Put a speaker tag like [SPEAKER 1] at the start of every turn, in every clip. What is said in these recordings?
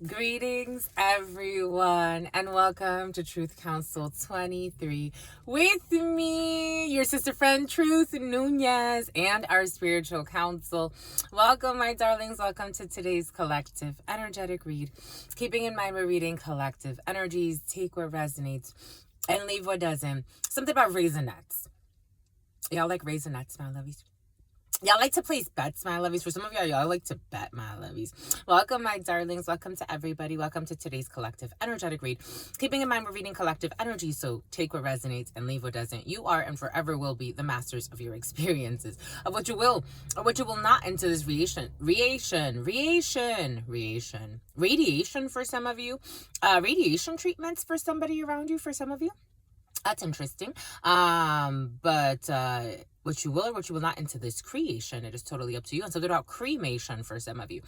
[SPEAKER 1] Greetings, everyone, and welcome to Truth Council 23 with me, your sister friend Truth Nunez, and our spiritual council. Welcome, my darlings. Welcome to today's collective energetic read. Keeping in mind, we're reading collective energies. Take what resonates and leave what doesn't. Something about raisinets. Y'all like raisinets, my lovies? Y'all like to place bets, my lovies. For some of y'all like to bet, my lovies. Welcome, my darlings. Welcome to everybody. Welcome to today's collective energetic read. Keeping in mind, we're reading collective energy, so take what resonates and leave what doesn't. You are and forever will be the masters of your experiences, of what you will or what you will not into this radiation for some of you, radiation treatments for somebody around you for some of you. That's interesting. But what you will or what you will not into this creation, it is totally up to you. And something about cremation for some of you.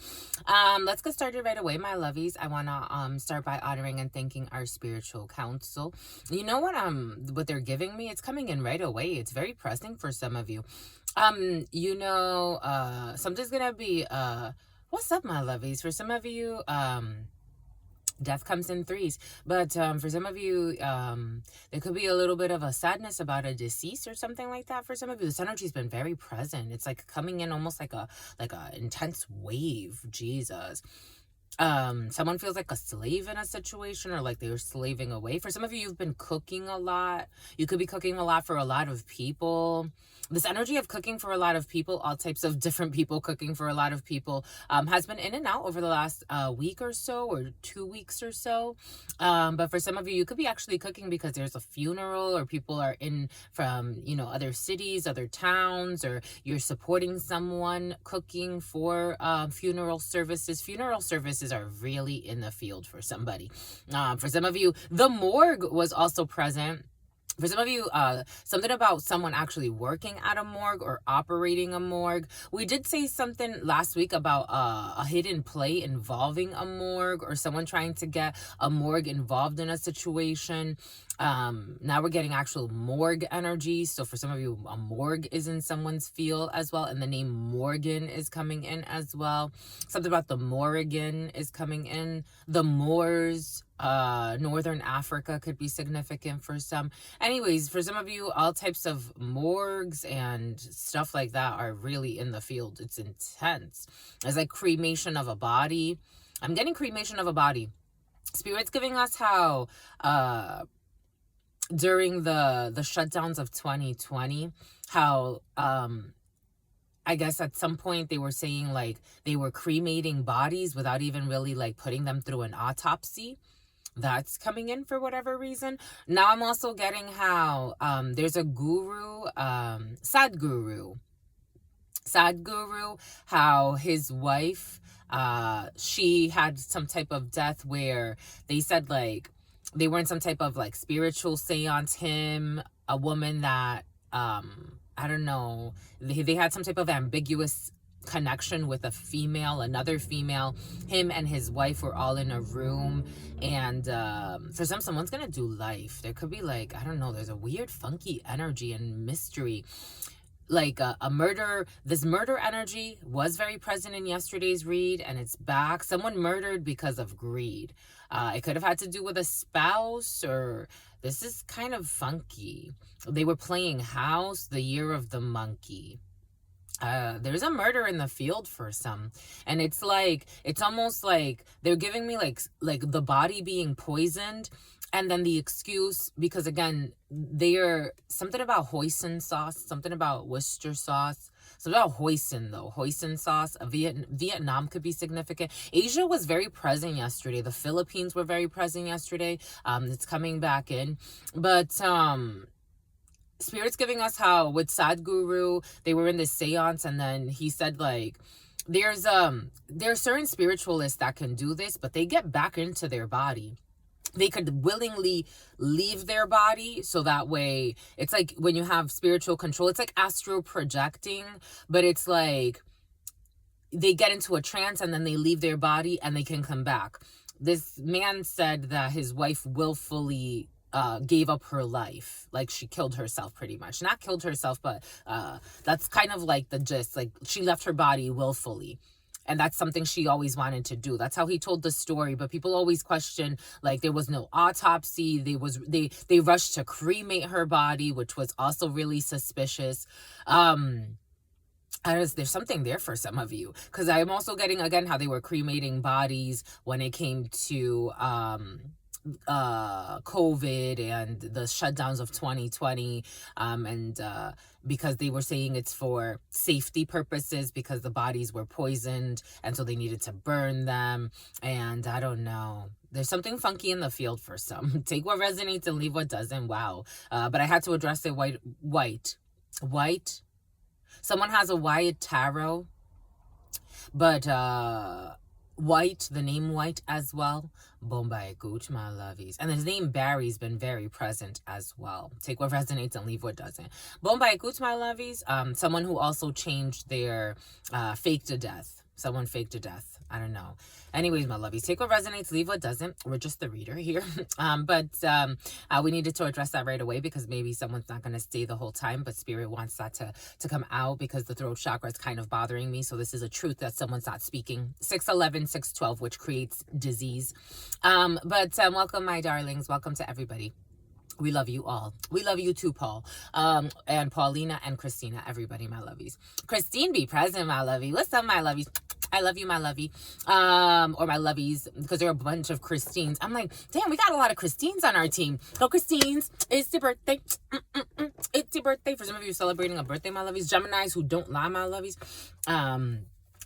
[SPEAKER 1] Let's get started right away, my lovies. I wanna start by honoring and thanking our spiritual council. You know what they're giving me? It's coming in right away. It's very pressing for some of you. Something's gonna be what's up, my lovies? For some of you, death comes in threes, but for some of you, there could be a little bit of a sadness about a deceased or something like that. For some of you, this energy's been very present. It's like coming in almost like a intense wave. Jesus. Someone feels like a slave in a situation, or like they're slaving away. For some of you, you've been cooking a lot. You could be cooking a lot for a lot of people. This energy of cooking for a lot of people, all types of different people cooking for a lot of people, has been in and out over the last week or so, or 2 weeks or so. But for some of you, you could be actually cooking because there's a funeral, or people are in from, other cities, other towns, or you're supporting someone cooking for funeral services. Funeral services are really in the field for somebody. For some of you, the morgue was also present. For some of you, something about someone actually working at a morgue or operating a morgue. We did say something last week about a hidden play involving a morgue, or someone trying to get a morgue involved in a situation. Now we're getting actual morgue energy. So for some of you, a morgue is in someone's field as well. And the name Morgan is coming in as well. Something about the Morrigan is coming in. The Moors, Northern Africa could be significant for some. Anyways, for some of you, all types of morgues and stuff like that are really in the field. It's intense. It's like cremation of a body. I'm getting cremation of a body. Spirit's giving us how during the shutdowns of 2020, how I guess at some point they were saying like they were cremating bodies without even really like putting them through an autopsy. That's coming in for whatever reason. Now I'm also getting how there's a guru, Sadhguru, how his wife, she had some type of death where they said like they were in some type of like spiritual seance. Him, a woman that I don't know, they had some type of ambiguous connection with a female, another female. Him and his wife were all in a room, and for someone's gonna do life. There could be like, I don't know, there's a weird funky energy and mystery, like a murder. This murder energy was very present in yesterday's read, and it's back. Someone murdered because of greed. It could have had to do with a spouse, or this is kind of funky. They were playing house, the year of the monkey. There's a murder in the field for some, and it's almost like they're giving me like the body being poisoned, and then the excuse, because again, they're something about hoisin sauce, something about Worcester sauce, something about hoisin sauce. Vietnam could be significant. Asia was very present yesterday. The Philippines were very present yesterday. It's coming back in, but Spirit's giving us how with Sadhguru, they were in this seance, and then he said like there are certain spiritualists that can do this, but they get back into their body. They could willingly leave their body, so that way it's like when you have spiritual control, it's like astral projecting, but it's like they get into a trance and then they leave their body and they can come back. This man said that his wife willfully gave up her life. Like she killed herself pretty much. Not killed herself, but that's kind of like the gist. Like she left her body willfully. And that's something she always wanted to do. That's how he told the story. But people always question, like, there was no autopsy. They rushed to cremate her body, which was also really suspicious. There's something there for some of you, because I'm also getting, again, how they were cremating bodies when it came to COVID and the shutdowns of 2020, and because they were saying it's for safety purposes because the bodies were poisoned and so they needed to burn them. And I don't know, there's something funky in the field for some. Take what resonates and leave what doesn't. Wow. But I had to address it. White. Someone has a Wyatt tarot, but White, the name White as well. Bombay Gooch, my lovies. And his name Barry's been very present as well. Take what resonates and leave what doesn't. Bombay Gooch, my lovies. Someone who also changed their fake to death. Someone faked to death. I don't know. Anyways, my lovies, take what resonates, leave what doesn't. We're just the reader here. But we needed to address that right away because maybe someone's not going to stay the whole time, but Spirit wants that to come out because the throat chakra is kind of bothering me. So this is a truth that someone's not speaking. 611, 612, which creates disease. But welcome, my darlings. Welcome to everybody. We love you all. We love you too, Paul. And Paulina and Christina, everybody, my lovies. Christine, be present, my lovey. What's up, my lovies? I love you, my lovey. Or my lovies, because there are a bunch of Christines. I'm like, damn, we got a lot of Christines on our team. Go, Christines. It's your birthday. It's your birthday. For some of you celebrating a birthday, my lovies. Geminis who don't lie, my lovies.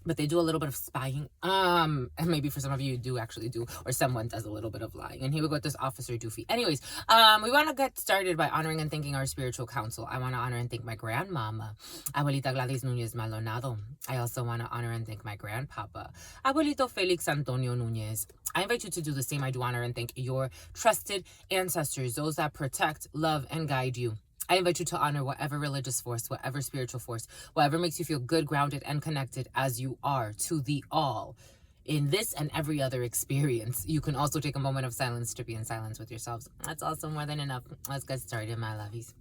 [SPEAKER 1] But they do a little bit of spying. And maybe for some of you do actually do, or someone does a little bit of lying. And here we go with this Officer Doofy. Anyways, we want to get started by honoring and thanking our spiritual council. I want to honor and thank my grandmama, Abuelita Gladys Nunez Maldonado. I also want to honor and thank my grandpapa, Abuelito Felix Antonio Nunez. I invite you to do the same. I do honor and thank your trusted ancestors, those that protect, love, and guide you. I invite you to honor whatever religious force, whatever spiritual force, whatever makes you feel good, grounded, and connected as you are to the all in this and every other experience. You can also take a moment of silence to be in silence with yourselves. That's also more than enough. Let's get started, my lovies.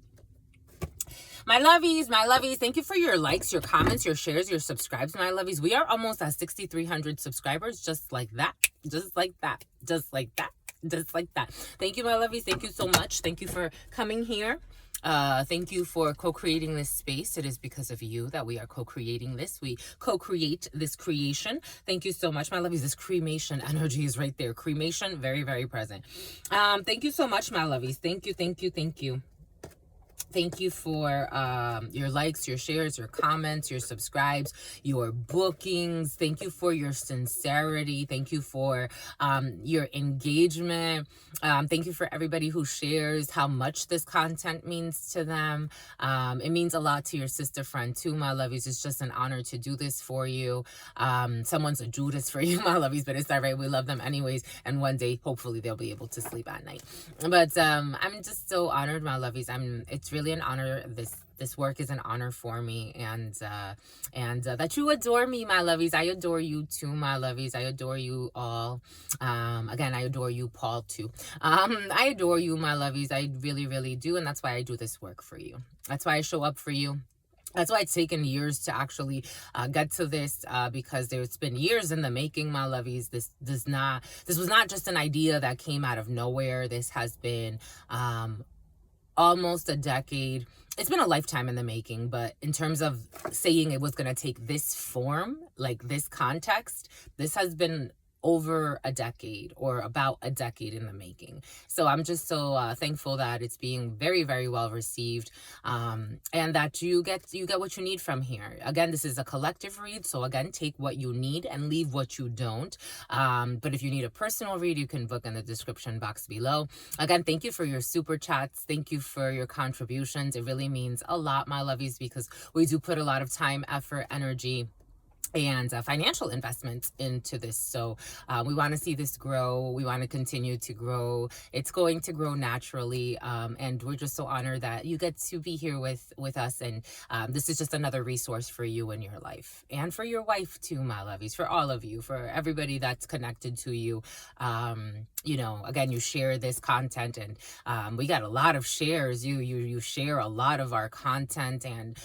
[SPEAKER 1] My lovies, thank you for your likes, your comments, your shares, your subscribes, my lovies. We are almost at 6,300 subscribers, just like that, just like that, just like that, just like that. Thank you, my lovies. Thank you so much. Thank you for coming here. Thank you for co-creating this space. It is because of you that we are co-creating this. We co-create this creation. Thank you so much, my lovies. This cremation energy is right there. Cremation, very, very present. Thank you so much, my lovies. Thank you, thank you, thank you. Thank you for your likes, your shares, your comments, your subscribes, your bookings. Thank you for your sincerity. Thank you for your engagement. Thank you for everybody who shares how much this content means to them. It means a lot to your sister friend too, my lovies. It's just an honor to do this for you. Someone's a Judas for you, my lovies, but it's all right. We love them anyways. And one day, hopefully, they'll be able to sleep at night. But I'm just so honored, my lovies. It's really an honor. This work is an honor for me, and that you adore me, my lovies. I adore you too, my lovies. I adore you all. Again, I adore you, Paul, too. I adore you, my lovies. I really, really do, and that's why I do this work for you. That's why I show up for you. That's why it's taken years to actually get to this, because there's been years in the making, my lovies. This was not just an idea that came out of nowhere. This has been almost a decade. It's been a lifetime in the making, but in terms of saying it was going to take this form, like this context, this has been over a decade, or about a decade in the making. So I'm just so thankful that it's being very, very well received, and that you get what you need from here. Again, this is a collective read, so again, take what you need and leave what you don't. But if you need a personal read, you can book in the description box below. Again, thank you for your super chats. Thank you for your contributions. It really means a lot, my lovies, because we do put a lot of time, effort, energy, and financial investments into this. So we want to see this grow. We want to continue to grow. It's going to grow naturally, and we're just so honored that you get to be here with us. And this is just another resource for you in your life, and for your wife too, my lovies, for all of you, for everybody that's connected to you. you know, again, you share this content, and we got a lot of shares. You share a lot of our content, and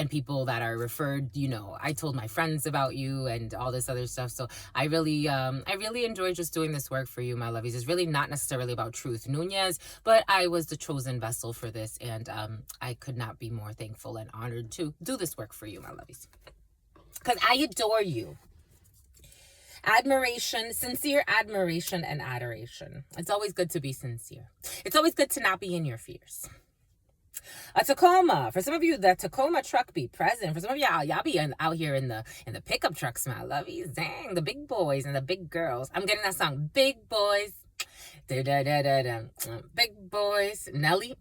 [SPEAKER 1] people that are referred, you know, I told my friends about you and all this other stuff. So I really enjoy just doing this work for you, my lovies. It's really not necessarily about Truth Nunez, but I was the chosen vessel for this, and I could not be more thankful and honored to do this work for you, my lovies, because I adore you. Admiration, sincere admiration and adoration. It's always good to be sincere. It's always good to not be in your fears. A Tacoma. For some of you, the Tacoma truck be present. For some of y'all be out here in the pickup trucks, my lovies. Dang, the big boys and the big girls. I'm getting that song, Big Boys. Big Boys. Nelly.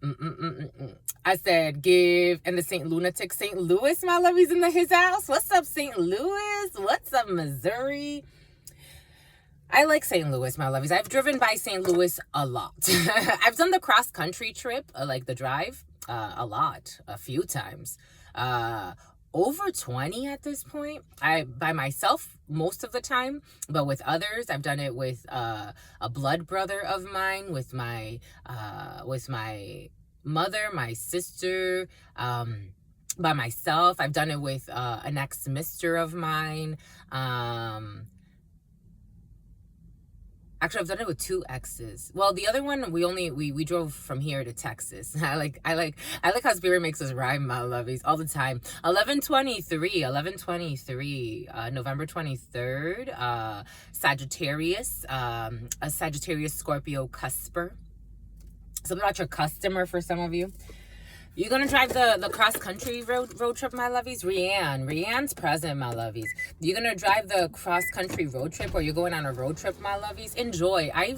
[SPEAKER 1] I said, give. And the St. Lunatic St. Louis, my lovies, in his house. What's up, St. Louis? What's up, Missouri? I like St. Louis, my lovies. I've driven by St. Louis a lot. I've done the cross-country trip, like the drive, a few times. Over 20 at this point. By myself most of the time, but with others, I've done it with a blood brother of mine, with my mother, my sister, by myself. I've done it with an ex-mister of mine. Actually, I've done it with two exes. Well, the other one, we drove from here to Texas. I like how Spirit makes us rhyme, my lovies, all the time. 11/23, November 23rd, Sagittarius, a Sagittarius Scorpio cusper. Something about your customer for some of you. You're going to drive the cross-country road trip, my lovies? Rianne's present, my lovies. You're going to drive the cross-country road trip, or you're going on a road trip, my lovies? Enjoy. I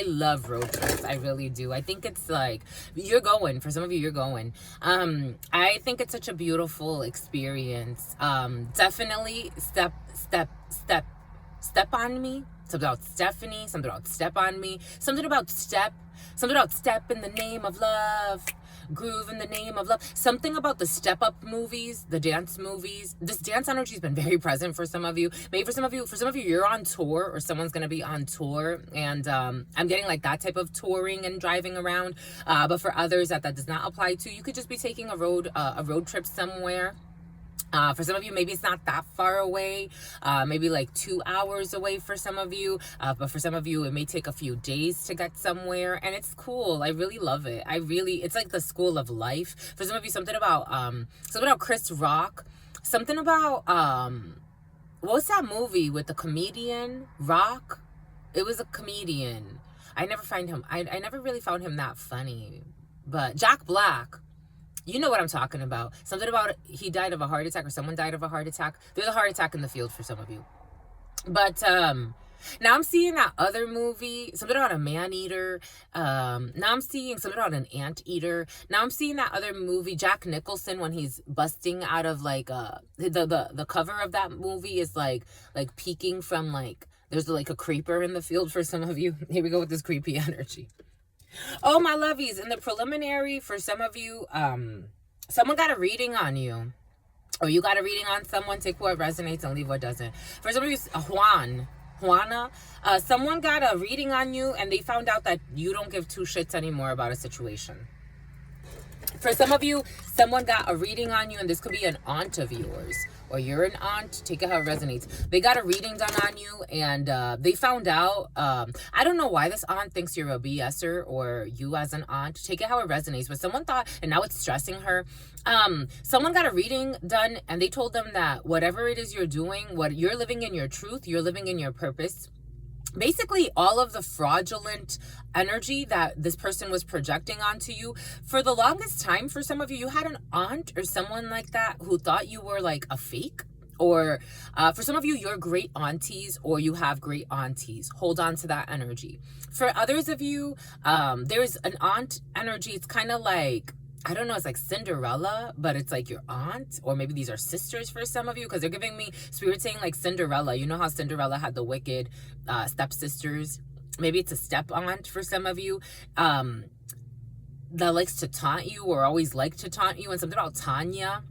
[SPEAKER 1] love road trips. I really do. I think it's like, you're going. For some of you, you're going. I think it's such a beautiful experience. Definitely step on me. Something about Stephanie. Something about step on me. Something about step in the name of love. Groove in the name of love. Something about the step up movies, the dance movies. This dance energy has been very present for some of you. Maybe for some of you, you're on tour, or someone's going to be on tour, and I'm getting like that type of touring and driving around, but for others that does not apply to. You could just be taking a road trip somewhere. For some of you, maybe it's not that far away, maybe like 2 hours away for some of you, but for some of you, it may take a few days to get somewhere, and it's cool. I really love it. It's like the school of life. For some of you, something about Chris Rock, something about, what was that movie with the comedian, Rock? It was a comedian. I never really found him that funny, but Jack Black. You know what I'm talking about. Something about he died of a heart attack, or someone died of a heart attack. There's a heart attack in the field for some of you. But now I'm seeing that other movie, something about a man-eater. Now I'm seeing something about an ant-eater. Now I'm seeing that other movie, Jack Nicholson, when he's busting out of like the cover of that movie is like peeking from like, there's like a creeper in the field for some of you. Here we go with this creepy energy. Oh, my lovies, in the preliminary, for some of you, someone got a reading on you, or you got a reading on someone. Take what resonates and leave what doesn't. For some of you, Juana, someone got a reading on you, and they found out that you don't give two shits anymore about a situation. For some of you, someone got a reading on you, and this could be an aunt of yours, or you're an aunt. Take it how it resonates. They got a reading done on you, and they found out, I don't know why this aunt thinks you're a BSer, or you as an aunt. Take it how it resonates. But someone thought, and now it's stressing her, someone got a reading done, and they told them that whatever it is you're doing, what you're living in your truth, you're living in your purpose. Basically, all of the fraudulent energy that this person was projecting onto you, for the longest time, for some of you, you had an aunt or someone like that who thought you were like a fake. Or for some of you, you're great aunties, or you have great aunties. Hold on to that energy. For others of you, there's an aunt energy. It's kind of like, I don't know, it's like Cinderella, but it's like your aunt, or maybe these are sisters for some of you, because they're giving me spirit saying like Cinderella. You know how Cinderella had the wicked stepsisters? Maybe it's a step aunt for some of you that likes to taunt you, or always like to taunt you. And something about Tanya,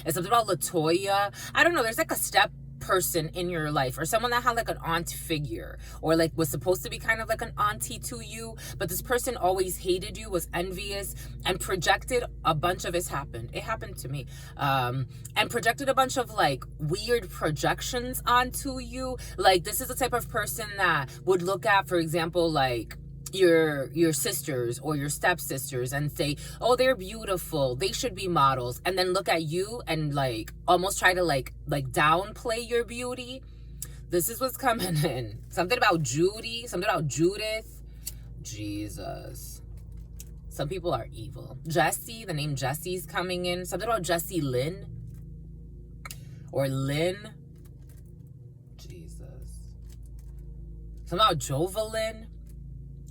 [SPEAKER 1] and something about Latoya. I don't know, there's like a step person in your life, or someone that had like an aunt figure, or like was supposed to be kind of like an auntie to you, but this person always hated you, was envious, and projected a bunch of it happened to me, and projected a bunch of like weird projections onto you. Like, this is the type of person that would look at, for example, like your sisters or your stepsisters and say, oh, they're beautiful, they should be models, and then look at you and like almost try to like downplay your beauty. This is what's coming in. Something about Judy, something about Judith. Jesus, some people are evil. Jesse, the name Jesse's coming in. Something about Jesse Lynn or Lynn. Jesus, something about Jovelyn.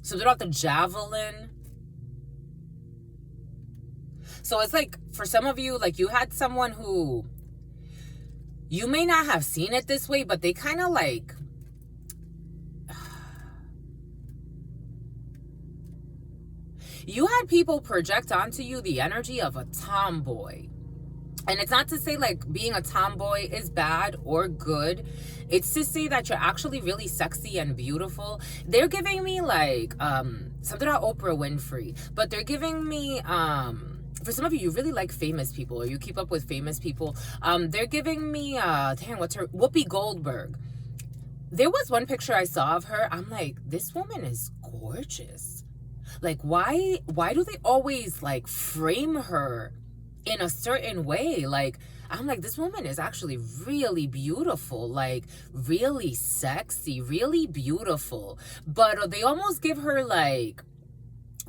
[SPEAKER 1] Something about the javelin. So it's like, for some of you, like, you had someone who, you may not have seen it this way, but they kind of like, you had people project onto you the energy of a tomboy. And it's not to say like being a tomboy is bad or good. It's to say that you're actually really sexy and beautiful. They're giving me like something about Oprah Winfrey, but they're giving me for some of you, you really like famous people, or you keep up with famous people. They're giving me what's her, Whoopi Goldberg. There was one picture I saw of her. I'm like, this woman is gorgeous. Like, why do they always like frame her in a certain way? Like, I'm like, this woman is actually really beautiful, like really sexy, really beautiful. But they almost give her like,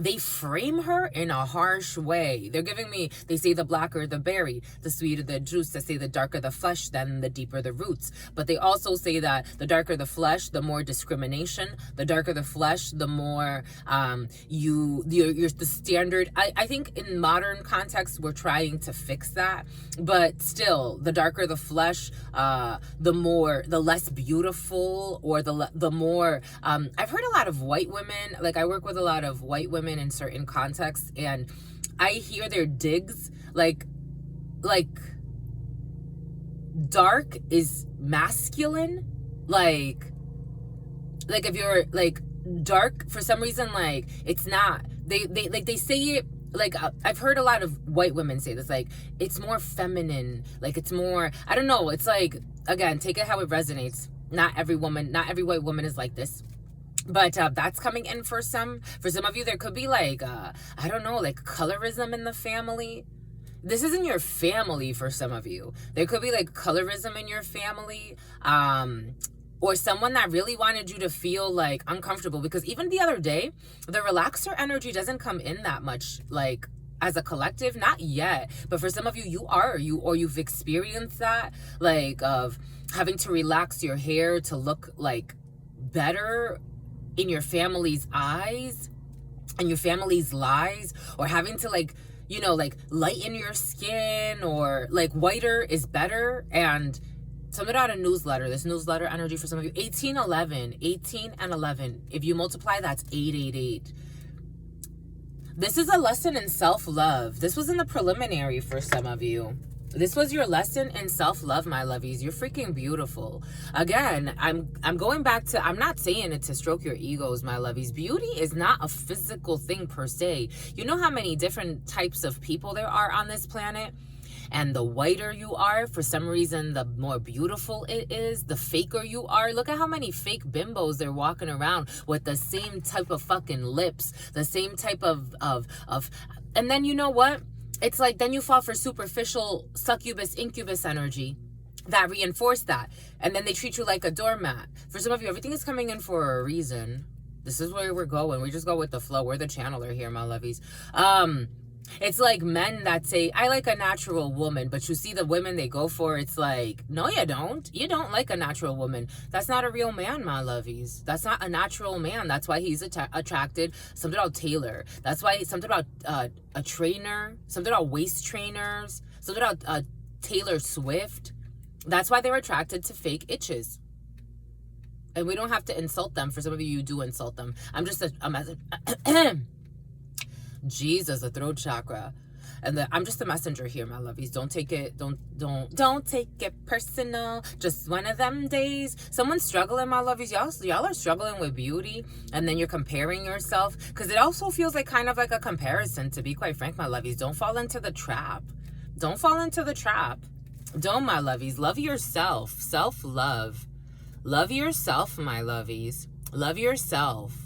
[SPEAKER 1] they frame her in a harsh way. They're giving me, they say the blacker the berry, the sweeter the juice. They say the darker the flesh, then the deeper the roots. But they also say that the darker the flesh, the more discrimination. The darker the flesh, the more you're the standard. I think in modern context, we're trying to fix that. But still, the darker the flesh, the less beautiful, or the more, I've heard a lot of white women, like I work with a lot of white women in certain contexts, and I hear their digs like dark is masculine, like if you're like dark for some reason, like it's not, they say it like, I've heard a lot of white women say this, like it's more feminine, like it's more, I don't know, it's like, again, take it how it resonates. Not every white woman is like this. But that's coming in for some of you. There could be like, I don't know, like colorism in the family. This isn't your family for some of you. There could be like colorism in your family, or someone that really wanted you to feel like uncomfortable. Because even the other day, the relaxer energy doesn't come in that much, like as a collective, not yet. But for some of you, you've experienced that, like of having to relax your hair to look like better in your family's eyes and your family's lies, or having to like, you know, like lighten your skin, or like whiter is better. And something out a newsletter, this newsletter energy for some of you, 18 and 11, if you multiply, that's 888. This is a lesson in self-love. This was in the preliminary for some of you. This was your lesson in self-love, my lovies. You're freaking beautiful. Again, I'm going back to, I'm not saying it to stroke your egos, my lovies. Beauty is not a physical thing per se. You know how many different types of people there are on this planet? And the whiter you are, for some reason, the more beautiful it is. The faker you are. Look at how many fake bimbos they're walking around with the same type of fucking lips, the same type of, and then you know what? It's like, then you fall for superficial succubus, incubus energy that reinforce that. And then they treat you like a doormat. For some of you, everything is coming in for a reason. This is where we're going. We just go with the flow. We're the channeler here, my lovies. It's like men that say, I like a natural woman, but you see the women they go for, it's like, no, you don't. You don't like a natural woman. That's not a real man, my lovies. That's not a natural man. That's why he's attracted. Something about Taylor. That's why, something about a trainer. Something about waist trainers. Something about Taylor Swift. That's why they're attracted to fake itches. And we don't have to insult them. For some of you, you do insult them. I'm Jesus, the throat chakra. And I'm just the messenger here, my lovies. Don't take it personal. Just one of them days. Someone's struggling, my lovies. Y'all are struggling with beauty, and then you're comparing yourself, because it also feels like kind of like a comparison, to be quite frank, my lovies. Don't fall into the trap. Don't fall into the trap. Don't, my lovies. Love yourself. Self-love. Love yourself, my lovies. Love yourself.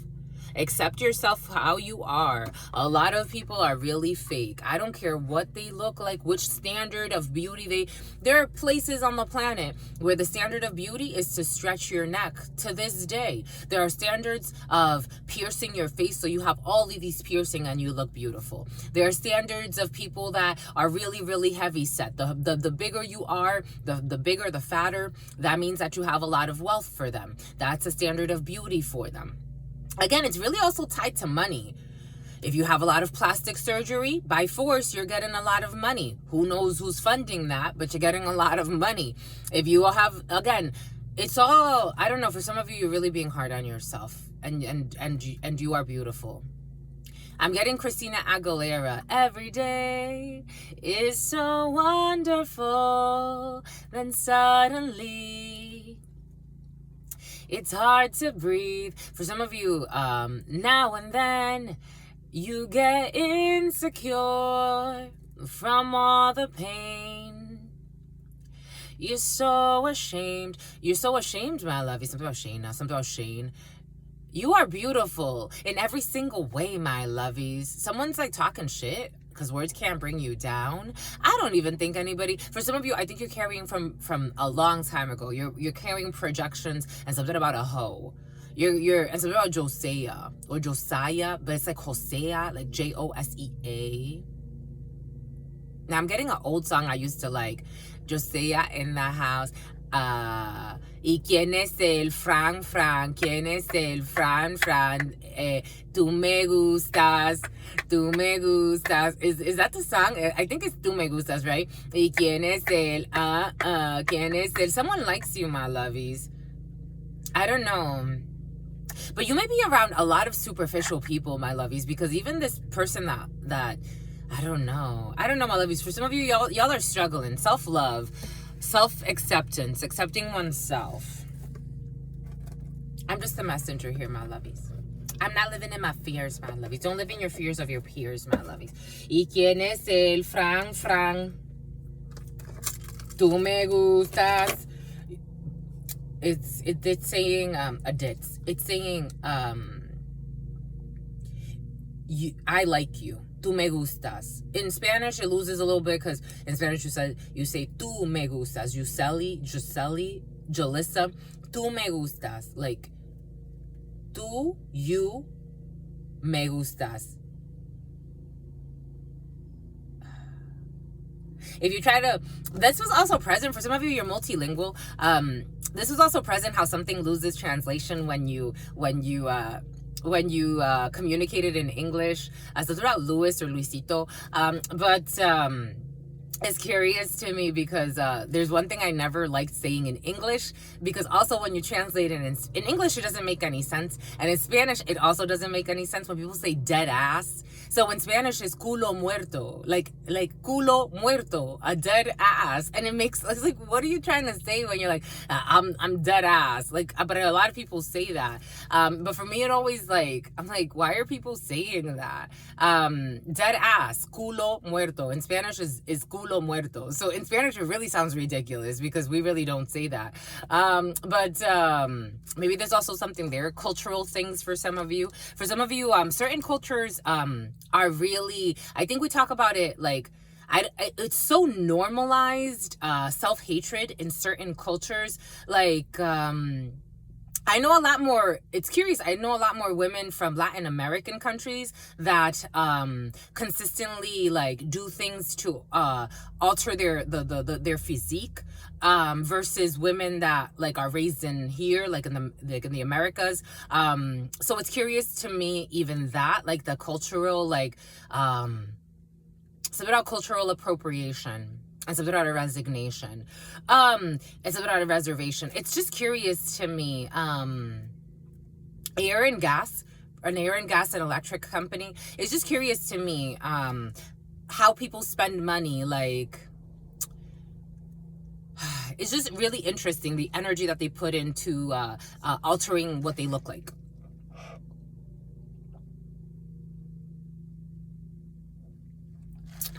[SPEAKER 1] Accept yourself how you are. A lot of people are really fake. I don't care what they look like, which standard of beauty there are places on the planet where the standard of beauty is to stretch your neck. To this day, there are standards of piercing your face so you have all of these piercing and you look beautiful. There are standards of people that are really, really heavy set. The bigger you are, the bigger, the fatter, that means that you have a lot of wealth for them. That's a standard of beauty for them. Again, it's really also tied to money. If you have a lot of plastic surgery, by force, you're getting a lot of money. Who knows who's funding that, but you're getting a lot of money. If you have, again, it's all, I don't know, for some of you, you're really being hard on yourself, and you are beautiful. I'm getting Christina Aguilera. Every day is so wonderful, then suddenly it's hard to breathe. For some of you, now and then, you get insecure from all the pain. You're so ashamed. You're so ashamed, my lovey. Something about Shane now. Something about Shane. You are beautiful in every single way, my lovies. Someone's like talking shit, because words can't bring you down. I don't even think anybody, for some of you, I think you're carrying from a long time ago. You're carrying projections and something about a hoe. And something about Josiah or Josiah, but it's like Hosea, like Josea. Now I'm getting an old song I used to like. Josiah in the house. ¿Y quién es el Fran? ¿Quién es el Fran? Tú me gustas. Is that the song? I think it's Tú me gustas, right? ¿Y quién es el? ¿Quién es el? Someone likes you, my lovies. I don't know. But you may be around a lot of superficial people, my lovies, because even this person that I don't know, my lovies. For some of you, y'all are struggling. Self-love. Self-acceptance, accepting oneself. I'm just the messenger here, my lovies. I'm not living in my fears, my lovies. Don't live in your fears of your peers, my lovies. ¿Y quién es el Fran? Tú me gustas. It's saying a ditz. It's saying I like you. Tú me gustas. In Spanish, it loses a little bit, because in Spanish you say tú me gustas. Yuseli, Jalissa, tú me gustas. Like, you me gustas. If you try to, this was also present for some of you. You're multilingual. This was also present how something loses translation when you communicated in English. So it's about Luis or Luisito. But it's curious to me because there's one thing I never liked saying in English, because also when you translate it in English, it doesn't make any sense. And in Spanish, it also doesn't make any sense when people say dead ass. So in Spanish, it's culo muerto, like culo muerto, a dead ass. And it's like, what are you trying to say when you're like, I'm dead ass? Like, but a lot of people say that. But for me, it always I'm like, why are people saying that? Dead ass, culo muerto. In Spanish is culo muerto. So in Spanish, it really sounds ridiculous because we really don't say that. But maybe there's also something there, cultural things for some of you. For some of you, certain cultures are really, I think we talk about it like, it's so normalized, self-hatred in certain cultures. Like, I know a lot more, it's curious, I know a lot more women from Latin American countries that consistently do things to alter their physique, versus women that are raised in here, in the Americas. So it's curious to me, even that, the cultural, it's about cultural appropriation. It's about a resignation. It's about a reservation. It's just curious to me. An air and gas and electric company. It's just curious to me. how people spend money. Like, it's just really interesting, the energy that they put into altering what they look like.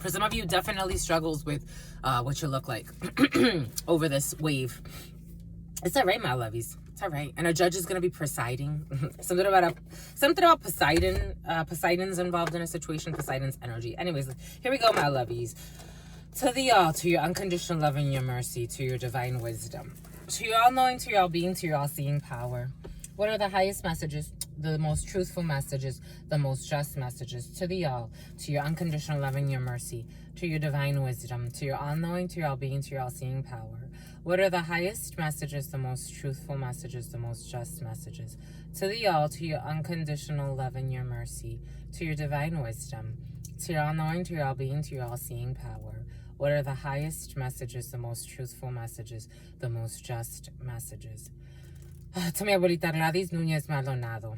[SPEAKER 1] For some of you, definitely struggles with what you look like over this wave. It's all right, my lovies. It's all right. And a judge is going to be presiding. something about Poseidon. Poseidon's involved in a situation. Poseidon's energy. Anyways, here we go, my lovies. To the all, to your unconditional love and your mercy, to your divine wisdom, to your all-knowing, to your all-being, to your all-seeing power. What are the highest messages, the most truthful messages, the most just messages? To the all, to your unconditional love and your mercy, to your divine wisdom, to your all-knowing, to your all-being, to your all-seeing power. What are the highest messages, the most truthful messages, the most just messages? To the all, to your unconditional love and your mercy, to your divine wisdom, to your all-knowing, to your all-being, to your all-seeing power. What are the highest messages, the most truthful messages, the most just messages? To mi abuelita Gladys Núñez Maldonado.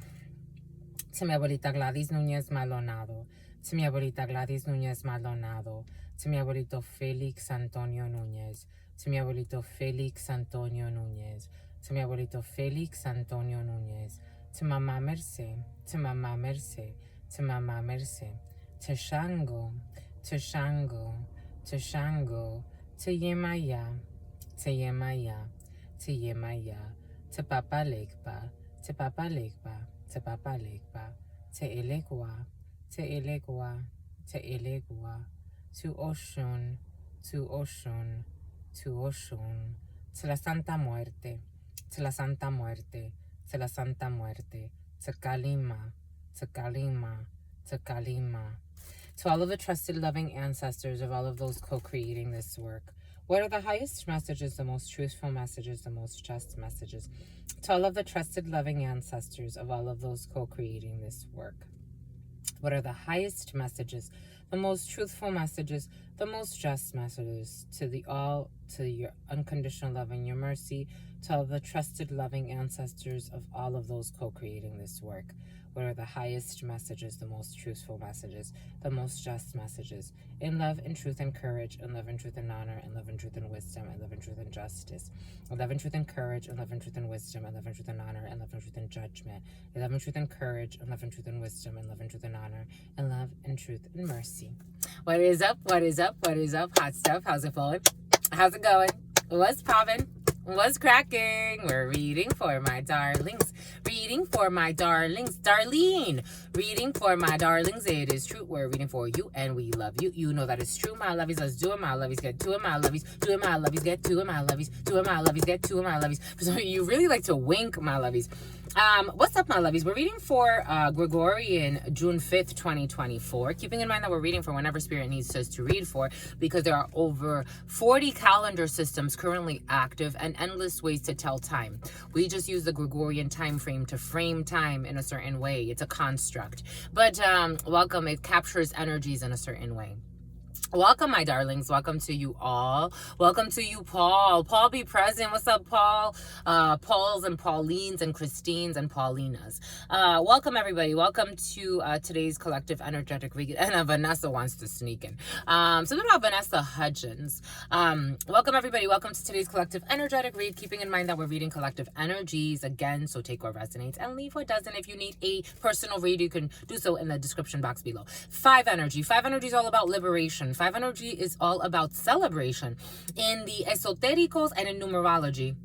[SPEAKER 1] To mi abuelita Gladys Núñez Maldonado. To mi abuelita Gladys Núñez Maldonado. To mi abuelito Félix Antonio Núñez. To mi abuelito Félix Antonio Núñez. To mi abuelito Félix Antonio Núñez. To Mamá Merce. To Mamá Merce. To Mamá Merce. To Shango. To Shango. To Shango. To Yemaya. To Yemaya. To Yemaya. To Papa Legba, to Papa Legba, to Papa Legba, to Elegua, to Elegua, to Elegua, to Oshun, to Oshun, to Oshun, to la Santa Muerte, to la Santa Muerte, to la Santa Muerte, to Kalima, to Kalima, to Kalima. To all of the trusted, loving ancestors of all of those co-creating this work, what are the highest messages, the most truthful messages, the most just messages? To all of the trusted, loving ancestors of all of those co-creating this work, what are the highest messages, the most truthful messages, the most just messages? To the all, to your unconditional love and your mercy, to all the trusted, loving ancestors of all of those co-creating this work. What are the highest messages, the most truthful messages, the most just messages? In love and truth and courage, in love and truth and honor, in love and truth and wisdom, in love and truth and justice. In love and truth and courage, in love and truth and wisdom, in love and truth and honor, in love and truth and judgment. In love and truth and courage, in love and truth and wisdom, in love and truth and honor, in love and truth and mercy. What is up? What is up? What is up? Hot stuff. How's it flowing? How's it going? What's popping? What's cracking? We're reading for my darlings. Reading for my darlings. Darlene. Reading for my darlings. It is true. We're reading for you and we love you. You know that it's true. My lovies. Let's do it. My lovies. Get to it. My lovies. Do it. My lovies. Get to it. My lovies. Do it. My lovies. Get to it. My lovies. For some of you really like to wink, my lovies. What's up, my lovies? We're reading for Gregorian June 5th, 2024. Keeping in mind that we're reading for whenever Spirit needs us to read for, because there are over 40 calendar systems currently active and endless ways to tell time. We just use the Gregorian time frame to frame time in a certain way. It's a construct. But welcome. It captures energies in a certain way. Welcome, my darlings. Welcome to you all. Welcome to you, Paul. Paul, be present. What's up, Paul? Pauls and Paulines and Christines and Paulinas. Welcome, everybody. Welcome to today's collective energetic read. And Vanessa wants to sneak in. Something about Vanessa Hudgens. Welcome, everybody. Welcome to today's collective energetic read. Keeping in mind that we're reading collective energies again, so take what resonates and leave what doesn't. If you need a personal read, you can do so in the description box below. 5 energy. 5 energy is all about liberation. 5 energy is all about celebration in the esotericals and in numerology.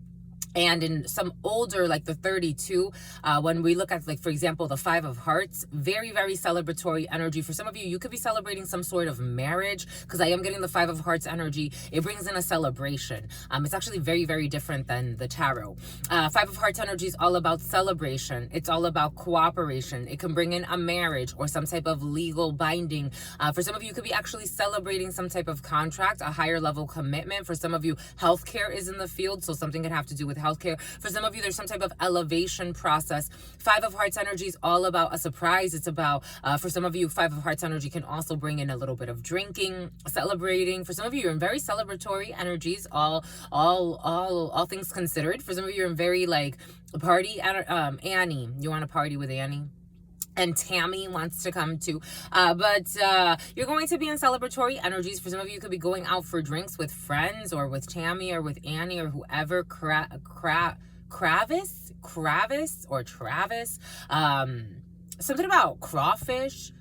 [SPEAKER 1] And in some older, like the 32, when we look at, like, for example, the 5 of Hearts, very, very celebratory energy. For some of you, you could be celebrating some sort of marriage, because I am getting the 5 of Hearts energy. It brings in a celebration. It's actually very, very different than the tarot. 5 of Hearts energy is all about celebration. It's all about cooperation. It can bring in a marriage or some type of legal binding. For some of you, you could be actually celebrating some type of contract, a higher level commitment. For some of you, healthcare is in the field, so something could have to do with healthcare. For some of you, there's some type of elevation process. 5 of Hearts energy is all about a surprise. It's about, for some of you, 5 of Hearts energy can also bring in a little bit of drinking, celebrating. For some of you, you're in very celebratory energies, all things considered. For some of you, you're in very, like, party, Annie. You want to party with Annie? And Tammy wants to come too. But you're going to be in celebratory energies. For some of you, could be going out for drinks with friends or with Tammy or with Annie or whoever. Kravis or Travis. Something about crawfish.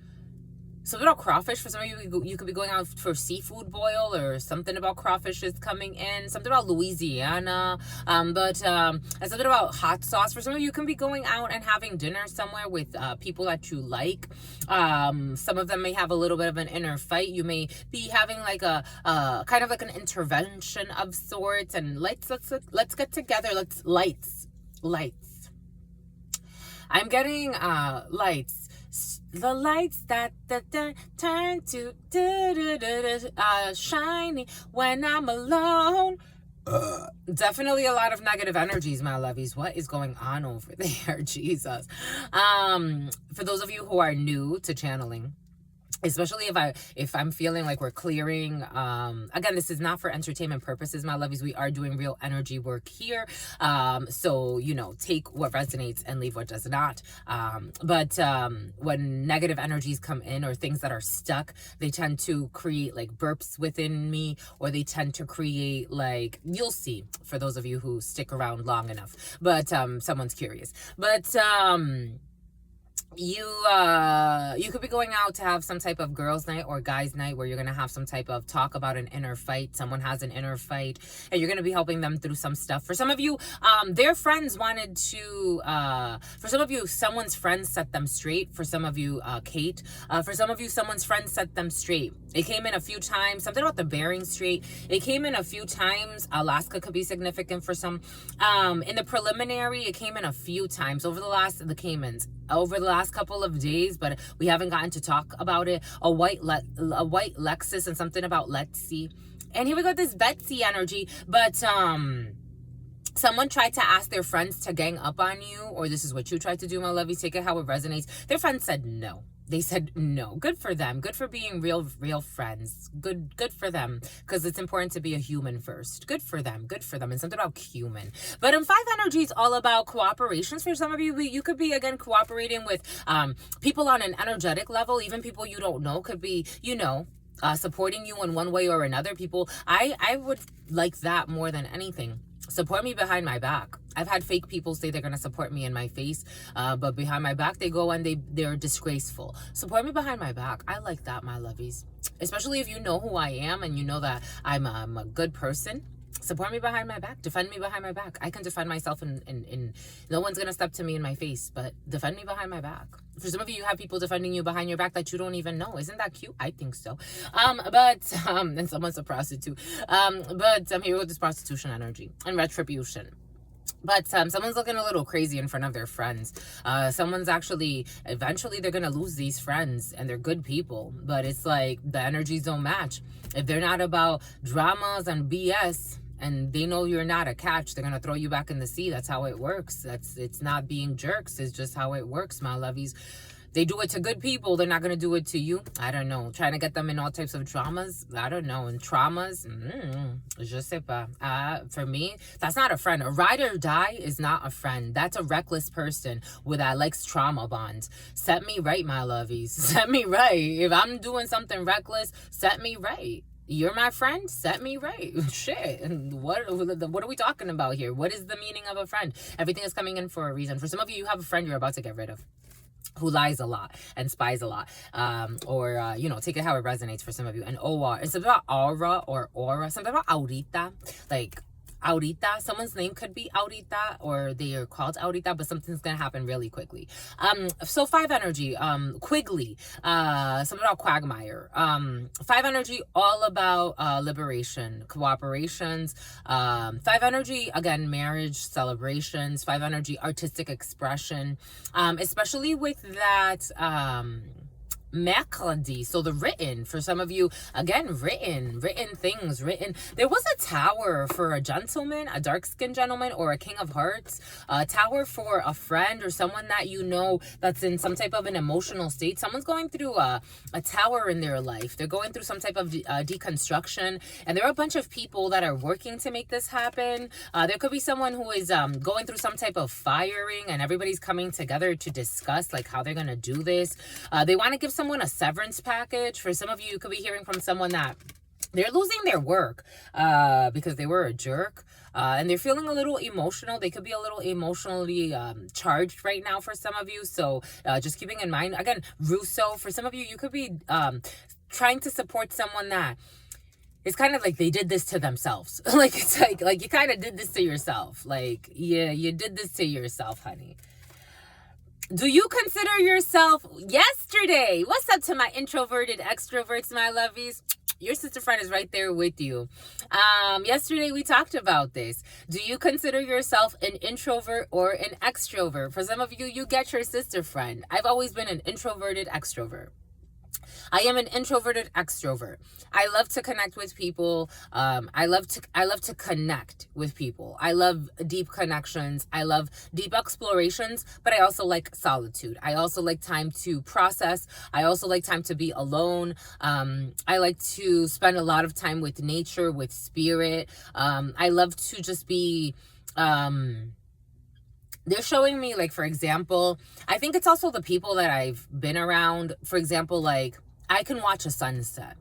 [SPEAKER 1] Something about crawfish. For some of you, you could be going out for seafood boil, or something about crawfish is coming in. Something about Louisiana. And something about hot sauce. For some of you, you can be going out and having dinner somewhere with people that you like. Some of them may have a little bit of an inner fight. You may be having like a kind of like an intervention of sorts. And let's get together. Lights. I'm getting lights. The lights that turn to shiny when I'm alone. Definitely a lot of negative energies, my lovies. What is going on over there? Jesus. For those of you who are new to channeling, especially if I'm feeling like we're clearing, again, this is not for entertainment purposes, my lovies. We are doing real energy work here. So, you know, take what resonates and leave what does not. But when negative energies come in, or things that are stuck, they tend to create like burps within me, or they tend to create like, you'll see for those of you who stick around long enough. But someone's curious. But you could be going out to have some type of girls night or guys night, where you're gonna have some type of talk about an inner fight. Someone has an inner fight and you're gonna be helping them through some stuff. For some of you, their friends wanted to for some of you, someone's friends set them straight. For some of you, Kate, for some of you, someone's friends set them straight. It came in a few times. Something about the Bering Strait. It came in a few times. Alaska could be significant for some. In the preliminary, it came in a few times over the last couple of days, but we haven't gotten to talk about it. A white Lexus and something about let's see. And here we got this Betsy energy, but someone tried to ask their friends to gang up on you, or this is what you tried to do, my lovies. Take it how it resonates. Their friends said no. They said no. Good for them. Good for being real friends. Good for them, because it's important to be a human first. Good for them. And something about human. But 5 energy is all about cooperations. For some of you, you could be, again, cooperating with people on an energetic level. Even people you don't know could be, you know, supporting you in one way or another. People, I would like that more than anything. Support me behind my back. I've had fake people say they're going to support me in my face, but behind my back, they go and they're disgraceful. Support me behind my back. I like that, my lovies. Especially if you know who I am and you know that I'm a good person. Support me behind my back. Defend me behind my back. I can defend myself, and no one's going to step to me in my face, but defend me behind my back. For some of you, you have people defending you behind your back that you don't even know. Isn't that cute? I think so. And someone's a prostitute. But I'm here with this prostitution energy and retribution. But someone's looking a little crazy in front of their friends. Someone's actually, eventually they're going to lose these friends, and they're good people. But it's like the energies don't match. If they're not about dramas and BS, and they know you're not a catch, they're going to throw you back in the sea. That's how it works. It's not being jerks. It's just how it works, my lovies. They do it to good people. They're not going to do it to you. I don't know. Trying to get them in all types of dramas. I don't know. And traumas. Je sais pas. For me, that's not a friend. A ride or die is not a friend. That's a reckless person that likes trauma bonds. Set me right, my lovies. Set me right. If I'm doing something reckless, set me right. You're my friend? Set me right. Shit. What are we talking about here? What is the meaning of a friend? Everything is coming in for a reason. For some of you, you have a friend you're about to get rid of, who lies a lot and spies a lot, or you know, take it how it resonates for some of you. And OR, it's about aura, something about ahorita, like Aurita. Someone's name could be Aurita, or they are called Aurita, but something's gonna happen really quickly. So 5 energy, Quigley, something about Quagmire. 5 energy, all about liberation, cooperations. 5 energy, again, marriage, celebrations. 5 energy, artistic expression, especially with that Mercredi. So the written, for some of you, again, written things, written. There was a tower for a gentleman, a dark-skinned gentleman, or a king of hearts. A tower for a friend or someone that you know that's in some type of an emotional state. Someone's going through a tower in their life. They're going through some type of deconstruction. And there are a bunch of people that are working to make this happen. There could be someone who is going through some type of firing, and everybody's coming together to discuss like how they're going to do this. They want to give someone a severance package. For some of you, you could be hearing from someone that they're losing their work because they were a jerk. And they're feeling a little emotional. They could be a little emotionally charged right now for some of you. So just keeping in mind, again, Russo, for some of you, you could be trying to support someone that it's kind of like they did this to themselves. Like, it's like you kind of did this to yourself. Like, yeah, you did this to yourself, honey. Do you consider yourself yesterday? What's up to my introverted extroverts, my lovies? Your sister friend is right there with you. Yesterday we talked about this. Do you consider yourself an introvert or an extrovert? For some of you, you get your sister friend. I've always been an introverted extrovert. I am an introverted extrovert. I love to connect with people. I love to connect with people. I love deep connections. I love deep explorations, but I also like solitude. I also like time to process. I also like time to be alone. I like to spend a lot of time with nature, with spirit. I love to just be they're showing me, like, for example, I think it's also the people that I've been around. For example, like, I can watch a sunset.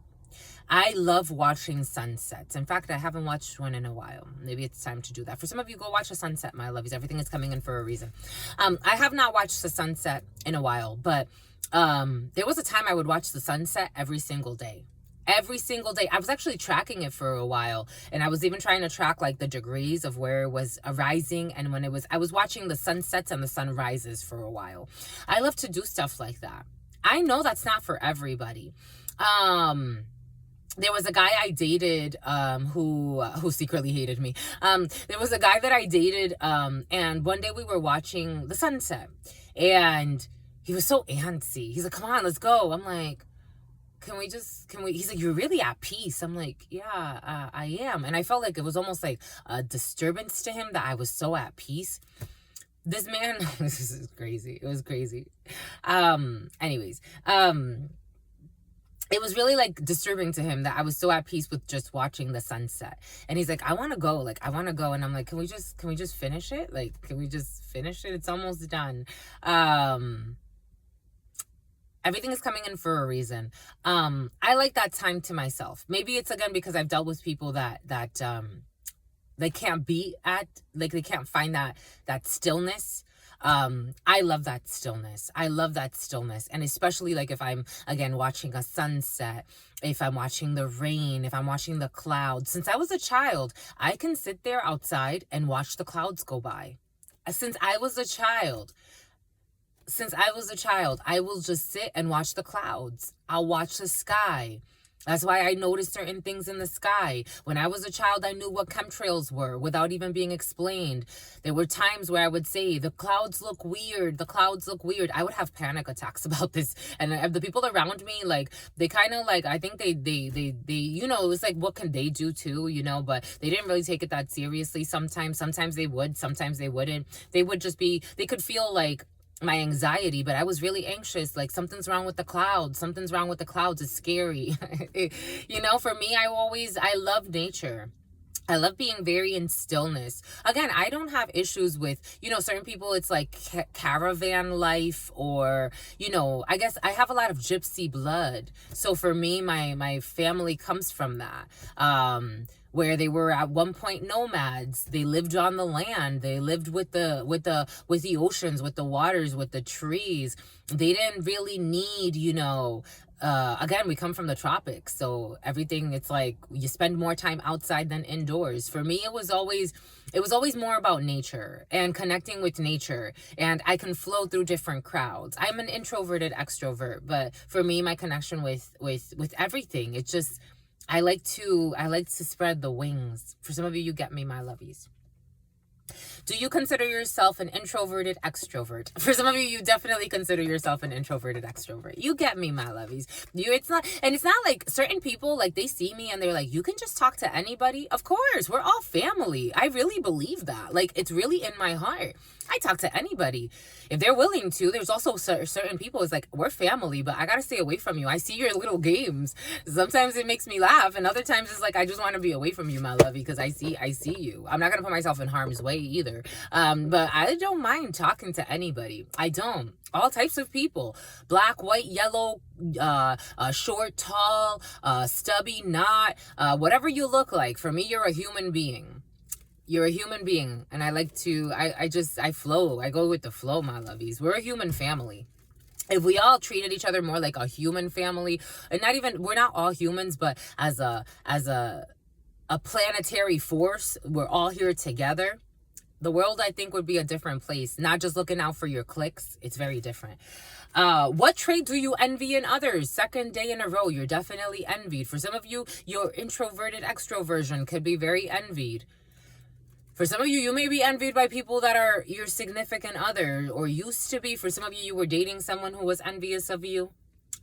[SPEAKER 1] I love watching sunsets. In fact, I haven't watched one in a while. Maybe it's time to do that. For some of you, go watch a sunset, my lovies. Everything is coming in for a reason. I have not watched the sunset in a while, but there was a time I would watch the sunset every single day. Every single day. I was actually tracking it for a while, and I was even trying to track like the degrees of where it was rising and when it was. I was watching the sunsets and the sunrises for a while. I love to do stuff like that. I know that's not for everybody. There was a guy I dated who secretly hated me. There was a guy that I dated, and one day we were watching the sunset, and he was so antsy. He's like, "Come on, let's go." I'm like, can we, he's like, "You're really at peace." I'm like, "Yeah, I am." And I felt like it was almost like a disturbance to him that I was so at peace. This man, this is crazy. It was crazy. Anyways, it was really like disturbing to him that I was so at peace with just watching the sunset. And he's like, "I want to go. Like, I want to go." And I'm like, can we just finish it? Like, can we just finish it? It's almost done. Everything is coming in for a reason. I like that time to myself. Maybe it's, again, because I've dealt with people that they can't be at, like, they can't find that stillness. I love that stillness. I love that stillness. And especially like if I'm, again, watching a sunset, if I'm watching the rain, if I'm watching the clouds. Since I was a child, I can sit there outside and watch the clouds go by. Since I was a child, I will just sit and watch the clouds. I'll watch the sky. That's why I noticed certain things in the sky. When I was a child, I knew what chemtrails were without even being explained. There were times where I would say, "The clouds look weird. The clouds look weird." I would have panic attacks about this. And the people around me, like, they kind of, like, I think they, you know, it was like, what can they do too, you know? But they didn't really take it that seriously sometimes. Sometimes they would, sometimes they wouldn't. They would just be, they could feel like my anxiety, but I was really anxious. Like, something's wrong with the clouds. Something's wrong with the clouds. It's scary. You know, for me, I love nature. I love being very in stillness. Again, I don't have issues with, you know, certain people, it's like caravan life, or, you know, I guess I have a lot of gypsy blood. So for me, my family comes from that. Where they were at one point nomads. They lived on the land. They lived with the oceans, with the waters, with the trees. They didn't really need, you know, again, we come from the tropics, so everything, it's like you spend more time outside than indoors. For me, it was always more about nature and connecting with nature, and I can flow through different crowds. I'm an introverted extrovert, but for me, my connection with everything, it's just, I like to spread the wings. For some of you, you get me, my lovies. Do you consider yourself an introverted extrovert? For some of you, you definitely consider yourself an introverted extrovert. You get me, my lovies. It's not like certain people, like they see me and they're like, you can just talk to anybody. Of course, we're all family. I really believe that. Like, it's really in my heart. I talk to anybody if they're willing to. There's also certain people, it's like, we're family, but I gotta stay away from you. I see your little games. Sometimes it makes me laugh, and other times it's like, I just want to be away from you, my lovey, because I see you. I'm not gonna put myself in harm's way either. But I don't mind talking to anybody. I don't. All types of people, black, white, yellow, short, tall, stubby, not, whatever you look like. For me, you're a human being. You're a human being, and I like to, I flow. I go with the flow, my lovies. We're a human family. If we all treated each other more like a human family, and we're not all humans, but as a planetary force, we're all here together, the world, I think, would be a different place. Not just looking out for your clicks. It's very different. What trait do you envy in others? Second day in a row, you're definitely envied. For some of you, your introverted extroversion could be very envied. For some of you, you may be envied by people that are your significant other, or used to be. For some of you, you were dating someone who was envious of you,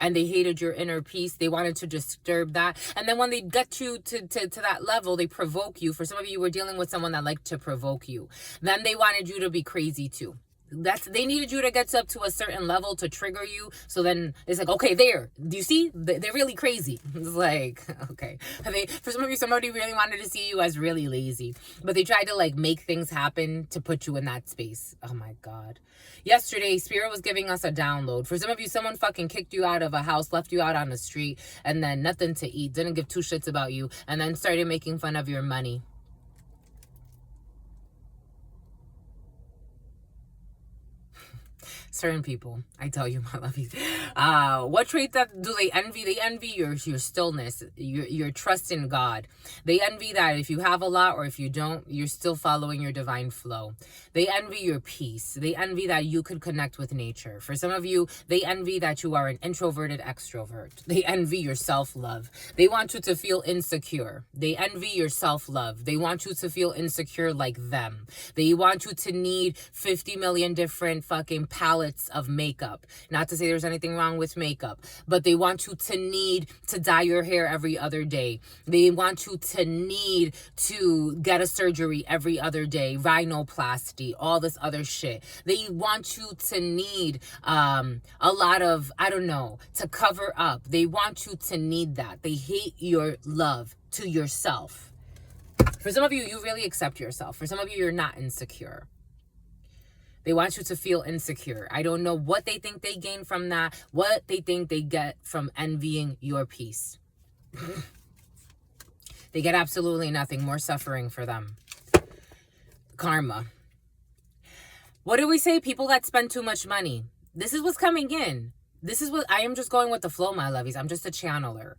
[SPEAKER 1] and they hated your inner peace. They wanted to disturb that. And then when they get you to that level, they provoke you. For some of you, were dealing with someone that liked to provoke you. Then they wanted you to be crazy too. They needed you to get up to a certain level to trigger you. So then it's like, okay, do you see? They're really crazy. It's like, okay. For some of you, somebody really wanted to see you as really lazy, but they tried to like make things happen to put you in that space. Oh my God. Yesterday, Spirit was giving us a download. For some of you, someone fucking kicked you out of a house, left you out on the street, and then nothing to eat, didn't give two shits about you, and then started making fun of your money. Certain people, I tell you, my lovies. What trait that do they envy? They envy your stillness, your trust in God. They envy that if you have a lot or if you don't, you're still following your divine flow. They envy your peace. They envy that you could connect with nature. For some of you, they envy that you are an introverted extrovert. They envy your self-love. They want you to feel insecure. They envy your self-love. They want you to feel insecure like them. They want you to need 50 million different fucking palettes of makeup. Not to say there's anything wrong with makeup, but they want you to need to dye your hair every other day. They want you to need to get a surgery every other day, rhinoplasty, all this other shit. They want you to need a lot of, I don't know, to cover up. They want you to need that. They hate your love to yourself. For some of you, you really accept yourself. For some of you, you're not insecure. They want you to feel insecure. I don't know what they think they gain from that, what they think they get from envying your peace. They get absolutely nothing, more suffering for them. Karma. What do we say? People that spend too much money. This is what's coming in. This is what, I am just going with the flow, my lovies. I'm just a channeler.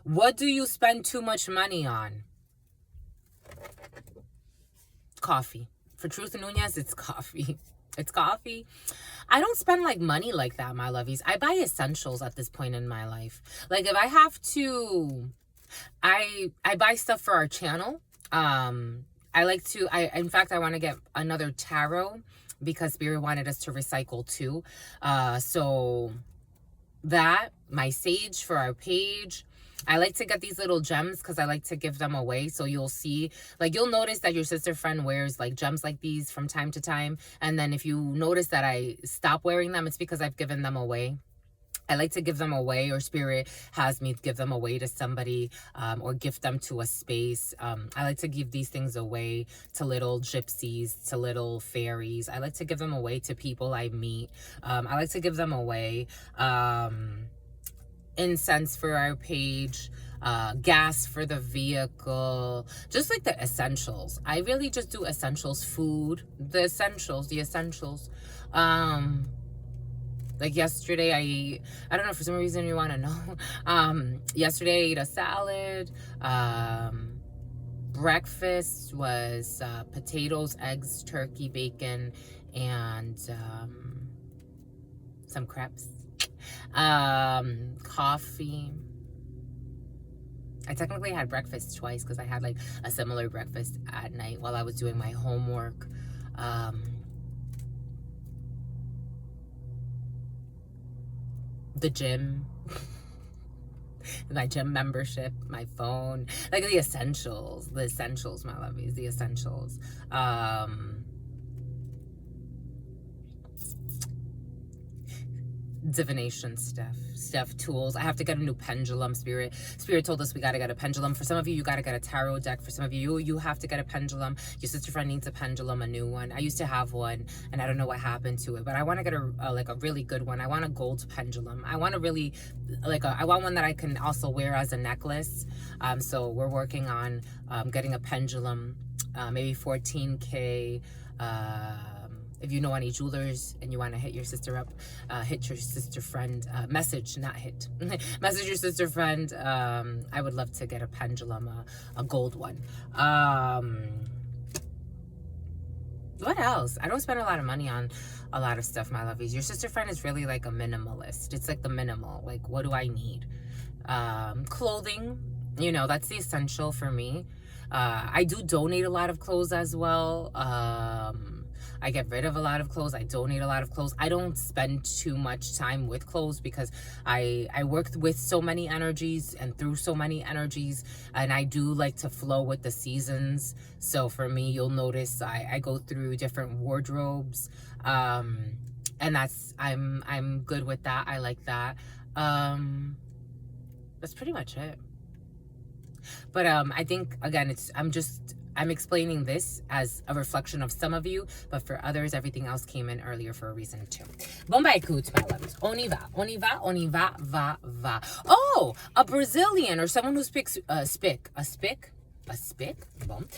[SPEAKER 1] What do you spend too much money on? Coffee. For Truth Nunez, it's coffee. It's coffee. I don't spend like money like that, my lovies. I buy essentials at this point in my life. Like if I have to, I buy stuff for our channel. In fact, I want to get another tarot because Spirit wanted us to recycle too. So that, my sage for our page. I like to get these little gems because I like to give them away. So you'll see, like you'll notice that your sister friend wears like gems like these from time to time. And then if you notice that I stop wearing them, it's because I've given them away. I like to give them away, or Spirit has me give them away to somebody, or gift them to a space. I like to give these things away to little gypsies, to little fairies. I like to give them away to people I meet. I like to give them away. Incense for our page, gas for the vehicle, just like the essentials. I really just do essentials, food, the essentials. Like yesterday, I don't know, for some reason you want to know. Yesterday I ate a salad. Breakfast was potatoes, eggs, turkey, bacon, and some crepes. Coffee. I technically had breakfast twice because I had like a similar breakfast at night while I was doing my homework. The gym, my gym membership, my phone, like the essentials, my lovies, the essentials. Divination stuff, tools. I have to get a new pendulum. Spirit told us we got to get a pendulum. For some of you, you got to get a tarot deck. For some of you, you have to get a pendulum. Your sister friend needs a pendulum, a new one. I used to have one and I don't know what happened to it, but I want to get a really good one. I want a gold pendulum. I want to really I want one that I can also wear as a necklace. So we're working on getting a pendulum, maybe 14K. If you know any jewelers and you want to hit your sister up, hit your sister friend, message, not hit, message your sister friend. I would love to get a pendulum, a gold one. What else? I don't spend a lot of money on a lot of stuff, my lovies. Your sister friend is really like a minimalist. It's like the minimal, like what do I need? Clothing, you know, that's the essential for me. I do donate a lot of clothes as well. I get rid of a lot of clothes. I donate a lot of clothes. I don't spend too much time with clothes because I worked with so many energies and through so many energies, and I do like to flow with the seasons. So for me, you'll notice I go through different wardrobes, and that's I'm good with that. I like that. That's pretty much it. But I think again, I'm explaining this as a reflection of some of you, but for others, everything else came in earlier for a reason too. Bombay coots, my loves. On y va, va. Oh, a Brazilian or someone who speaks a spick. Boom.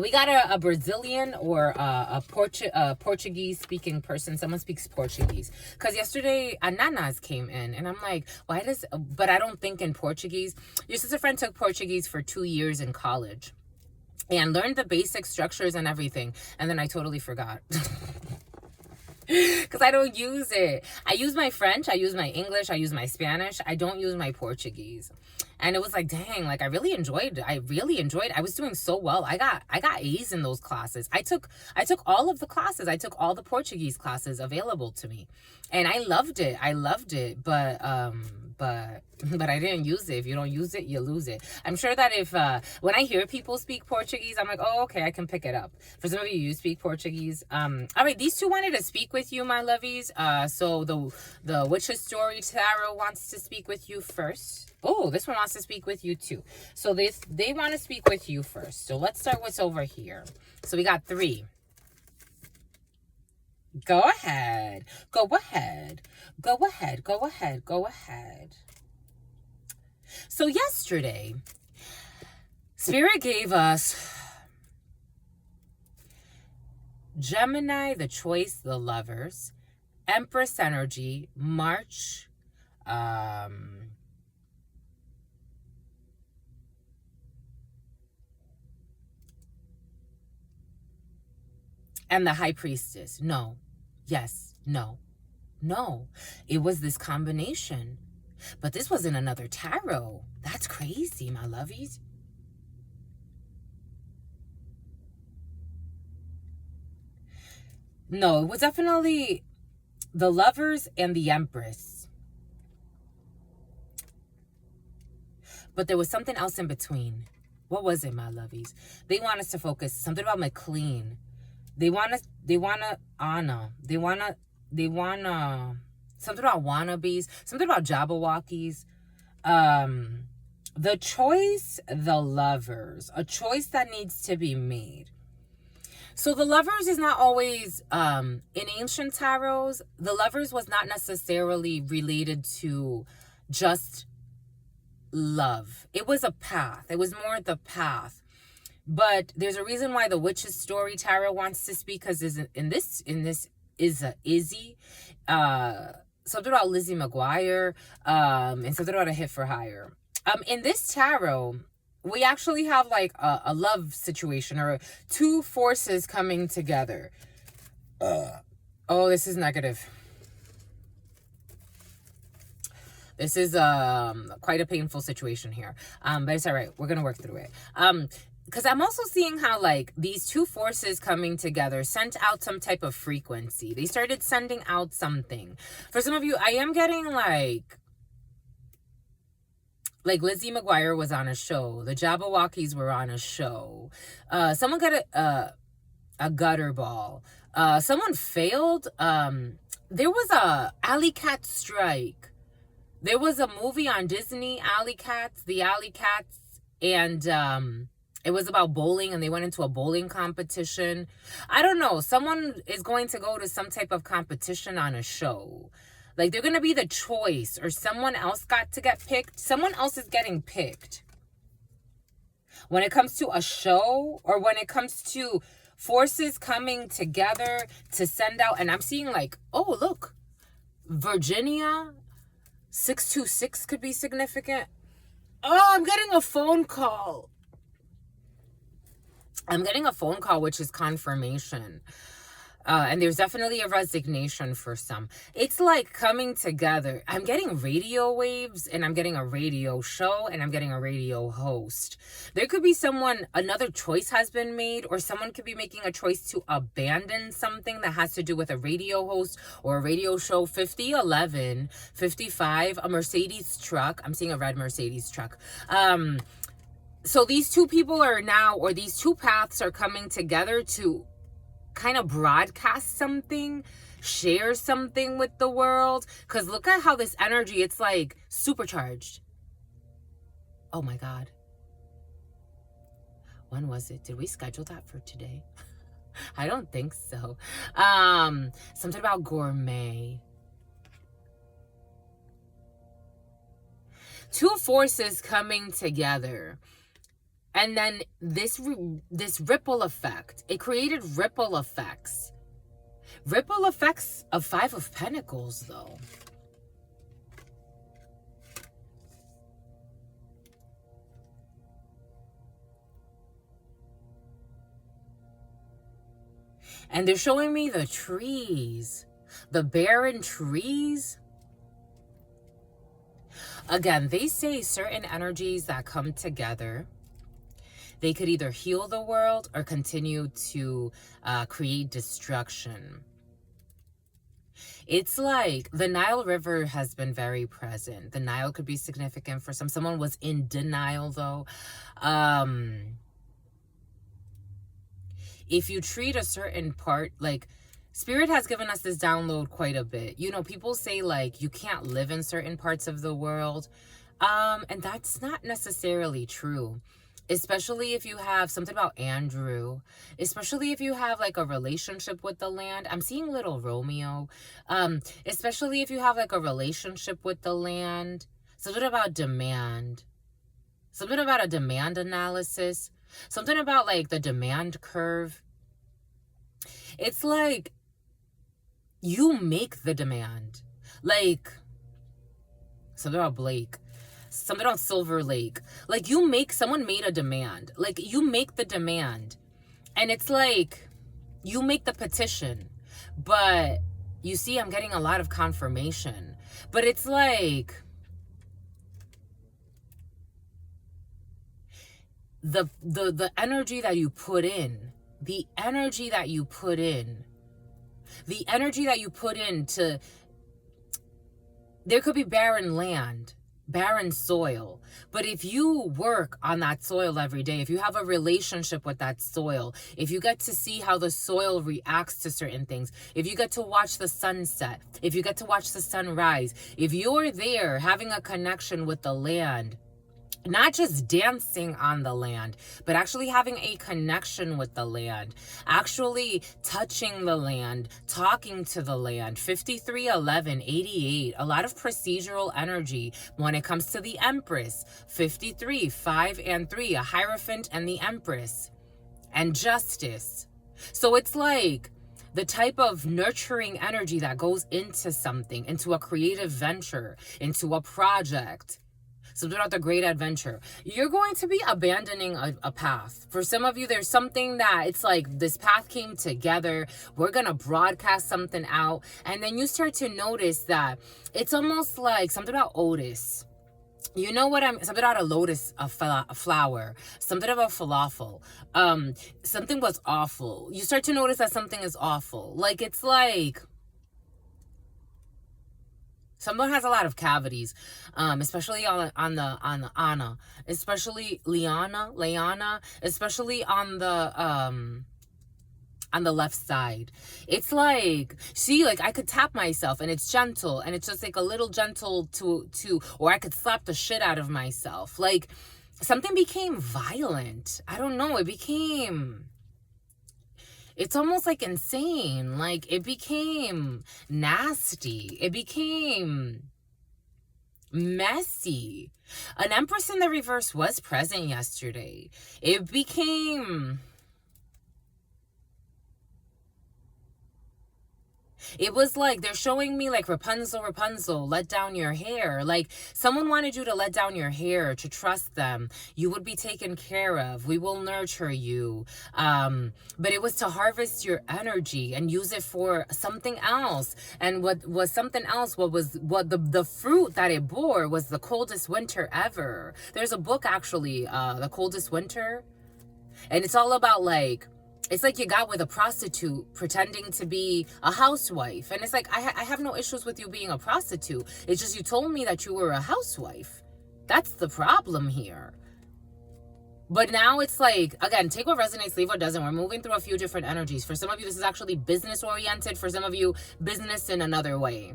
[SPEAKER 1] We got a Brazilian or a Portuguese speaking person. Someone speaks Portuguese. Because yesterday, Ananas came in. And I'm like, but I don't think in Portuguese. Your sister friend took Portuguese for 2 years in college. And learned the basic structures and everything. And then I totally forgot. Because I don't use it. I use my French. I use my English. I use my Spanish. I don't use my Portuguese. And it was like, dang, like I really enjoyed. I was doing so well. I got A's in those classes. I took all of the classes. I took all the Portuguese classes available to me. And I loved it. But I didn't use it. If you don't use it, you lose it. I'm sure that if when I hear people speak Portuguese, I'm like, oh, okay, I can pick it up. For some of you, you speak Portuguese. All right, these two wanted to speak with you, my lovies. So the Witch's Story Tarot wants to speak with you first. Oh, this one wants to speak with you too. So they want to speak with you first. So let's start what's over here. So we got 3. Go ahead. So yesterday, Spirit gave us Gemini, the Choice, the Lovers, Empress energy, March, and the High Priestess. No. Yes. No. It was this combination. But this wasn't another tarot. That's crazy, my lovies. No, it was definitely the Lovers and the Empress. But there was something else in between. What was it, my lovies? They want us to focus. Something about McLean. They want Anna. They want something about wannabes, something about Jabberwockies. The Choice, the Lovers, a choice that needs to be made. So the Lovers is not always, in ancient tarots, the Lovers was not necessarily related to just love. It was a path. It was more the path. But there's a reason why the Witch's Story Tarot wants to speak, because in this is a Izzy, something about Lizzie McGuire, and something about a hit for hire. In this tarot, we actually have like a love situation or 2 forces coming together. Oh, this is negative. This is quite a painful situation here. But it's all right. We're going to work through it. because I'm also seeing how, like, these two forces coming together sent out some type of frequency. They started sending out something. For some of you, I am getting, like Lizzie McGuire was on a show. The Jabberwockies were on a show. Someone got a gutter ball. Someone failed. There was a alley cat strike. There was a movie on Disney, The Alley Cats, and it was about bowling, and they went into a bowling competition. I don't know. Someone is going to go to some type of competition on a show. Like, they're going to be the choice, or someone else got to get picked. Someone else is getting picked. When it comes to a show, or when it comes to forces coming together to send out, and I'm seeing like, oh, look, Virginia, 626 could be significant. Oh, I'm getting a phone call. Which is confirmation. And there's definitely a resignation for some. It's like coming together. I'm getting radio waves, and I'm getting a radio show, and I'm getting a radio host. There could be another choice has been made, or someone could be making a choice to abandon something that has to do with a radio host or a radio show. 5011, 55, a Mercedes truck. I'm seeing a red Mercedes truck. So these two people are now, or these two paths are coming together to kind of broadcast something, share something with the world. Because look at how this energy, it's like supercharged. Oh my God. When was it? Did we schedule that for today? I don't think so. Something about gourmet. Two forces coming together. And then this ripple effect, it created ripple effects. Ripple effects of 5 of Pentacles, though. And they're showing me the trees, the barren trees. Again, they say certain energies that come together, they could either heal the world or continue to create destruction. It's like the Nile River has been very present. The Nile could be significant for some. Someone was in denial, though. If you treat a certain part, like, Spirit has given us this download quite a bit. You know, people say, like, you can't live in certain parts of the world. And that's not necessarily true. Especially if you have something about Andrew, especially if you have like a relationship with the land. I'm seeing little Romeo. Especially if you have like a relationship with the land. Something about demand. Something about a demand analysis. Something about like the demand curve. It's like you make the demand. Like something about Blake. Something on Silver Lake. Like someone made a demand. Like you make the demand. And it's like, you make the petition. But you see, I'm getting a lot of confirmation. But it's like, the energy that you put in, the energy that you put into, there could be barren land, barren soil. But if you work on that soil every day, if you have a relationship with that soil, if you get to see how the soil reacts to certain things, if you get to watch the sunset, if you get to watch the sunrise, if you're there having a connection with the land, not just dancing on the land, but actually having a connection with the land, actually touching the land, talking to the land. 53, 11, 88, a lot of procedural energy when it comes to the Empress. 53, 5 and 3, a Hierophant and the Empress, and Justice. So it's like the type of nurturing energy that goes into something, into a creative venture, into a project. So throughout the great adventure, you're going to be abandoning a path. For some of you, there's something that it's like this path came together. We're going to broadcast something out. And then you start to notice that it's almost like something about Otis. You know what I'm, something about a lotus, a flower, something about falafel. Something was awful. You start to notice that something is awful. Like, it's like, someone has a lot of cavities, especially on the Anna, especially Leana, especially on the left side. It's like, see, like I could tap myself and it's gentle and it's just like a little gentle to, or I could slap the shit out of myself. Like something became violent. I don't know. It's almost like insane. Like it became nasty. It became messy. An Empress in the reverse was present yesterday. It became, it was like they're showing me like Rapunzel, let down your hair. Like someone wanted you to let down your hair, to trust them. You would be taken care of. We will nurture you. But it was to harvest your energy and use it for something else. And what was something else, what the fruit that it bore was the coldest winter ever. There's a book actually, The Coldest Winter. And it's all about like, it's like you got with a prostitute pretending to be a housewife. And it's like, I have no issues with you being a prostitute. It's just you told me that you were a housewife. That's the problem here. But now it's like, again, take what resonates, leave what doesn't. We're moving through a few different energies. For some of you, this is actually business oriented. For some of you, business in another way.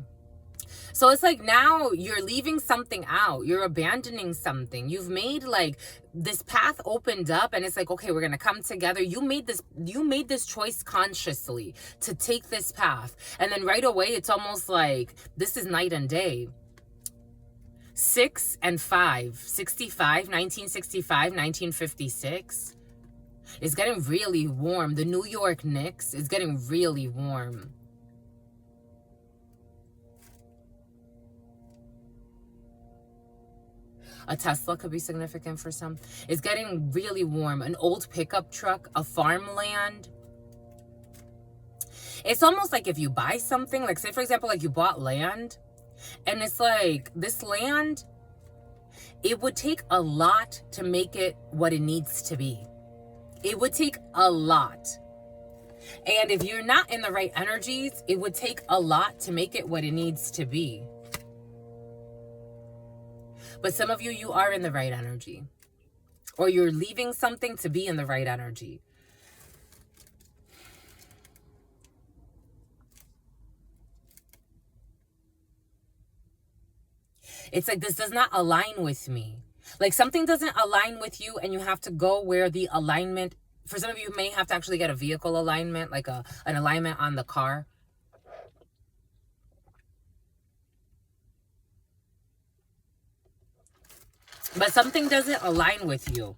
[SPEAKER 1] So it's like now you're leaving something out. You're abandoning something. You've made like this path opened up and it's like, okay, we're going to come together. You made this choice consciously to take this path. And then right away, it's almost like this is night and day. 6 and 5, 65, 1965, 1956. It's getting really warm. The New York Knicks is getting really warm. A Tesla could be significant for some. It's getting really warm. An old pickup truck, a farmland. It's almost like if you buy something, like say for example, like you bought land, and it's like this land, it would take a lot to make it what it needs to be. It would take a lot. And if you're not in the right energies, it would take a lot to make it what it needs to be. But some of you, you are in the right energy. Or you're leaving something to be in the right energy. It's like this does not align with me. Like something doesn't align with you and you have to go where the alignment, for some of you may have to actually get a vehicle alignment, like an alignment on the car. But something doesn't align with you.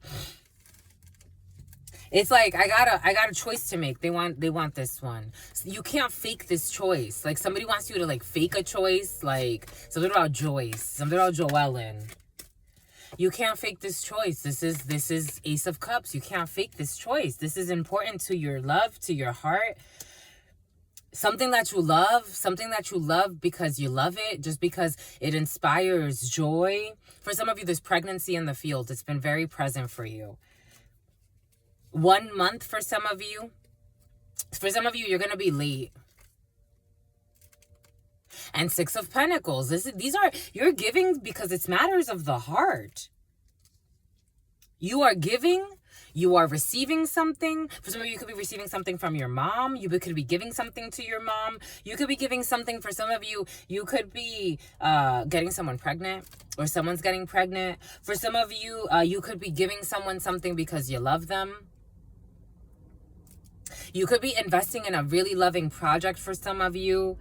[SPEAKER 1] It's like I got a choice to make. They want this one. So you can't fake this choice. Like somebody wants you to like fake a choice, like something about Joyce, something about Joellen. You can't fake this choice. This is Ace of Cups. You can't fake this choice. This is important to your love, to your heart. Something that you love because you love it, just because it inspires joy. For some of you, there's pregnancy in the field. It's been very present for you. 1 month for some of you. For some of you, you're going to be late. And 6 of Pentacles. You're giving because it's matters of the heart. You are giving. You are receiving something. For some of you, you could be receiving something from your mom. You could be giving something to your mom. You could be giving something. For some of you, you could be getting someone pregnant, or someone's getting pregnant. For some of you, you could be giving someone something because you love them. You could be investing in a really loving project for some of you.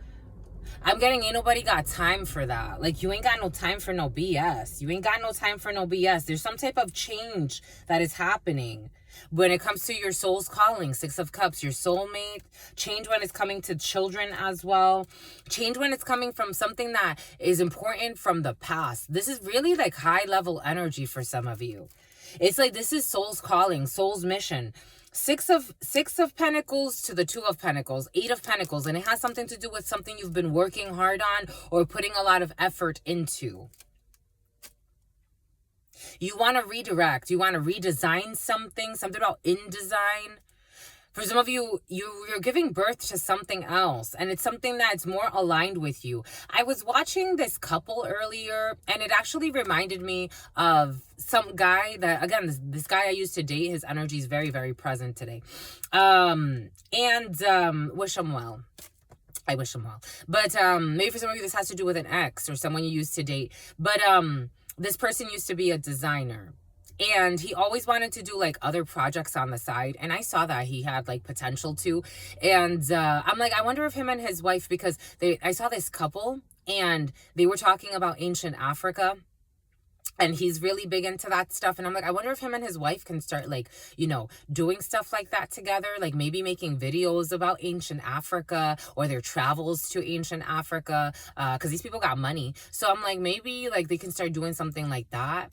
[SPEAKER 1] I'm getting ain't nobody got time for that. Like you ain't got no time for no BS. You ain't got no time for no BS. There's some type of change that is happening when it comes to your soul's calling. 6 of Cups, your soulmate. Change when it's coming to children as well. Change when it's coming from something that is important from the past. This is really like high level energy for some of you. It's like this is soul's calling, soul's mission. 6 of Pentacles to the 2 of Pentacles, 8 of Pentacles, and it has something to do with something you've been working hard on or putting a lot of effort into. You want to redirect. You want to redesign something about InDesign. For some of you, you're giving birth to something else, and it's something that's more aligned with you. I was watching this couple earlier, and it actually reminded me of some guy that, again, this guy I used to date. His energy is very, very present today. Wish him well. I wish him well. But maybe for some of you, this has to do with an ex or someone you used to date. But this person used to be a designer. And he always wanted to do like other projects on the side. And I saw that he had like potential to. And I'm like, I wonder if him and his wife, because I saw this couple and they were talking about ancient Africa. And he's really big into that stuff. And I'm like, I wonder if him and his wife can start like, you know, doing stuff like that together. Like maybe making videos about ancient Africa or their travels to ancient Africa. Because these people got money. So I'm like, maybe like they can start doing something like that.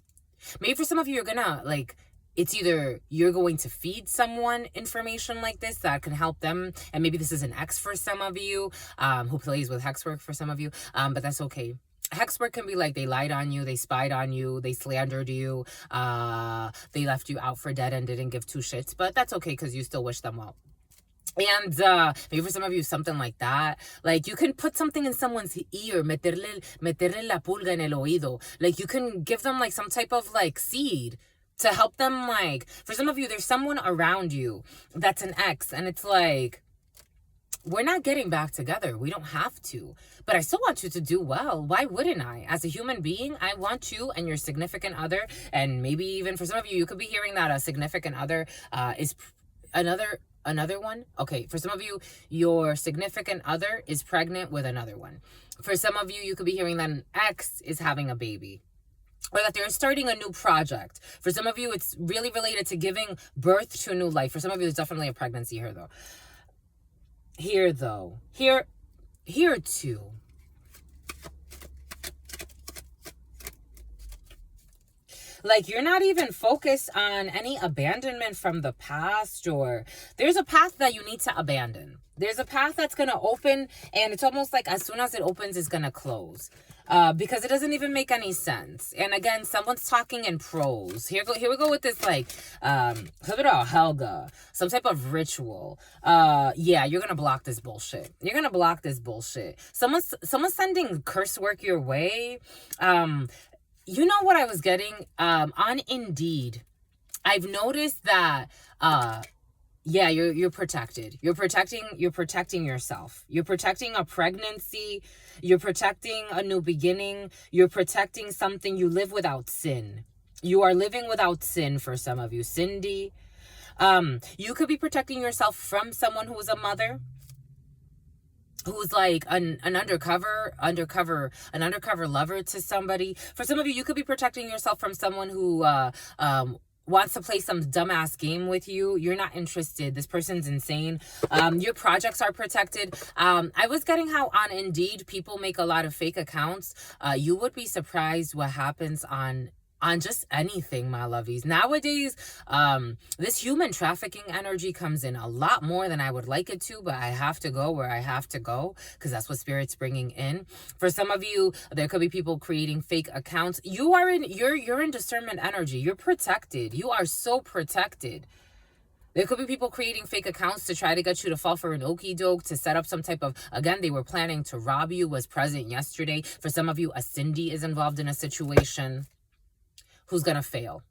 [SPEAKER 1] Maybe for some of you, you're gonna like, it's either you're going to feed someone information like this that can help them. And maybe this is an ex for some of you, who plays with hex work for some of you. But that's okay. Hex work can be like they lied on you, they spied on you, they slandered you, they left you out for dead and didn't give two shits. But that's okay because you still wish them well. And maybe for some of you, something like that. Like you can put something in someone's ear, meterle la pulga en el oído. Like you can give them like some type of like seed to help them. Like for some of you, there's someone around you that's an ex, and it's like, we're not getting back together. We don't have to. But I still want you to do well. Why wouldn't I? As a human being, I want you and your significant other, and maybe even for some of you, you could be hearing that a significant other is another one. Okay, for some of you, your significant other is pregnant with another one. For some of you, you could be hearing that an ex is having a baby, or that they're starting a new project. For some of you, it's really related to giving birth to a new life. For some of you, there's definitely a pregnancy here, though. Here too. Like you're not even focused on any abandonment from the past, or there's a path that you need to abandon. There's a path that's going to open, and it's almost like as soon as it opens, it's going to close. Because it doesn't even make any sense. And again, someone's talking in prose. Here we go with this like Helga, some type of ritual. Yeah, you're gonna block this bullshit. You're gonna block this bullshit. Someone's sending curse work your way. You know what I was getting? On Indeed, I've noticed that yeah, you're protected. You're protecting yourself. You're protecting a pregnancy. You're protecting a new beginning. You're protecting something. You live without sin. You are living without sin for some of you. Cindy. You could be protecting yourself from someone who is a mother, who's like an undercover lover to somebody. For some of you, you could be protecting yourself from someone who wants to play some dumbass game with you. You're not interested. This person's insane. Your projects are protected. I was getting how on Indeed people make a lot of fake accounts. You would be surprised what happens on just anything, my lovies. Nowadays, this human trafficking energy comes in a lot more than I would like it to, but I have to go where I have to go because that's what Spirit's bringing in. For some of you, there could be people creating fake accounts. You're in discernment energy. You're protected. You are so protected. There could be people creating fake accounts to try to get you to fall for an okie doke, to set up some type of, again, they were planning to rob you, was present yesterday. For some of you, a Cindy is involved in a situation. Who's gonna fail?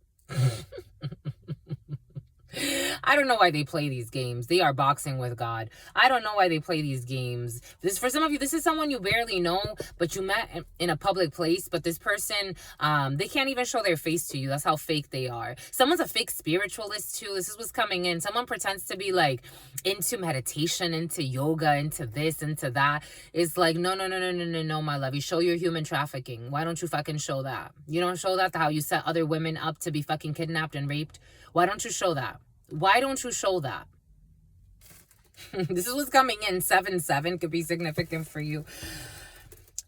[SPEAKER 1] I don't know why they play these games. They are boxing with God. I don't know why they play these games. This, for some of you, this is someone you barely know, but you met in a public place. But this person, they can't even show their face to you. That's how fake they are. Someone's a fake spiritualist too. This is what's coming in. Someone pretends to be like into meditation, into yoga, into this, into that. It's like, no, my love. You show your human trafficking. Why don't you fucking show that? You don't show that, how you set other women up to be fucking kidnapped and raped. Why don't you show that? Why don't you show that? This is what's coming in. 7-7 could be significant for you.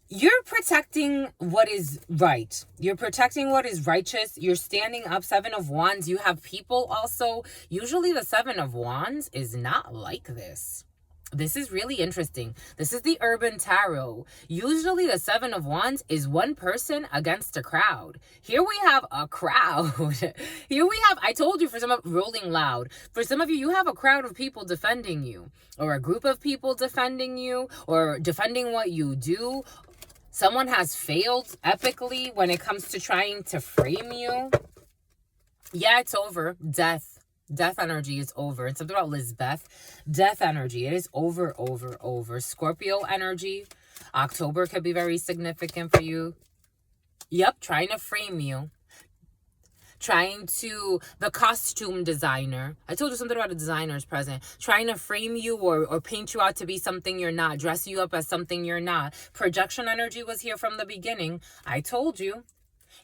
[SPEAKER 1] You're protecting what is right. You're protecting what is righteous. You're standing up. 7 of Wands. You have people also. Usually the 7 of Wands is not like this. This is really interesting. This is the Urban Tarot. Usually the Seven of Wands is one person against a crowd. Here we have a crowd. Here we have, I told you, for some of rolling loud. For some of you, you have a crowd of people defending you, or a group of people defending you, or defending what you do. Someone has failed epically when it comes to trying to frame you. Yeah, it's over. Death energy is over. It's something about Lizbeth. Death energy. It is over, over, over. Scorpio energy. October could be very significant for you. Yep, trying to frame you. The costume designer. I told you something about a designer's present. Trying to frame you or paint you out to be something you're not. Dress you up as something you're not. Projection energy was here from the beginning. I told you.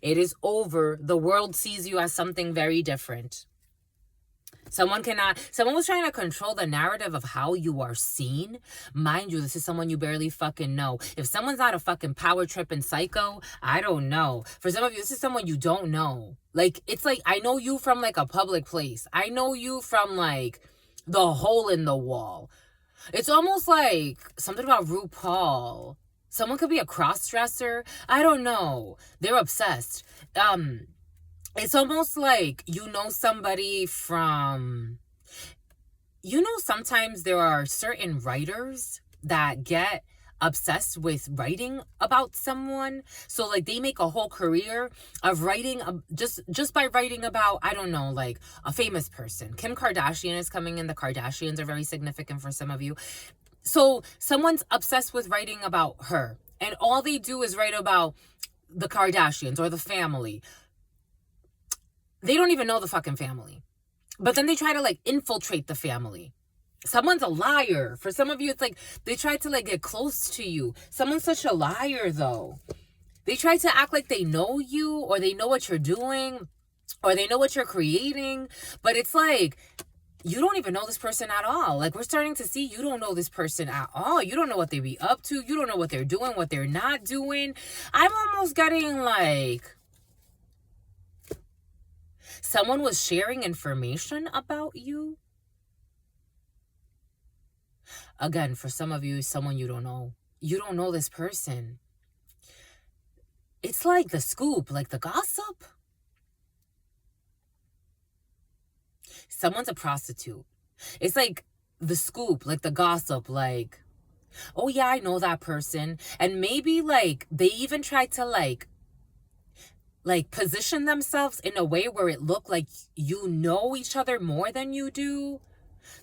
[SPEAKER 1] It is over. The world sees you as something very different. Someone was trying to control the narrative of how you are seen. Mind you, this is someone you barely fucking know. If someone's not a fucking power trip and psycho, I don't know. For some of you, this is someone you don't know. Like, it's like, I know you from like a public place. I know you from like the hole in the wall. It's almost like something about RuPaul. Someone could be a cross-dresser. I don't know. They're obsessed. It's almost like you know somebody from, sometimes there are certain writers that get obsessed with writing about someone. So like they make a whole career of writing just by writing about, I don't know, like a famous person. Kim Kardashian is coming in. The Kardashians are very significant for some of you. So someone's obsessed with writing about her, and all they do is write about the Kardashians or the family. They don't even know the fucking family. But then they try to like infiltrate the family. Someone's a liar. For some of you, it's like they try to like get close to you. Someone's such a liar though. They try to act like they know you, or they know what you're doing, or they know what you're creating. But it's like, you don't even know this person at all. Like, we're starting to see you don't know this person at all. You don't know what they be up to. You don't know what they're doing, what they're not doing. I'm almost getting like, someone was sharing information about you. Again, for some of you, someone you don't know. You don't know this person. It's like the scoop, like the gossip. Someone's a prostitute. It's like the scoop, like the gossip, like, oh yeah, I know that person. And maybe like they even tried to like position themselves in a way where it looked like you know each other more than you do.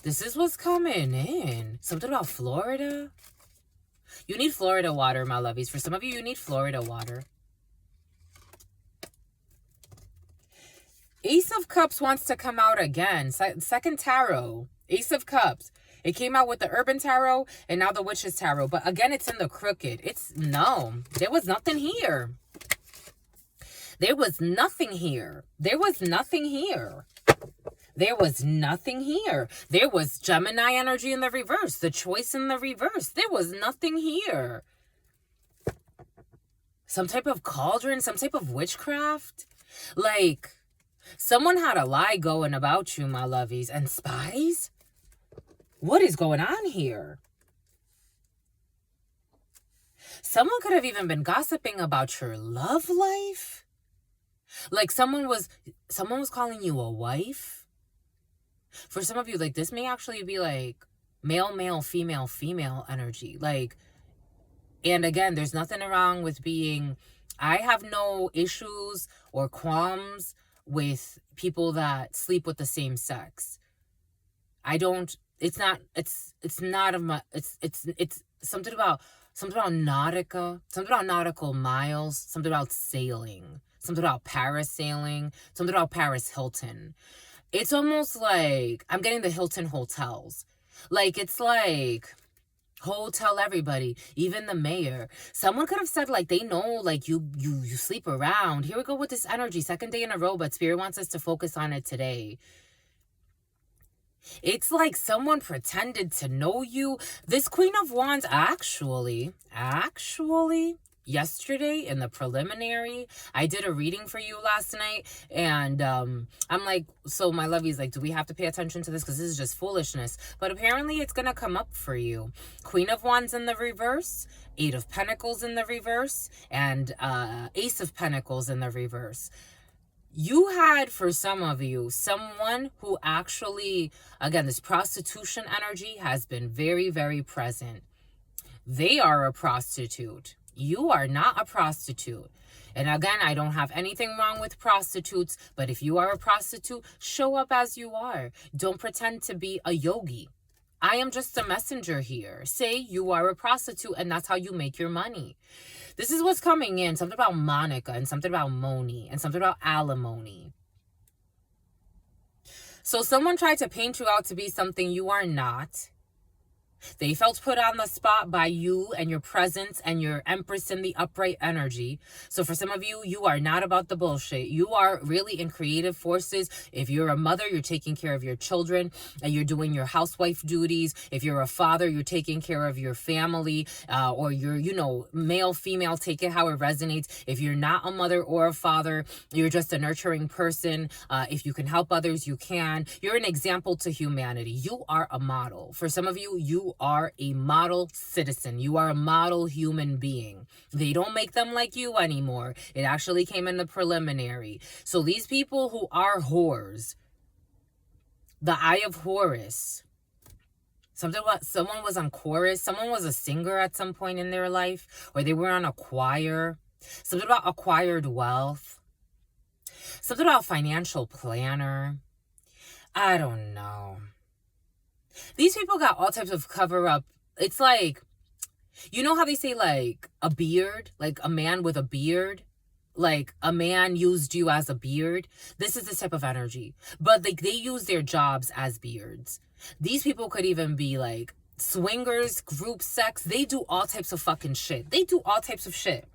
[SPEAKER 1] This is what's coming in. Something about Florida. You need Florida water, my lovies. For some of you, you need Florida water. Ace of Cups wants to come out again. Second tarot. Ace of Cups. It came out with the Urban Tarot and now the Witch's Tarot. But again, it's in the crooked. There was nothing here. There was nothing here. There was nothing here. There was nothing here. There was Gemini energy in the reverse. The choice in the reverse. There was nothing here. Some type of cauldron. Some type of witchcraft. Like, someone had a lie going about you, my lovies. And spies? What is going on here? Someone could have even been gossiping about your love life. Like someone was calling you a wife. For some of you, like this may actually be like male, female energy. Like, and again, there's nothing wrong with I have no issues or qualms with people that sleep with the same sex. It's something about nautica, something about nautical miles, something about sailing, something about parasailing, something about Paris Hilton. It's almost like I'm getting the Hilton hotels. Like, it's like hotel everybody, even the mayor. Someone could have said like they know like you sleep around. Here we go with this energy. Second day in a row, but Spirit wants us to focus on it today. It's like someone pretended to know you. This Queen of Wands actually, yesterday in the preliminary. I did a reading for you last night, and I'm like, so my lovey's like, do we have to pay attention to this? Because this is just foolishness. But apparently it's going to come up for you. Queen of Wands in the reverse, Eight of Pentacles in the reverse, and Ace of Pentacles in the reverse. You had, for some of you, someone who actually, again, this prostitution energy has been very, very present. They are a prostitute. You are not a prostitute. And again, I don't have anything wrong with prostitutes, but if you are a prostitute, show up as you are. Don't pretend to be a yogi. I am just a messenger here. Say you are a prostitute and that's how you make your money. This is what's coming in. Something about Monica and something about Moni and something about alimony. So someone tried to paint you out to be something you are not. They felt put on the spot by you and your presence and your Empress in the upright energy. So for some of you, you are not about the bullshit. You are really in creative forces. If you're a mother, you're taking care of your children and you're doing your housewife duties. If you're a father, you're taking care of your family, or you're, male, female, take it how it resonates. If you're not a mother or a father, you're just a nurturing person. If you can help others, you can. You're an example to humanity. You are a model. For some of you, you are a model citizen. You are a model human being. They don't make them like you anymore. It actually came in the preliminary. So these people who are whores, the Eye of Horus, something about someone was on chorus, someone was a singer at some point in their life, or they were on a choir, something about acquired wealth, something about financial planner. I don't know. These people got all types of cover up. It's like, you know how they say like a beard, like a man with a beard, like a man used you as a beard. This is this type of energy, but like they use their jobs as beards. These people could even be like swingers, group sex. They do all types of fucking shit. They do all types of shit.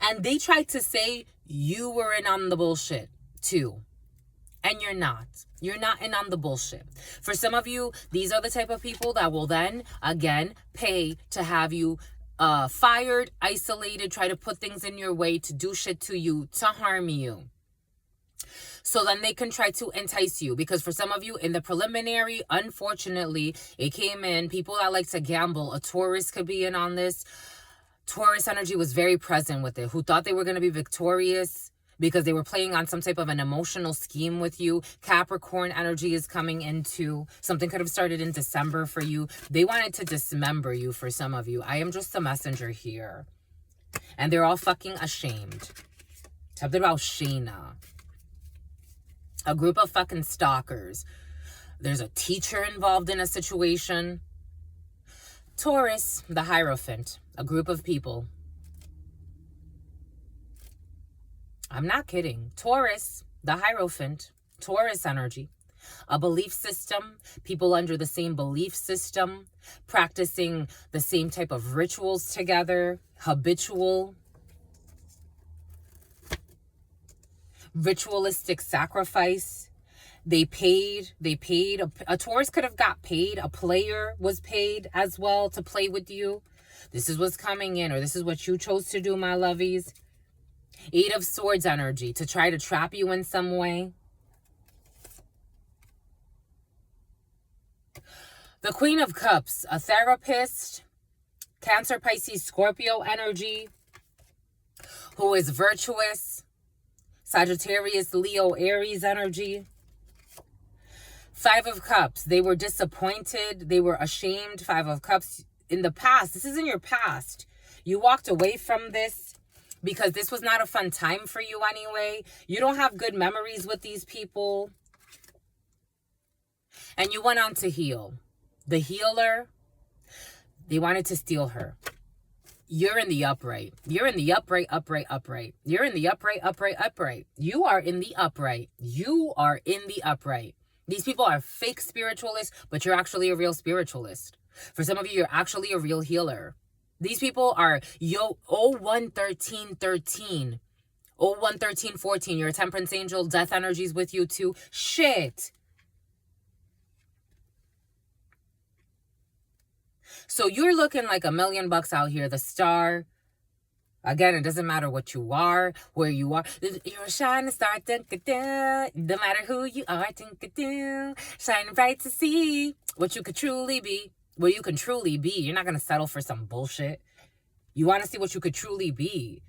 [SPEAKER 1] And they tried to say you were in on the bullshit too. And you're not. You're not in on the bullshit. For some of you, these are the type of people that will then, again, pay to have you fired, isolated, try to put things in your way, to do shit to you, to harm you. So then they can try to entice you. Because for some of you, in the preliminary, unfortunately, it came in. People that like to gamble, a Taurus could be in on this. Taurus energy was very present with it. Who thought they were going to be victorious because they were playing on some type of an emotional scheme with you. Capricorn energy is coming into. Something could have started in December for you. They wanted to dismember you for some of you. I am just a messenger here. And they're all fucking ashamed. Something about Shayna. A group of fucking stalkers. There's a teacher involved in a situation. Taurus, the Hierophant. A group of people. I'm not kidding. Taurus, the Hierophant, Taurus energy, a belief system, people under the same belief system, practicing the same type of rituals together, habitual, ritualistic sacrifice. They paid, a Taurus could have got paid, a player was paid as well to play with you. This is what's coming in, or this is what you chose to do, my lovies. Eight of Swords energy, to try to trap you in some way. The Queen of Cups, a therapist, Cancer, Pisces, Scorpio energy, who is virtuous. Sagittarius, Leo, Aries energy. Five of Cups, they were disappointed, they were ashamed. Five of Cups in the past, this is in your past. You walked away from this because this was not a fun time for you anyway. You don't have good memories with these people. And you went on to heal. The healer, they wanted to steal her. You're in the upright. You're in the upright, upright, upright. You're in the upright, upright, upright. You are in the upright. You are in the upright. These people are fake spiritualists, but you're actually a real spiritualist. For some of you, you're actually a real healer. These people are 011313. 011314. You're a temperance angel. Death energies with you too. Shit. So you're looking like $1 million out here. The star. Again, it doesn't matter what you are, where you are. You're a shining star, no matter who you are, shining bright to see what you could truly be. What you can truly be. You're not going to settle for some bullshit. You want to see what you could truly be.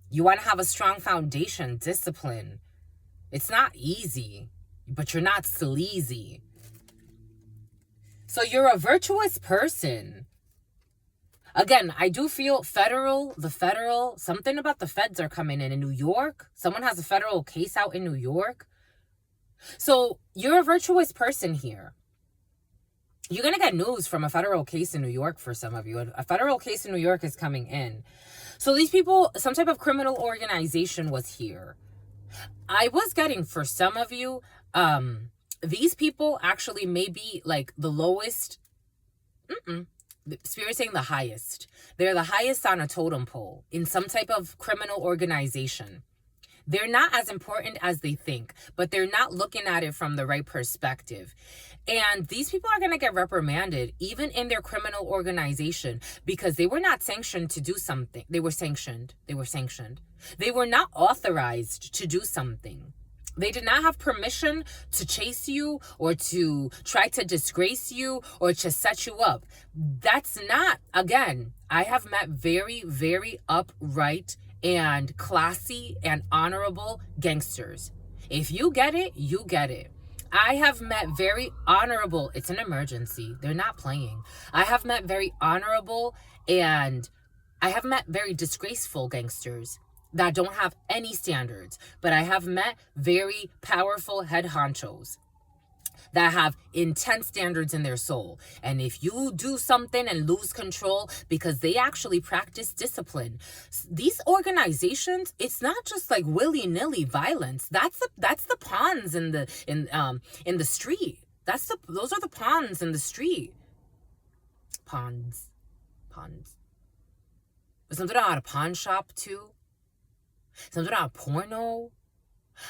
[SPEAKER 1] You want to have a strong foundation, discipline. It's not easy, but you're not sleazy. So you're a virtuous person. Again, I do feel something about the feds are coming in New York. Someone has a federal case out in New York. So you're a virtuous person here. You're going to get news from a federal case in New York for some of you. A federal case in New York is coming in. So these people, some type of criminal organization was here. I was getting, for some of you, these people actually may be like the lowest. Spirit saying the highest. They're the highest on a totem pole in some type of criminal organization. They're not as important as they think, but they're not looking at it from the right perspective. And these people are going to get reprimanded, even in their criminal organization, because they were not sanctioned to do something. They were sanctioned. They were not authorized to do something. They did not have permission to chase you or to try to disgrace you or to set you up. That's not, again, I have met very, very upright and classy and honorable gangsters. If you get it, you get it. I have met very honorable, it's an emergency. They're not playing. I have met very honorable and I have met very disgraceful gangsters that don't have any standards, but I have met very powerful head honchos that have intense standards in their soul. And if you do something and lose control, because they actually practice discipline, these organizations, it's not just like willy-nilly violence. That's the pawns in the street. Those are the pawns in the street. Pawns. There's something about a pawn shop too. Something about porno.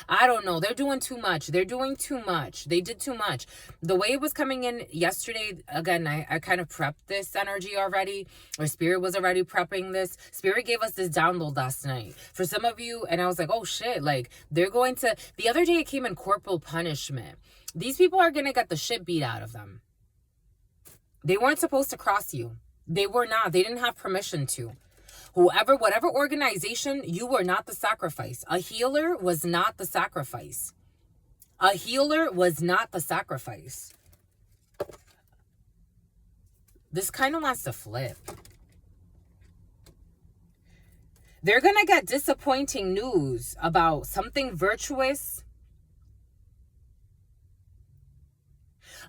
[SPEAKER 1] I don't know. They're doing too much. They did too much. The way it was coming in yesterday, again, I kind of prepped this energy already, or Spirit was already prepping this. Spirit gave us this download last night. For some of you, and I was like, oh shit, like they're going to, the other day it came in corporal punishment. These people are going to get the shit beat out of them. They weren't supposed to cross you. They were not. They didn't have permission to. Whatever organization, you were not the sacrifice. A healer was not the sacrifice. This kind of wants to flip. They're going to get disappointing news about something virtuous.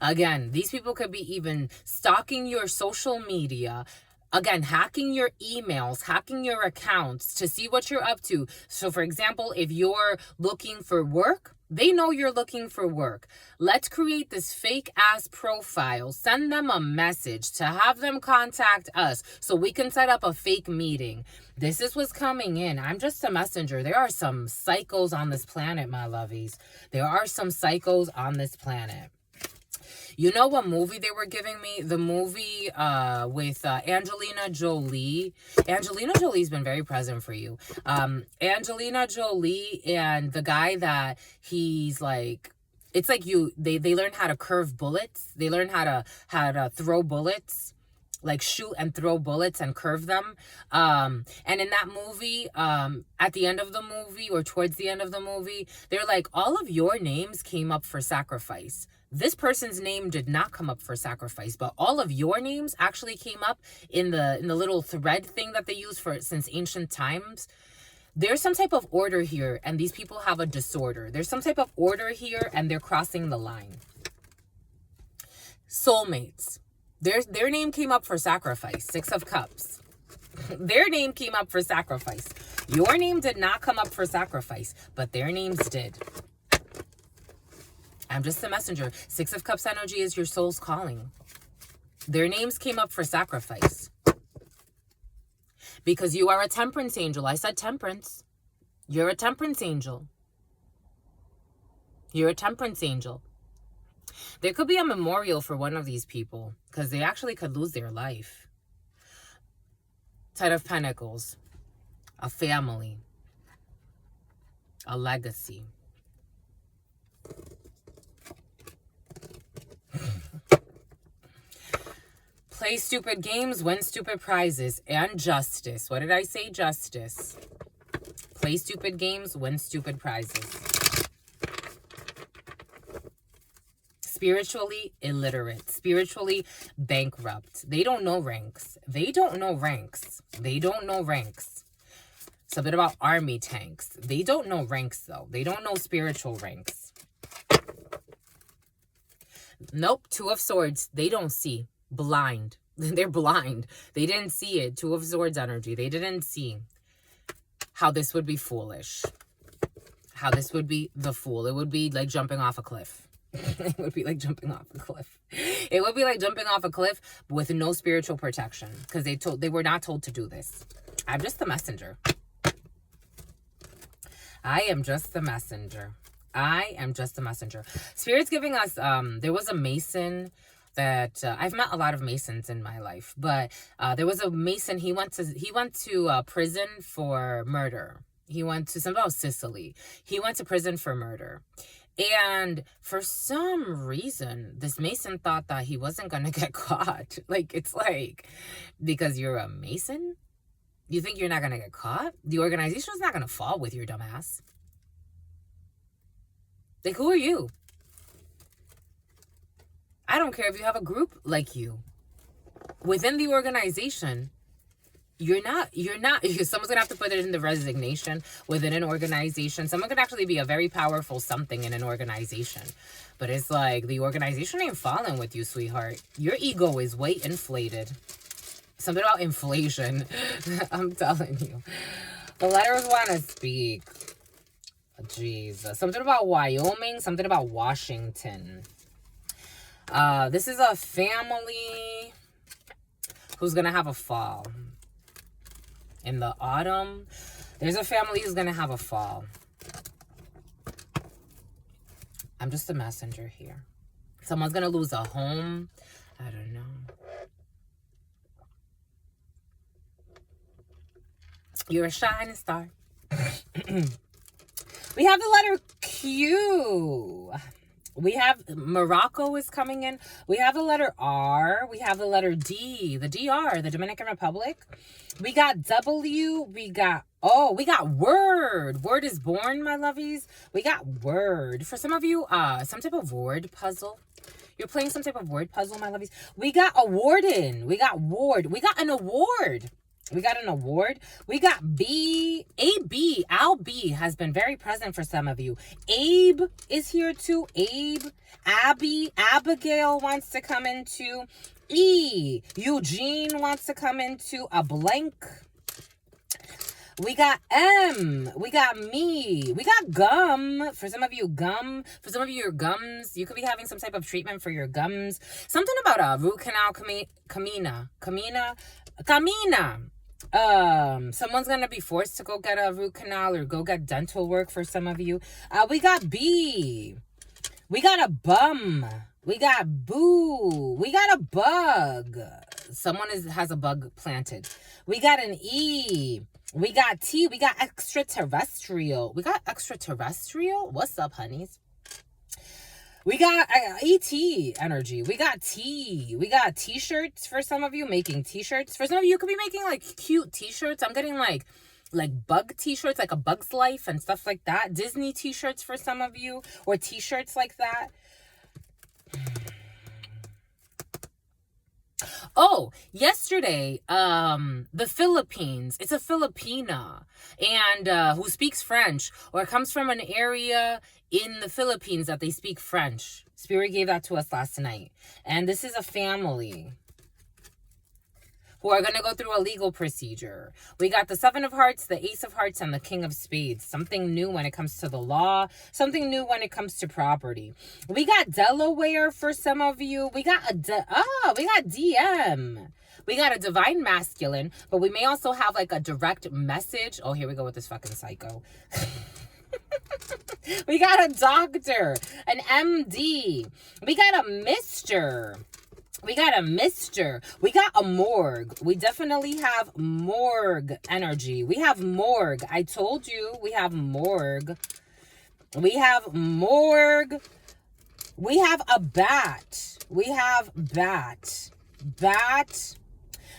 [SPEAKER 1] Again, these people could be even stalking your social media. Again, hacking your emails, hacking your accounts to see what you're up to. So, for example, if you're looking for work, they know you're looking for work. Let's create this fake ass profile. Send them a message to have them contact us so we can set up a fake meeting. This is what's coming in. I'm just a messenger. There are some psychos on this planet, my lovies. There are some psychos on this planet. You know what movie they were giving me? The movie with Angelina Jolie. Angelina Jolie's been very present for you. Angelina Jolie and the guy that he's like, it's like they learn how to curve bullets. They learn how to throw bullets, like shoot and throw bullets and curve them. And in that movie, at the end of the movie or towards the end of the movie, they're like, all of your names came up for sacrifice. This person's name did not come up for sacrifice, but all of your names actually came up in the little thread thing that they use for since ancient times. There's some type of order here, and these people have a disorder. There's some type of order here, and they're crossing the line. Soulmates. Their name came up for sacrifice. 6 of Cups. Their name came up for sacrifice. Your name did not come up for sacrifice, but their names did. I'm just a messenger. 6 of Cups energy is your soul's calling. Their names came up for sacrifice. Because you are a temperance angel. I said temperance. You're a temperance angel. You're a temperance angel. There could be a memorial for one of these people because they actually could lose their life. 10 of Pentacles. a family, a legacy. Play stupid games, win stupid prizes, and justice. What did I say? Justice. Play stupid games, win stupid prizes. Spiritually illiterate. Spiritually bankrupt. They don't know ranks. They don't know ranks. They don't know ranks. Something about army tanks. They don't know ranks, though. They don't know spiritual ranks. Nope. Two of Swords. They don't see. Blind. They're blind. They didn't see it. Two of Swords energy. They didn't see how this would be foolish. How this would be the fool. It would be like jumping off a cliff. It would be like jumping off a cliff. It would be like jumping off a cliff with no spiritual protection. Because they were not told to do this. I'm just the messenger. I am just the messenger. I am just the messenger. Spirit's giving us, there was a Mason that, I've met a lot of Masons in my life, but there was a Mason, he went to prison for murder. He went to, something about Sicily. He went to prison for murder. And for some reason, this Mason thought that he wasn't going to get caught. Like, it's like, because you're a Mason? You think you're not going to get caught? The organization is not going to fall with your dumb ass. Like, who are you? I don't care if you have a group like you. Within the organization, you're not, someone's going to have to put it in the resignation within an organization. Someone could actually be a very powerful something in an organization. But it's like, the organization ain't falling with you, sweetheart. Your ego is way inflated. Something about inflation. I'm telling you. The letters want to speak. Jesus. Something about Wyoming. Something about Washington. This is a family who's going to have a fall. In the autumn, there's a family who's going to have a fall. I'm just a messenger here. Someone's going to lose a home. I don't know. You're a shining star. We have the letter Q. We have Morocco is coming in. We have the letter R. We have the letter D. The DR, the Dominican Republic. We got W. We got word. Word is born, my lovies. We got word. For some of you, some type of word puzzle. You're playing some type of word puzzle, my lovies. We got a warden. We got ward. We got an award. We got an award. We got B. A-B. Al B has been very present for some of you. Abe is here too. Abe. Abby. Abigail wants to come into. E. Eugene wants to come into a blank. We got M. We got me. We got gum. For some of you, gum. For some of you, your gums. You could be having some type of treatment for your gums. Something about a root canal camina. Someone's gonna be forced to go get a root canal or go get dental work for some of you. We got B. We got a bum. We got boo. We got a bug. Someone has a bug planted. We got an E. We got T. We got extraterrestrial. We got extraterrestrial? What's up, honeys? We got ET energy. We got T. We got t-shirts for some of you, making t-shirts. For some of you, you could be making like cute t-shirts. I'm getting like bug t-shirts, like a Bug's Life and stuff like that. Disney t-shirts for some of you, or t-shirts like that. Oh, yesterday, the Philippines, it's a Filipina, and who speaks French, or comes from an area in the Philippines that they speak French. Spirit gave that to us last night. And this is a family who are going to go through a legal procedure. We got the Seven of Hearts, the Ace of Hearts, and the King of Spades. Something new when it comes to the law. Something new when it comes to property. We got Delaware for some of you. We got we got DM. We got a divine masculine, but we may also have like a direct message. Oh, here we go with this fucking psycho. We got a doctor, an MD. We got a Mr. We got a Mr. We got a morgue. We definitely have morgue energy. We have morgue. I told you we have morgue. We have morgue. We have a bat. We have bat. Bat.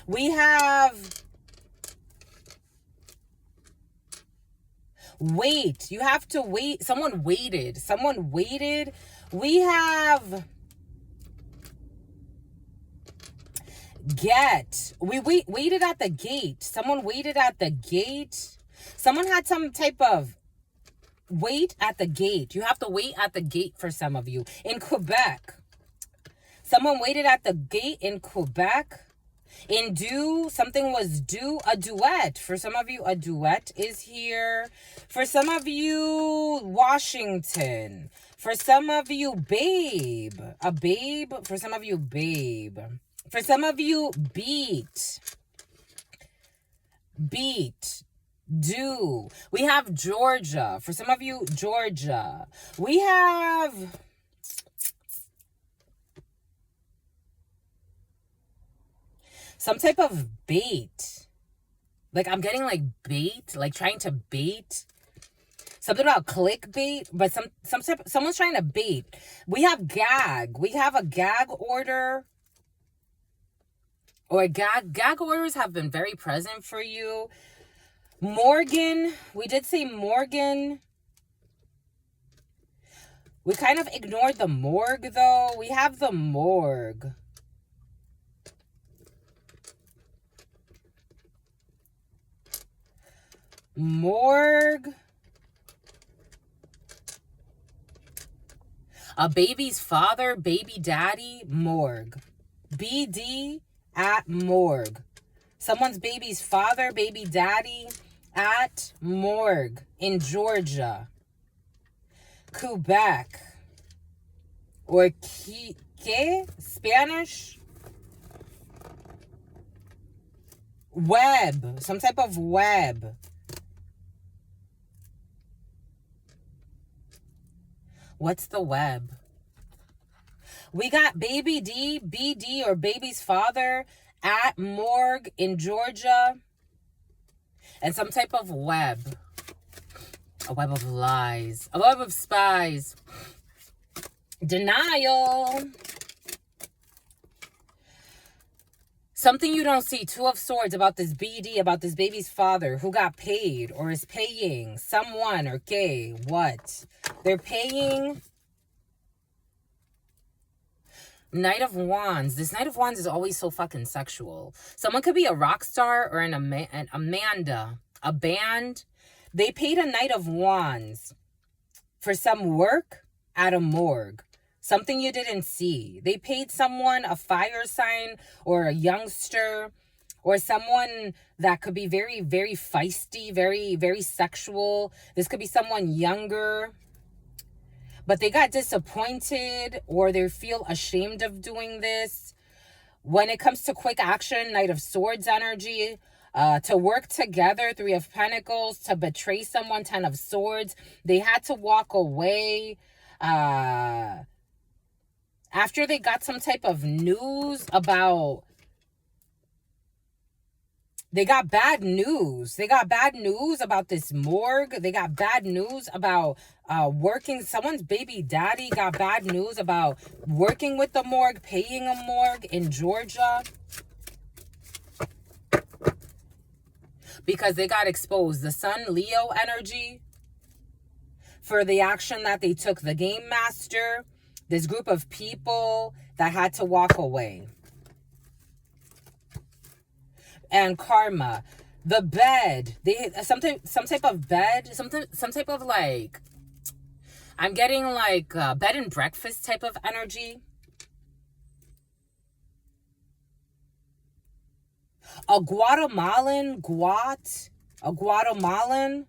[SPEAKER 1] We have wait. You have to wait. Someone waited. Someone waited. We have get. We waited at the gate. Someone waited at the gate. Someone had some type of wait at the gate. You have to wait at the gate for some of you. In Quebec. Someone waited at the gate in Quebec. In due, something was due. A duet. For some of you, a duet is here. For some of you, Washington. For some of you, babe. A babe. For some of you, babe. For some of you, beat. Beat. Do. We have Georgia. For some of you, Georgia. We have some type of bait. Like, I'm getting like bait, like trying to bait. Something about clickbait, but someone's trying to bait. We have gag. We have a gag order. Or gag orders have been very present for you. Morgan. We did say Morgan. We kind of ignored the morgue, though. We have the morgue. Morgue. A baby's father, baby daddy, morgue. BD at morgue. Someone's baby's father, baby daddy at morgue in Georgia. Quebec. Or que? Spanish? Web. Some type of web. What's the web? We got baby D, BD, or baby's father at morgue in Georgia. And some type of web. A web of lies. A web of spies. Denial. Something you don't see. Two of Swords about this BD, about this baby's father who got paid or is paying someone or gay. What? They're paying. Knight of Wands. This Knight of Wands is always so fucking sexual. Someone could be a rock star or an Amanda. A band. They paid a Knight of Wands for some work at a morgue. Something you didn't see. They paid someone, a fire sign or a youngster or someone that could be very, very feisty, very, very sexual. This could be someone younger. But they got disappointed or they feel ashamed of doing this. When it comes to quick action, Knight of Swords energy, to work together, Three of Pentacles, to betray someone, Ten of Swords. They had to walk away after they got some type of news about... They got bad news. They got bad news about this morgue. They got bad news about working. Someone's baby daddy got bad news about working with the morgue, paying a morgue in Georgia. Because they got exposed. The Sun, Leo energy for the action that they took. The Game Master. This group of people that had to walk away. And karma, the bed, they some type of bed, some type of like, I'm getting like bed and breakfast type of energy. A Guatemalan, a Guatemalan,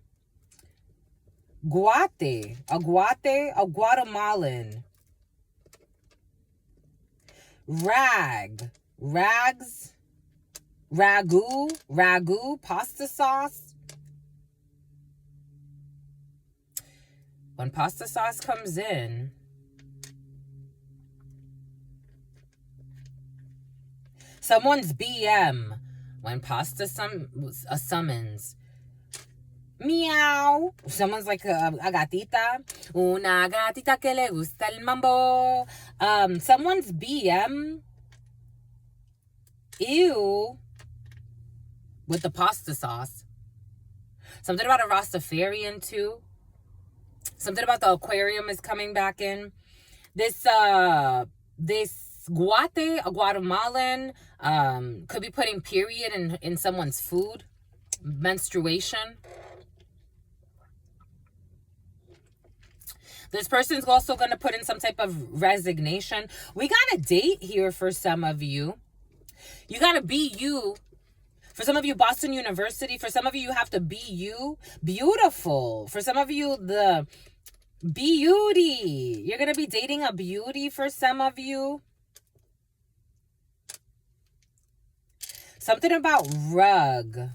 [SPEAKER 1] a Guatemalan. Rags. Ragu, pasta sauce. When pasta sauce comes in, Someone's BM. When pasta a summons. Meow. Someone's like a gatita. Una gatita que le gusta el mambo. Someone's BM. Ew. With the pasta sauce. Something about a Rastafarian too. Something about the aquarium is coming back in. This a Guatemalan, could be putting period in someone's food. Menstruation. This person's also going to put in some type of resignation. We got a date here for some of you. You got to be you. For some of you, Boston University. For some of you, you have to be you. Beautiful. For some of you, the beauty. You're going to be dating a beauty for some of you. Something about rug.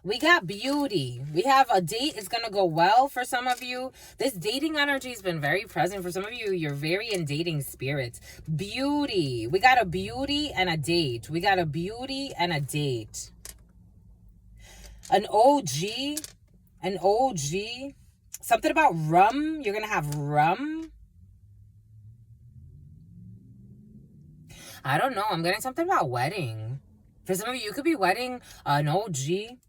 [SPEAKER 1] We got beauty. We have a date. It's going to go well for some of you. This dating energy has been very present. For some of you, you're very in dating spirits. Beauty. We got a beauty and a date. We got a beauty and a date. An OG. An OG. Something about rum. You're going to have rum. I don't know. I'm getting something about wedding. For some of you, you could be wedding an OG.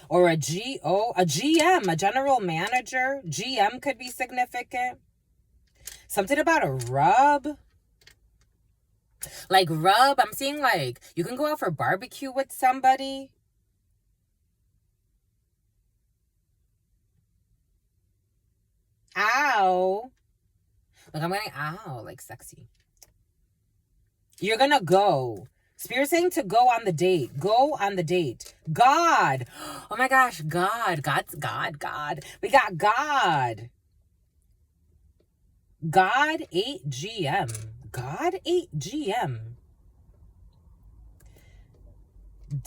[SPEAKER 1] Or a GM, a general manager. GM could be significant. Something about a rub. Like rub, I'm seeing like you can go out for barbecue with somebody. Ow. Like I'm getting ow, like sexy. You're gonna go. Spirit saying to go on the date. Go on the date. God. Oh my gosh. God. God. We got God. God ate GM. God ate GM.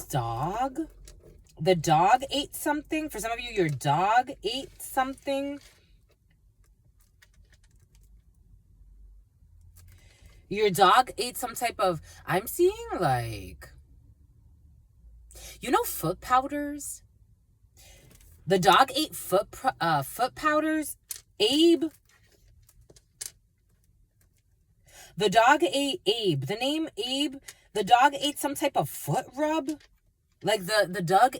[SPEAKER 1] Dog. The dog ate something. For some of you, your dog ate something. Your dog ate some type of, I'm seeing like, you know, foot powders? The dog ate foot powders. Abe. The dog ate Abe. The name Abe. The dog ate some type of foot rub. Like Doug.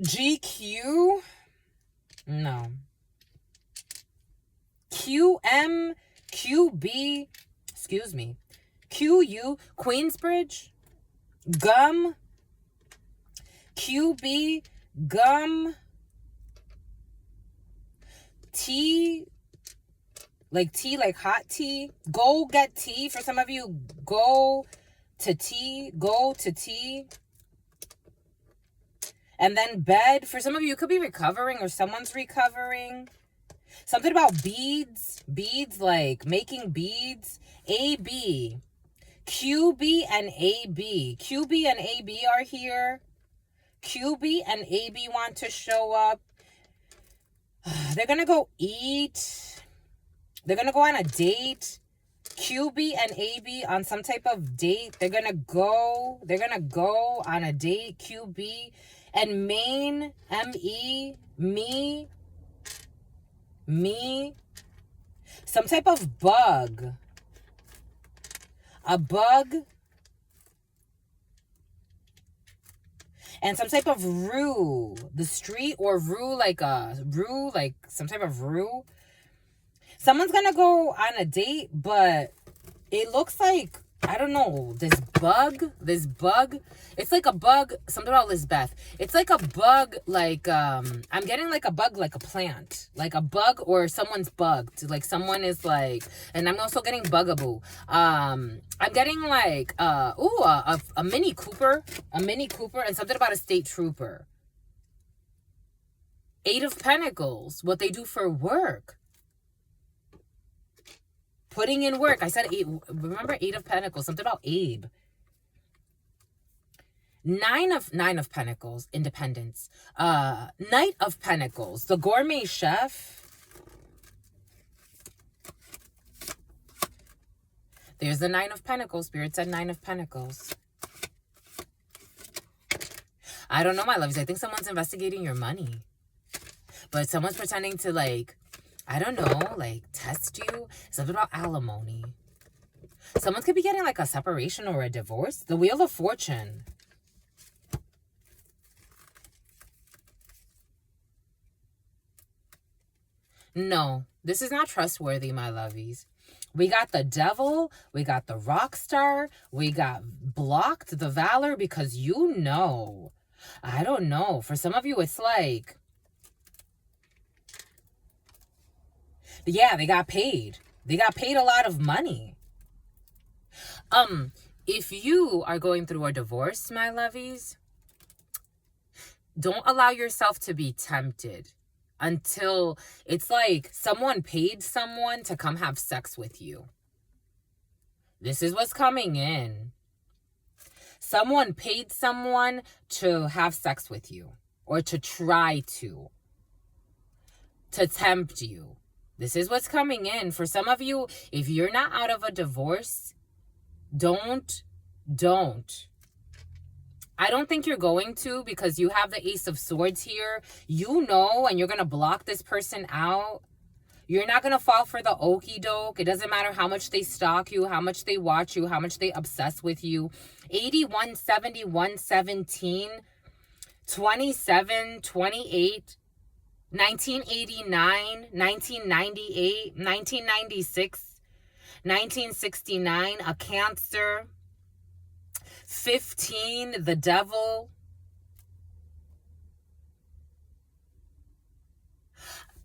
[SPEAKER 1] GQ? No. QM, QB, excuse me. QU, Queensbridge, gum, QB, gum, tea, like hot tea. Go get tea. For some of you, go to tea. And then bed. For some of you, it could be recovering or someone's recovering. Something about beads. Beads, like making beads. AB. QB and AB. QB and AB are here. QB and AB want to show up. They're going to go eat. They're going to go on a date. QB and AB on some type of date. They're going to go on a date. QB and Maine, M-E, me, some type of bug, a bug, and some type of rue, the street, or rue, like some type of rue. Someone's gonna go on a date, but it looks like, I don't know, this bug, it's like a bug, something about Lisbeth. It's like a bug, like, I'm getting like a bug, like a plant, like a bug, or someone's bugged, like someone is like, and I'm also getting bugaboo. I'm getting like, a Mini Cooper, and something about a state trooper. 8 of Pentacles, what they do for work. Putting in work. I said 8. Remember 8 of Pentacles. Something about Abe. Nine of Pentacles, independence. Knight of Pentacles, the gourmet chef. There's the Nine of Pentacles. Spirit said Nine of Pentacles. I don't know, my loves. I think someone's investigating your money. But someone's pretending to, like, I don't know, like, test you. Something about alimony. Someone could be getting, like, a separation or a divorce. The Wheel of Fortune. No, this is not trustworthy, my lovies. We got the Devil. We got the Rock Star. We got blocked the Valor because you know. I don't know. For some of you, it's like, yeah, they got paid. They got paid a lot of money. If you are going through a divorce, my lovies, don't allow yourself to be tempted until it's like someone paid someone to come have sex with you. This is what's coming in. Someone paid someone to have sex with you or to try to tempt you. This is what's coming in. For some of you, if you're not out of a divorce, don't. I don't think you're going to, because you have the Ace of Swords here. You know, and you're going to block this person out. You're not going to fall for the okie doke. It doesn't matter how much they stalk you, how much they watch you, how much they obsess with you. 81, 71, 17, 27, 28, 1989, 1998, 1996, 1969, a Cancer. 15, the Devil.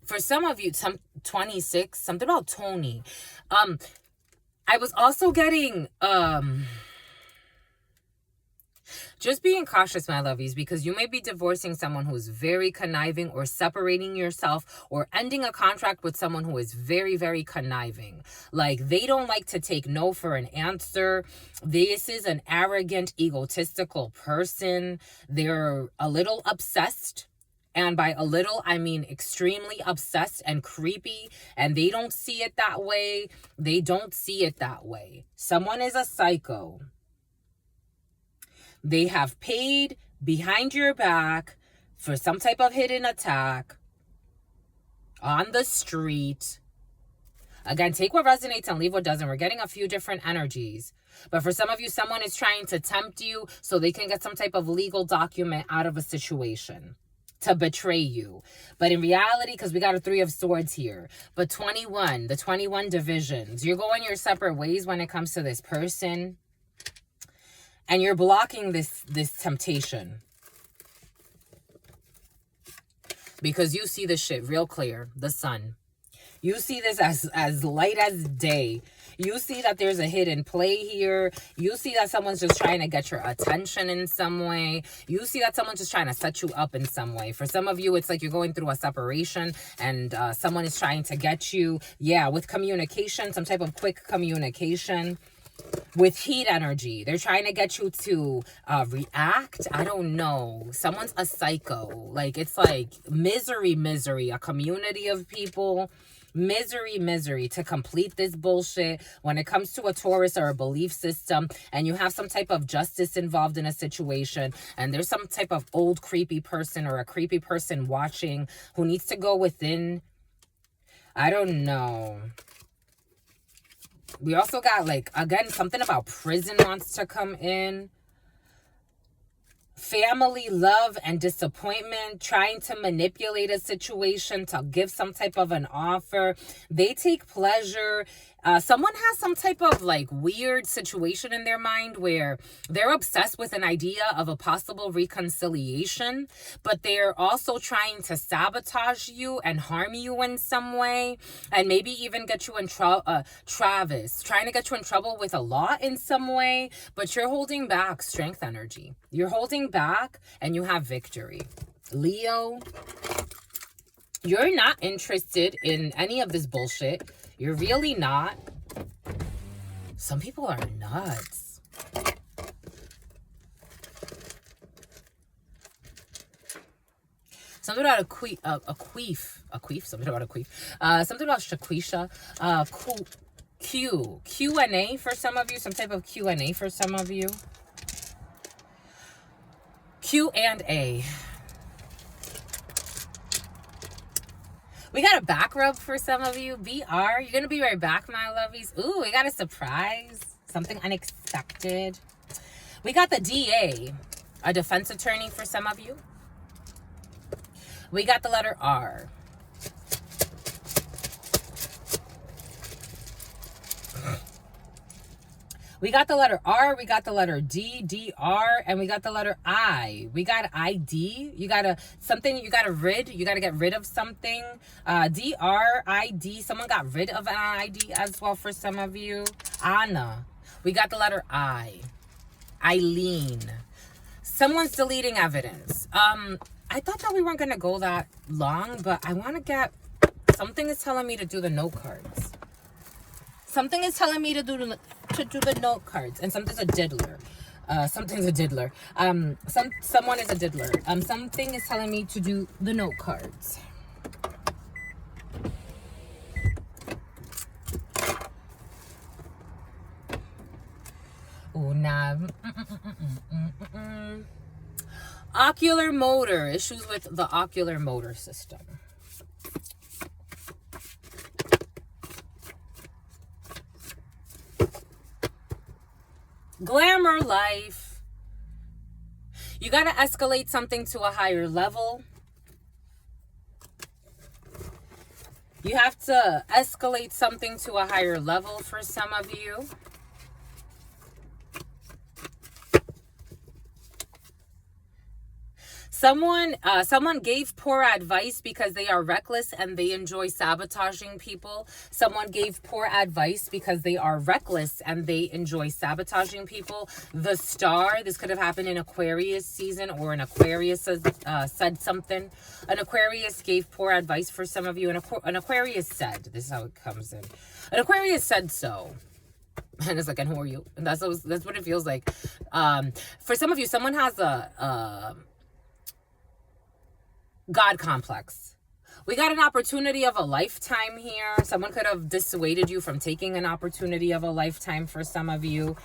[SPEAKER 1] For some of you, some 26, something about Tony. I was also getting, just being cautious, my lovies, because you may be divorcing someone who's very conniving, or separating yourself, or ending a contract with someone who is very, very conniving. Like, they don't like to take no for an answer. This is an arrogant, egotistical person. They're a little obsessed. And by a little, I mean extremely obsessed and creepy. And they don't see it that way. They don't see it that way. Someone is a psycho. They have paid behind your back for some type of hidden attack on the street. Again, take what resonates and leave what doesn't. We're getting a few different energies. But for some of you, someone is trying to tempt you so they can get some type of legal document out of a situation to betray you. But in reality, because we got a 3 of Swords here, but 21, the 21 divisions, you're going your separate ways when it comes to this person. And you're blocking this temptation. Because you see this shit real clear. The sun. You see this as light as day. You see that there's a hidden play here. You see that someone's just trying to get your attention in some way. You see that someone's just trying to set you up in some way. For some of you, it's like you're going through a separation and someone is trying to get you, yeah, with communication, some type of quick communication. With heat energy, they're trying to get you to react. I don't know. Someone's a psycho. Like, it's like misery, a community of people. Misery to complete this bullshit when it comes to a Taurus or a belief system, and you have some type of justice involved in a situation, and there's some type of old creepy person or a creepy person watching who needs to go within. I don't know. We also got, like, again, something about prison wants to come in. Family, love, and disappointment. Trying to manipulate a situation to give some type of an offer. They take pleasure. Someone has some type of, like, weird situation in their mind where they're obsessed with an idea of a possible reconciliation, but they're also trying to sabotage you and harm you in some way, and maybe even get you in trouble. Travis, trying to get you in trouble with a law in some way, but you're holding back strength energy. You're holding back and you have victory. Leo, you're not interested in any of this bullshit. You're really not. Some people are nuts. Something about a queef. Something about a queef. Something about shaquisha. Q&A for some of you. Some type of Q&A for some of you. Q&A. We got a back rub for some of you. BR. You're going to be right back, my lovies. Ooh, we got a surprise. Something unexpected. We got the DA, a defense attorney for some of you. We got the letter R. We got the letter R, we got the letter D, DR, and we got the letter I. We got ID. You gotta get rid of something. DR, ID. Someone got rid of an ID as well for some of you. Anna. We got the letter I. Eileen. Someone's deleting evidence. I thought that we weren't gonna go that long, but I wanna get, something is telling me to do the note cards. Something is telling me to do the note cards, and something's a diddler. Something's a diddler. Someone is a diddler. Something is telling me to do the note cards. Oh, nah. Ocular motor. Issues with the ocular motor system. Glamour life. You got to escalate something to a higher level. You have to escalate something to a higher level for some of you. Someone gave poor advice because they are reckless and they enjoy sabotaging people. Someone gave poor advice because they are reckless and they enjoy sabotaging people. The Star, this could have happened in Aquarius season, or an Aquarius said something. An Aquarius gave poor advice for some of you. An Aquarius said, this is how it comes in. An Aquarius said so. And it's like, and who are you? And that's what it feels like. For some of you, someone has a God complex. We got an opportunity of a lifetime here. Someone could have dissuaded you from taking an opportunity of a lifetime for some of you.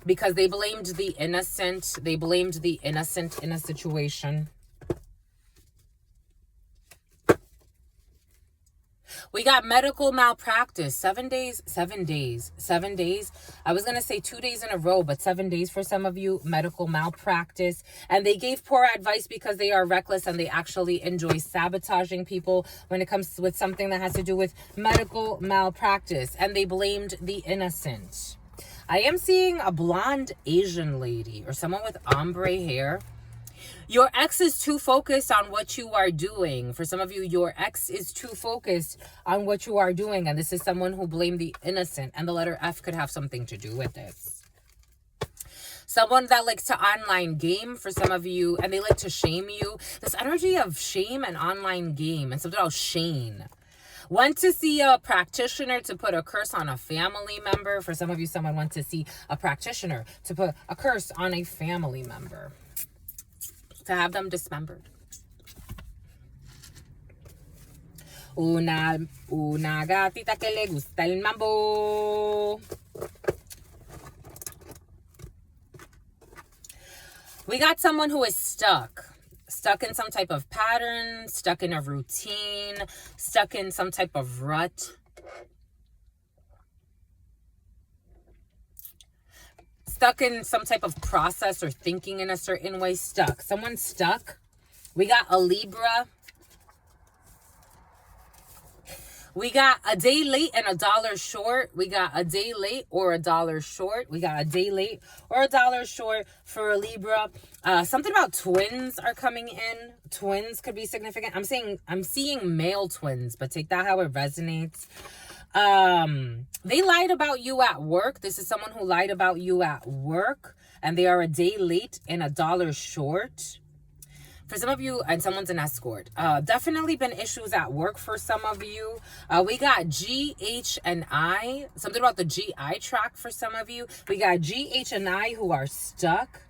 [SPEAKER 1] Because they blamed the innocent. They blamed the innocent in a situation. We got medical malpractice. 7 days. I was going to say 2 days in a row, but 7 days for some of you. Medical malpractice. And they gave poor advice because they are reckless and they actually enjoy sabotaging people when it comes with something that has to do with medical malpractice. And they blamed the innocent. I am seeing a blonde Asian lady or someone with ombre hair. Your ex is too focused on what you are doing. For some of you, your ex is too focused on what you are doing. And this is someone who blamed the innocent. And the letter F could have something to do with this. Someone that likes to online game for some of you. And they like to shame you. This energy of shame and online game. And something about Shane. Went to see a practitioner to put a curse on a family member. For some of you, someone went to see a practitioner to put a curse on a family member. To have them dismembered. Una gatita que le gusta el mambo. We got someone who is stuck. Stuck in some type of pattern, stuck in a routine, stuck in some type of rut. Stuck in some type of process or thinking in a certain way. Stuck. Someone's stuck. We got a Libra. We got a day late and $1 short. We got a day late or $1 short. We got a day late or $1 short for a Libra. Something about twins are coming in. Twins could be significant. I'm seeing male twins, but take that how it resonates. They lied about you at work. This is someone who lied about you at work, and they are a day late and $1 short. For some of you, and someone's an escort. Definitely been issues at work for some of you. We got G, H, and I. Something about the GI tract for some of you. We got G, H, and I who are stuck.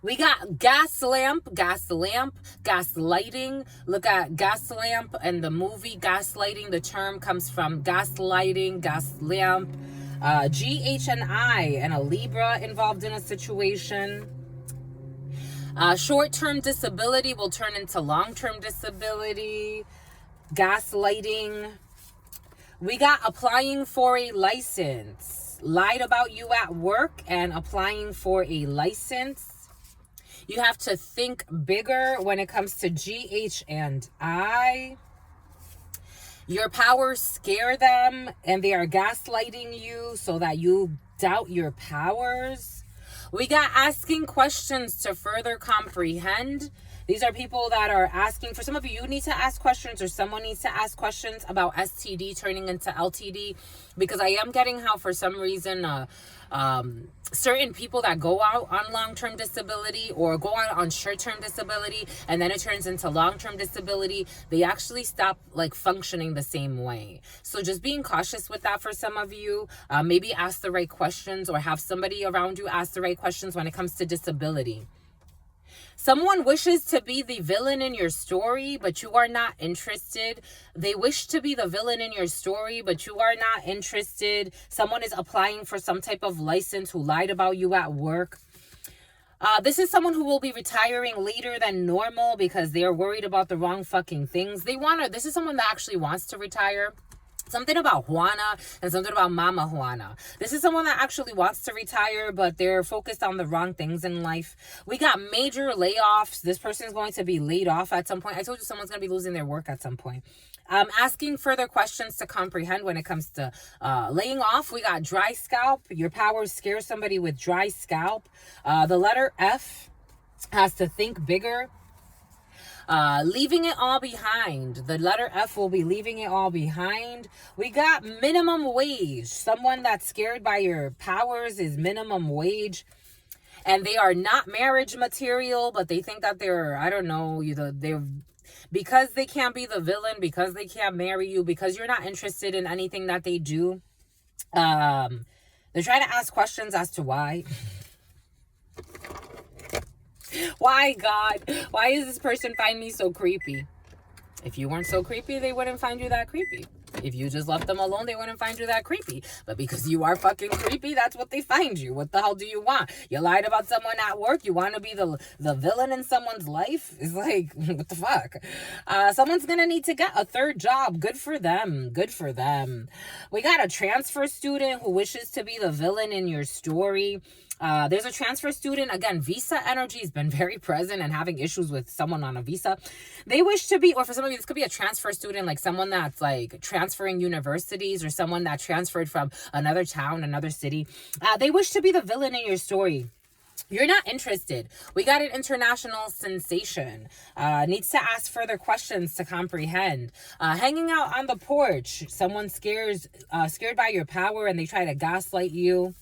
[SPEAKER 1] We got gas lamp, gaslighting. Look at gas lamp and the movie Gaslighting. The term comes from gaslighting, gas lamp. GH and I and a Libra involved in a situation. Short-term disability will turn into long-term disability. Gaslighting. We got applying for a license. Lied about you at work and applying for a license. You have to think bigger when it comes to GH and I. Your powers scare them and they are gaslighting you so that you doubt your powers. We got asking questions to further comprehend. These are people that are asking. For some of you, you need to ask questions, or someone needs to ask questions about STD turning into LTD, because I am getting how for some reason certain people that go out on long-term disability or go out on short-term disability and then it turns into long-term disability, they actually stop like functioning the same way. So just being cautious with that for some of you. Maybe ask the right questions or have somebody around you ask the right questions when it comes to disability. Someone wishes to be the villain in your story, but you are not interested. They wish to be the villain in your story, but you are not interested. Someone is applying for some type of license who lied about you at work. This is someone who will be retiring later than normal because they are worried about the wrong fucking things. This is someone that actually wants to retire. Something about Juana and something about Mama Juana. This is someone that actually wants to retire, but they're focused on the wrong things in life. We got major layoffs. This person is going to be laid off at some point. I told you someone's going to be losing their work at some point. Asking further questions to comprehend when it comes to laying off. We got dry scalp. Your powers scare somebody with dry scalp. The letter F has to think bigger. Leaving it all behind. The letter F will be leaving it all behind. We got minimum wage. Someone that's scared by your powers is minimum wage. And they are not marriage material, but they think that they're, I don't know, they're, because they can't be the villain, because they can't marry you, because you're not interested in anything that they do. They're trying to ask questions as to why. Why, God? Why does this person find me so creepy? If you weren't so creepy, they wouldn't find you that creepy. If you just left them alone, they wouldn't find you that creepy. But because you are fucking creepy, that's what they find you. What the hell do you want? You lied about someone at work? You want to be the villain in someone's life? It's like, what the fuck? Someone's going to need to get a third job. Good for them. Good for them. We got a transfer student who wishes to be the villain in your story. There's a transfer student. Again, visa energy has been very present and having issues with someone on a visa. They wish to be, or for some of you, this could be a transfer student, like someone that's like transferring universities or someone that transferred from another town, another city. They wish to be the villain in your story. You're not interested. We got an international sensation. Needs to ask further questions to comprehend. Hanging out on the porch. Someone scared by your power and they try to gaslight you.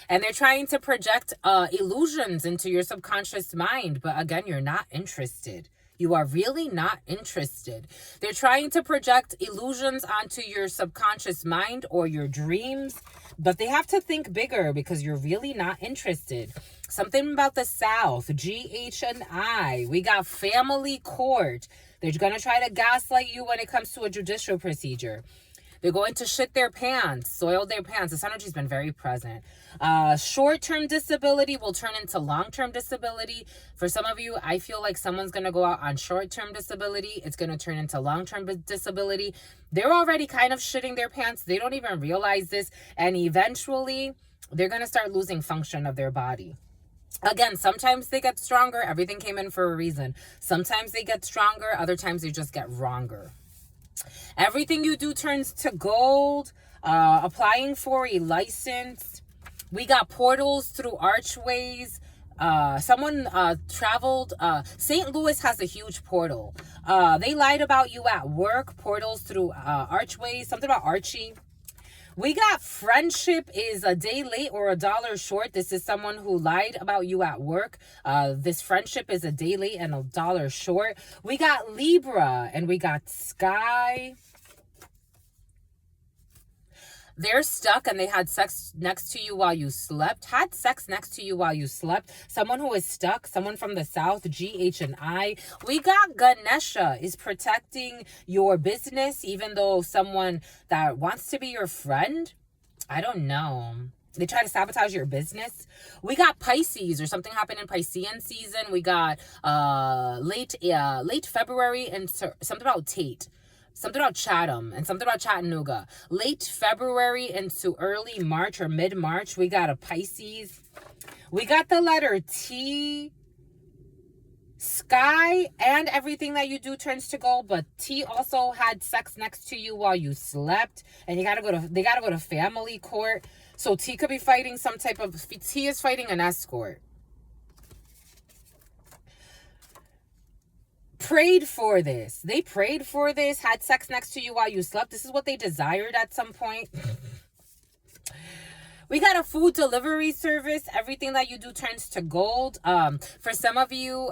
[SPEAKER 1] And they're trying to project illusions into your subconscious mind. But again, you're not interested. You are really not interested. They're trying to project illusions onto your subconscious mind or your dreams. But they have to think bigger because you're really not interested. Something about the South. GH and I. We got family court. They're going to try to gaslight you when it comes to a judicial procedure. They're going to shit their pants, soil their pants. This energy's been very present. Short-term disability will turn into long-term disability. For some of you, I feel like someone's going to go out on short-term disability. It's going to turn into long-term disability. They're already kind of shitting their pants. They don't even realize this. And eventually, they're going to start losing function of their body. Again, sometimes they get stronger. Everything came in for a reason. Sometimes they get stronger. Other times they just get wronger. Everything you do turns to gold. Applying for a license. We got portals through archways. Someone traveled. St. Louis has a huge portal. They lied about you at work. Portals through archways. Something about Archie. We got friendship is a day late or a dollar short. This is someone who lied about you at work. This friendship is a day late and a dollar short. We got Libra and we got Sky. They're stuck and they had sex next to you while you slept. Had sex next to you while you slept. Someone who is stuck, someone from the south, GH and I. We got Ganesha is protecting your business, even though someone that wants to be your friend, I don't know, they try to sabotage your business. We got Pisces, or something happened in Piscean season. We got late February and something about Tate. Something about Chatham and something about Chattanooga. Late February into early March or mid-March, we got a Pisces. We got the letter T. Sky and everything that you do turns to gold, but T also had sex next to you while you slept, and they gotta go to family court. So T could be fighting some type of, T is fighting an escort. Prayed for this. They prayed for this, had sex next to you while you slept. This is what they desired at some point. We got a food delivery service. Everything that you do turns to gold. For some of you,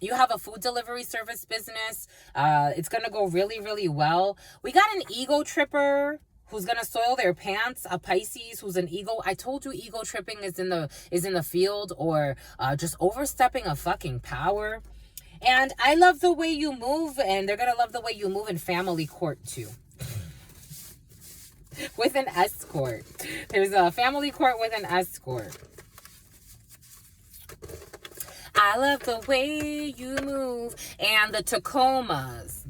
[SPEAKER 1] you have a food delivery service business. It's going to go really, really well. We got an ego tripper who's going to soil their pants. A Pisces who's an ego. I told you ego tripping is in the field, or just overstepping a fucking power. And I love the way you move, and they're going to love the way you move in family court too. With an escort. There's a family court with an escort. I love the way you move. And the Tacomas.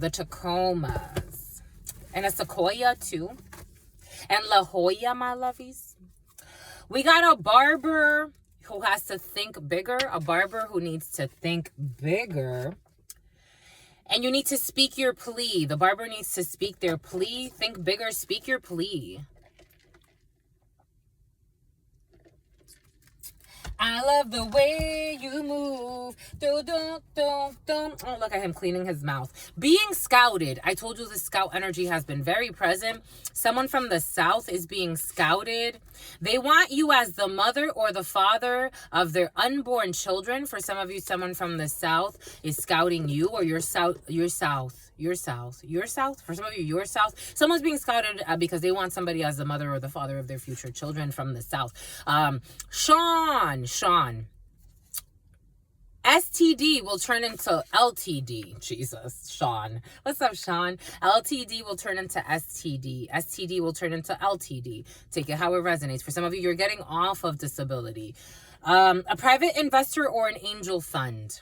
[SPEAKER 1] And a Sequoia too. And La Jolla, my lovies. We got a barber who has to think bigger. A barber who needs to think bigger. And you need to speak your plea. The barber needs to speak their plea. Think bigger. Speak your plea. I love the way you move. Oh, look at him cleaning his mouth. Being scouted. I told you the scout energy has been very present. Someone from the south is being scouted. They want you as the mother or the father of their unborn children. For some of you, someone from the south is scouting you, or your south. For some of you, your south. Someone's being scouted because they want somebody as the mother or the father of their future children from the south. Sean. STD will turn into LTD. Jesus, Sean. What's up, Sean? LTD will turn into STD. STD will turn into LTD. Take it how it resonates. For some of you, you're getting off of disability. A private investor or an angel fund.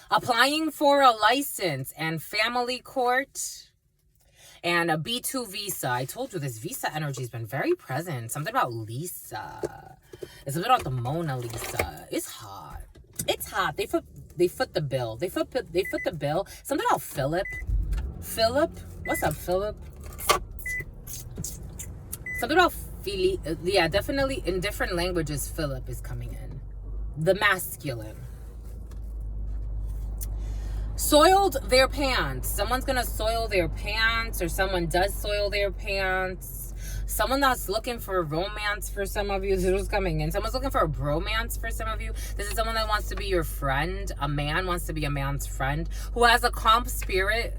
[SPEAKER 1] Applying for a license and family court. And a B2 visa. I told you this visa energy has been very present. Something about Lisa. It's something about the Mona Lisa. It's hot. It's hot. They foot the bill. They foot the bill. Something about Philip. Philip? What's up, Philip? Something about Philly. Yeah, definitely in different languages, Philip is coming in. The masculine. Soiled their pants. Someone's gonna soil their pants, or someone does soil their pants. Someone that's looking for romance for some of you. This is coming in. Someone's looking for a bromance for some of you. This is someone that wants to be your friend. A man wants to be a man's friend who has a calm spirit.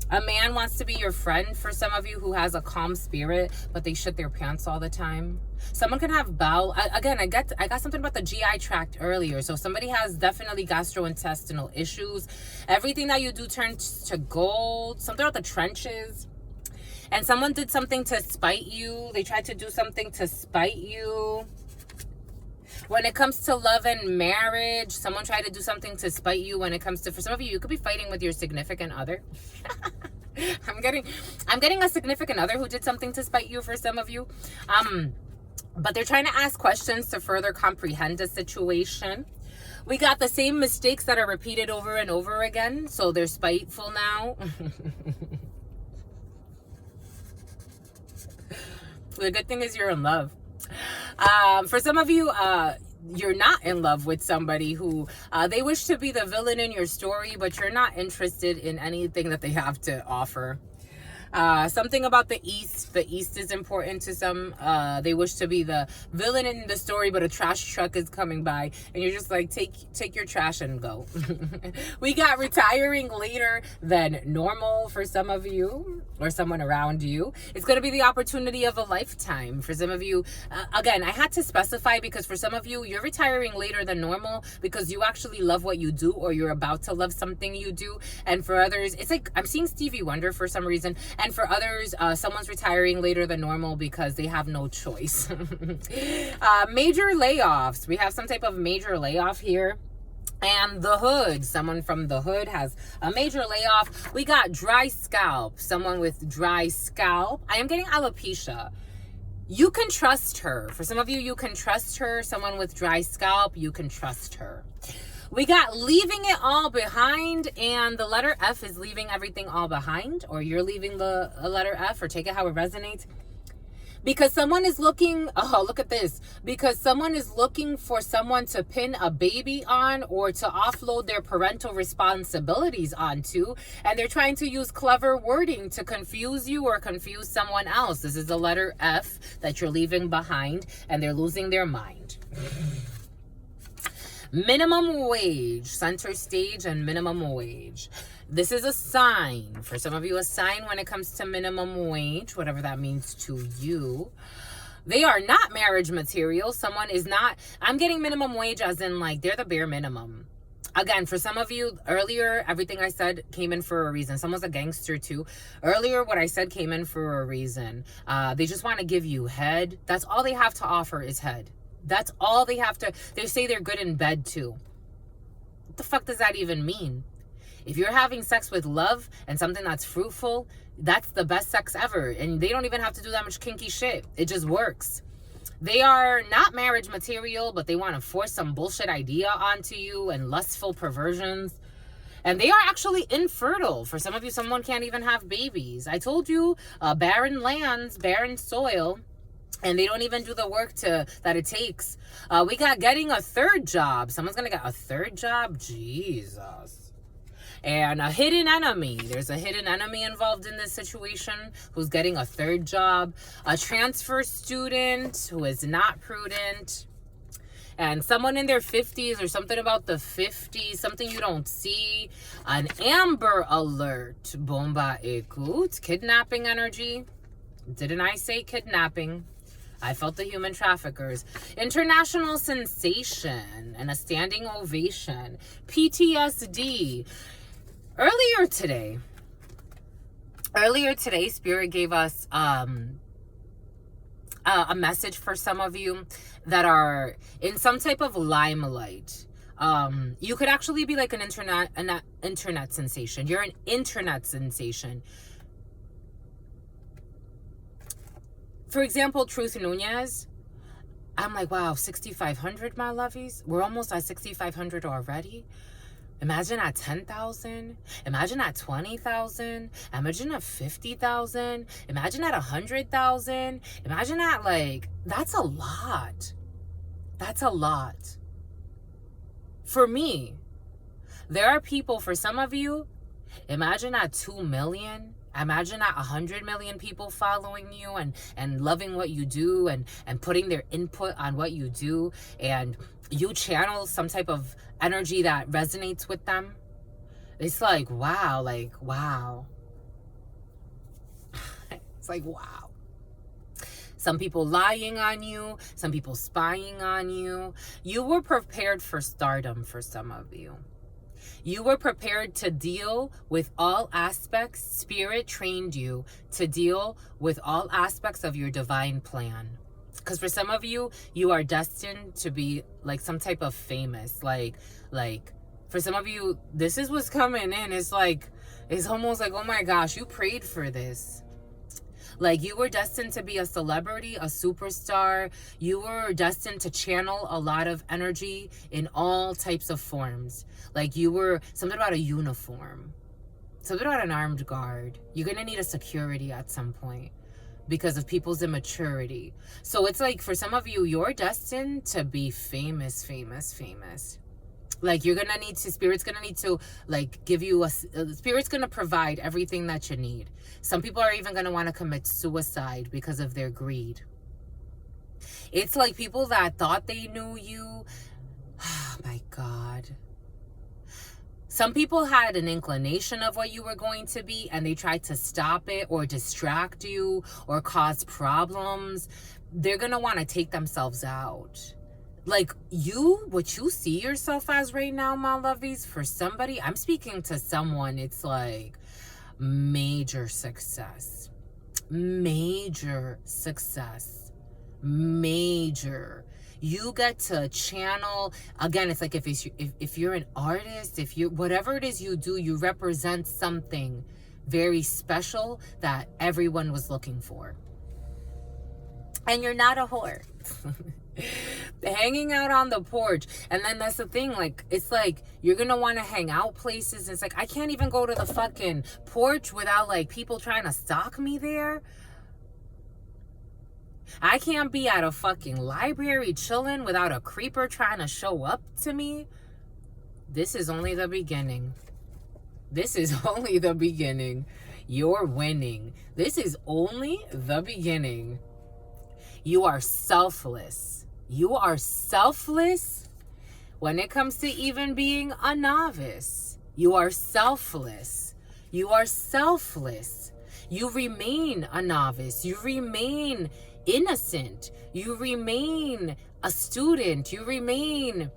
[SPEAKER 1] A man wants to be your friend for some of you who has a calm spirit, but they shit their pants all the time. Someone can have bowel. Again, I got something about the GI tract earlier. So somebody has definitely gastrointestinal issues. Everything that you do turns to gold. Something about the trenches. And someone did something to spite you. They tried to do something to spite you. When it comes to love and marriage, someone tried to do something to spite you. When it comes to, for some of you, you could be fighting with your significant other. I'm getting a significant other who did something to spite you for some of you. But they're trying to ask questions to further comprehend the situation. We got the same mistakes that are repeated over and over again. So they're spiteful now. The good thing is you're in love. For some of you, you're not in love with somebody who they wish to be the villain in your story, but you're not interested in anything that they have to offer. Something about the East. The East is important to some. They wish to be the villain in the story, but a trash truck is coming by, and you're just like, take your trash and go. We got retiring later than normal for some of you or someone around you. It's going to be the opportunity of a lifetime for some of you. Again, I had to specify because for some of you, you're retiring later than normal because you actually love what you do, or you're about to love something you do. And for others, it's like I'm seeing Stevie Wonder for some reason. And for others, someone's retiring later than normal because they have no choice. Major layoffs. We have some type of major layoff here. And the hood, someone from the hood has a major layoff. We got dry scalp, someone with dry scalp. I am getting alopecia. You can trust her. For some of you, you can trust her. Someone with dry scalp, you can trust her. We got leaving it all behind, and the letter F is leaving everything all behind, or you're leaving the letter F, or take it how it resonates. Because someone is looking, oh, look at this. Because someone is looking for someone to pin a baby on or to offload their parental responsibilities onto. And they're trying to use clever wording to confuse you or confuse someone else. This is the letter F that you're leaving behind, and they're losing their mind. Minimum wage, center stage and minimum wage. This is a sign. For some of you, a sign when it comes to minimum wage, whatever that means to you. They are not marriage material. Someone is not, I'm getting minimum wage as in like they're the bare minimum. Again, for some of you, earlier, everything I said came in for a reason. Someone's a gangster too. Earlier, what I said came in for a reason. They just want to give you head. That's all they have to offer is head. That's all they have to. They say they're good in bed too. What the fuck does that even mean? If you're having sex with love and something that's fruitful, that's the best sex ever. And they don't even have to do that much kinky shit. It just works. They are not marriage material, but they want to force some bullshit idea onto you and lustful perversions. And they are actually infertile. For some of you, someone can't even have babies. I told you, barren lands, barren soil. And they don't even do the work that it takes. We got getting a third job. Someone's going to get a third job? Jesus. And a hidden enemy. There's a hidden enemy involved in this situation who's getting a third job. A transfer student who is not prudent. And someone in their 50s or something about the 50s. Something you don't see. An Amber Alert. Bomba ekut. Kidnapping energy. Didn't I say kidnapping? I felt the human traffickers. International sensation and a standing ovation. PTSD. Earlier today, Spirit gave us a message for some of you that are in some type of limelight. You could actually be like an internet sensation. You're an internet sensation. For example, Truth Nunez, I'm like, wow, 6,500, my lovies. We're almost at 6,500 already. Imagine at 10,000. Imagine at 20,000. Imagine at 50,000. Imagine at 100,000. Imagine at like, that's a lot. That's a lot. For me, there are people, for some of you, imagine at 2 million. Imagine at 100 million people following you and loving what you do and putting their input on what you do, and you channel some type of energy that resonates with them. It's like, wow, It's like, wow. Some people lying on you, some people spying on you. You were prepared for stardom for some of you. You were prepared to deal with all aspects. Spirit trained you to deal with all aspects of your divine plan. Because for some of you, you are destined to be like some type of famous. Like for some of you, this is what's coming in. It's like, it's almost like, oh my gosh, you prayed for this. Like, you were destined to be a celebrity, a superstar. You were destined to channel a lot of energy in all types of forms. Like, you were something about a uniform, something about an armed guard. You're going to need a security at some point because of people's immaturity. So it's like, for some of you, you're destined to be famous. Like, Spirit's gonna need to, like, give you Spirit's gonna provide everything that you need. Some people are even gonna want to commit suicide because of their greed. It's like people that thought they knew you. Oh my God. Some people had an inclination of what you were going to be, and they tried to stop it or distract you or cause problems. They're gonna want to take themselves out. Like, what you see yourself as right now, my lovies, for somebody, I'm speaking to someone, it's like major success. Major success. Major. You get to channel, again, it's like if you're an artist, whatever it is you do, you represent something very special that everyone was looking for. And you're not a whore. Hanging out on the porch. And then that's the thing, like, it's like you're gonna want to hang out places. It's like, I can't even go to the fucking porch without like people trying to stalk me there. I can't be at a fucking library chilling without a creeper trying to show up to me. This is only the beginning. This is only the beginning. You're winning. This is only the beginning. You are selfless. You are selfless when it comes to even being a novice. You are selfless. You are selfless. You remain a novice. You remain innocent. You remain a student. You remain...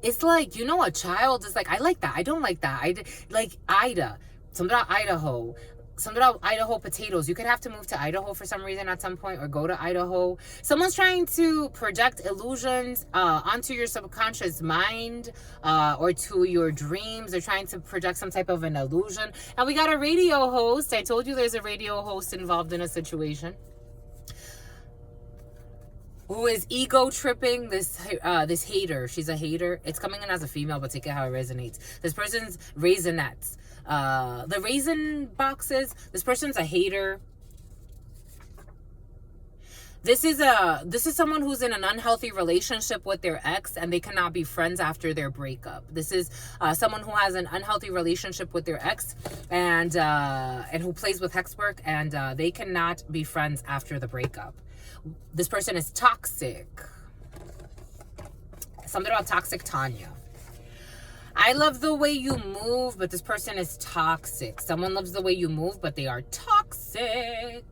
[SPEAKER 1] It's like, you know, a child is like, I like that. I don't like that. Like Ida. Something about Idaho. Something about Idaho potatoes. You could have to move to Idaho for some reason at some point, or go to Idaho. Someone's trying to project illusions onto your subconscious mind or to your dreams. They're trying to project some type of an illusion. And we got a radio host. I told you there's a radio host involved in a situation who is ego tripping this hater. She's a hater. It's coming in as a female, but take it how it resonates. This person's Raisinets. The raisin boxes. This person's a hater. This is someone who's in an unhealthy relationship with their ex, and they cannot be friends after their breakup. This is someone who has an unhealthy relationship with their ex, and who plays with hex work, and they cannot be friends after the breakup. This person is toxic. Something about toxic Tanya. I love the way you move, but this person is toxic. Someone loves the way you move, but they are toxic.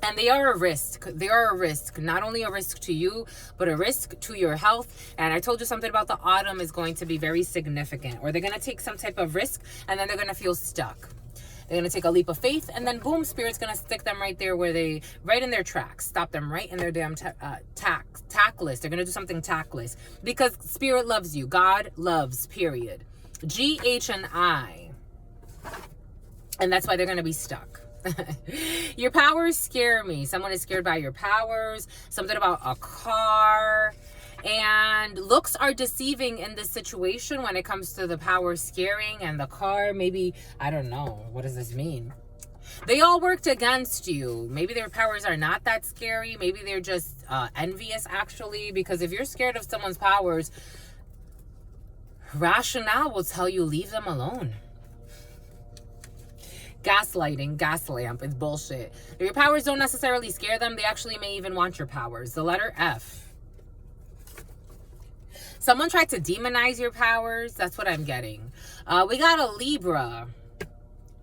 [SPEAKER 1] And they are a risk. They are a risk. Not only a risk to you, but a risk to your health. And I told you something about the autumn is going to be very significant. Or they're going to take some type of risk, and then they're going to feel stuck. They're going to take a leap of faith, and then boom, Spirit's going to stick them right there right in their tracks. Stop them right in their damn tactless. They're going to do something tactless. Because Spirit loves you. God loves, period. G-H and I. And that's why they're going to be stuck. Your powers scare me. Someone is scared by your powers. Something about a car. And looks are deceiving in this situation when it comes to the power scaring and the car. Maybe, I don't know. What does this mean? They all worked against you. Maybe their powers are not that scary. Maybe they're just envious, actually. Because if you're scared of someone's powers, rationale will tell you leave them alone. Gaslighting, gas lamp, it's bullshit. Your powers don't necessarily scare them. They actually may even want your powers. The letter F. Someone tried to demonize your powers. That's what I'm getting. We got a Libra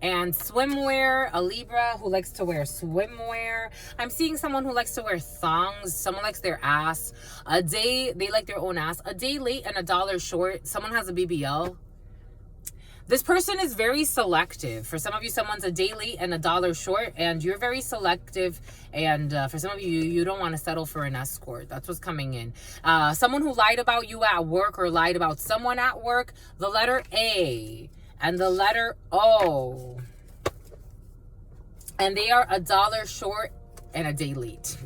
[SPEAKER 1] and swimwear. A Libra who likes to wear swimwear. I'm seeing someone who likes to wear thongs. Someone likes their ass. They like their own ass. A day late and $1 short. Someone has a BBL. This person is very selective. For some of you, someone's a day late and $1 short, and you're very selective. And for some of you, you don't want to settle for an escort. That's what's coming in. Someone who lied about you at work or lied about someone at work. The letter A and the letter O. And they are $1 short and a day late.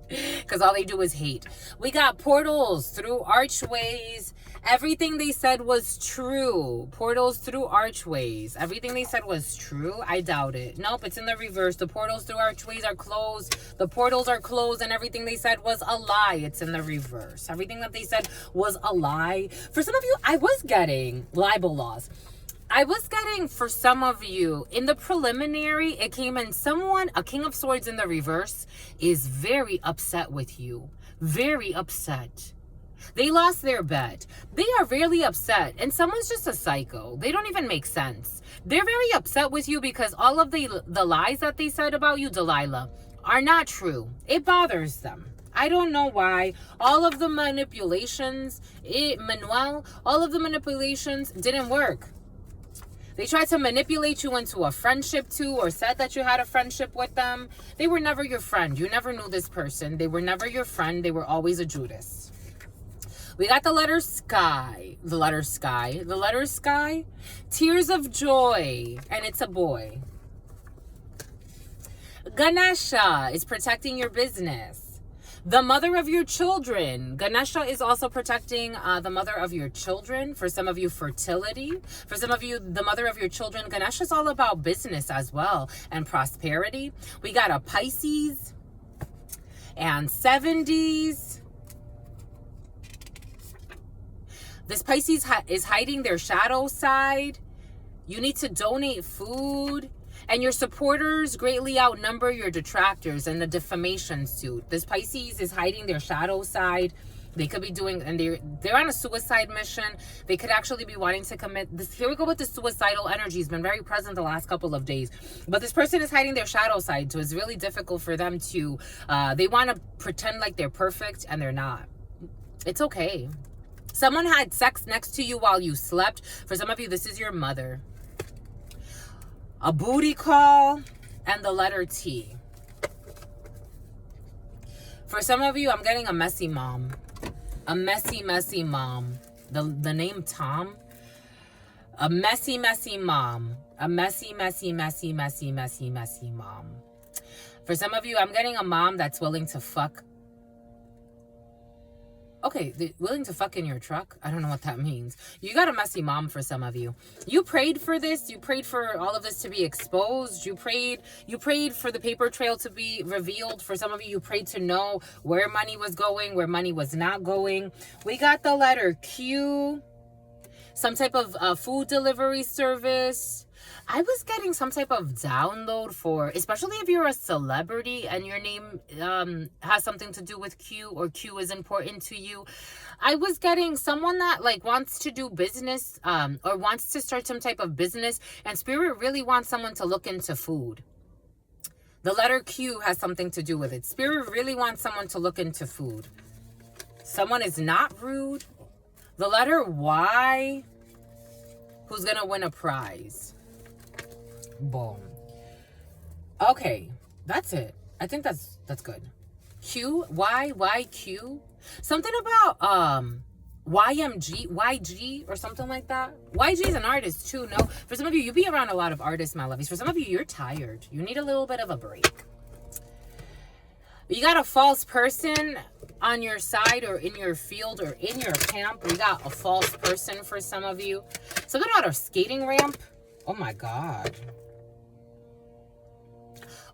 [SPEAKER 1] Because all they do is hate. We got portals through archways Everything they said was true. Portals through archways. Everything they said was true. I doubt it. Nope, it's in the reverse. The portals through archways are closed. The portals are closed, and everything they said was a lie. It's in the reverse. Everything that they said was a lie. For some of you, I was getting libel laws. I was getting, for some of you, in the preliminary, it came in someone, a King of Swords in the reverse, is very upset with you. Very upset. They lost their bet. They are really upset. And someone's just a psycho. They don't even make sense. They're very upset with you because all of the lies that they said about you, Delilah, are not true. It bothers them. I don't know why. All of the manipulations, Manuel, all of the manipulations didn't work. They tried to manipulate you into a friendship too, or said that you had a friendship with them. They were never your friend. You never knew this person. They were never your friend. They were always a Judas. We got the letter sky. The letter sky. The letter sky. Tears of joy. And it's a boy. Ganesha is protecting your business. The mother of your children. Ganesha is also protecting the mother of your children. For some of you, fertility. For some of you, the mother of your children. Ganesha is all about business as well and prosperity. We got a Pisces and 70s. This Pisces is hiding their shadow side. You need to donate food. And your supporters greatly outnumber your detractors in the defamation suit. This Pisces is hiding their shadow side. They could be doing, and they're on a suicide mission. They could actually be wanting to commit this. Here we go with the suicidal energy. It's been very present the last couple of days. But this person is hiding their shadow side. So it's really difficult for them to, they want to pretend like they're perfect and they're not. It's okay. Someone had sex next to you while you slept. For some of you, this is your mother. A booty call and the letter T. For some of you, I'm getting a messy mom. A messy, messy mom. The name Tom. A messy, messy mom. A messy, messy, messy, messy, messy, messy mom. For some of you, I'm getting a mom that's willing to fuck. Okay, willing to fuck in your truck? I don't know what that means. You got a messy mom for some of you. You prayed for this. You prayed for all of this to be exposed. You prayed for the paper trail to be revealed. For some of you, you prayed to know where money was going, where money was not going. We got the letter Q. Some type of food delivery service. I was getting some type of download for, especially if you're a celebrity and your name has something to do with Q, or Q is important to you. I was getting someone that like wants to do business or wants to start some type of business, and Spirit really wants someone to look into food. The letter Q has something to do with it. Spirit really wants someone to look into food. Someone is not rude. The letter Y, who's going to win a prize. Boom. Okay, that's it. I think that's good. Q, Y, Y, Q. Something about YMG, YG, or something like that. YG is an artist too, no? For some of you, you be around a lot of artists, my lovies. For some of you, you're tired. You need a little bit of a break. You got a false person on your side, or in your field, or in your camp. We got a false person for some of you. Something about a skating ramp. Oh my God.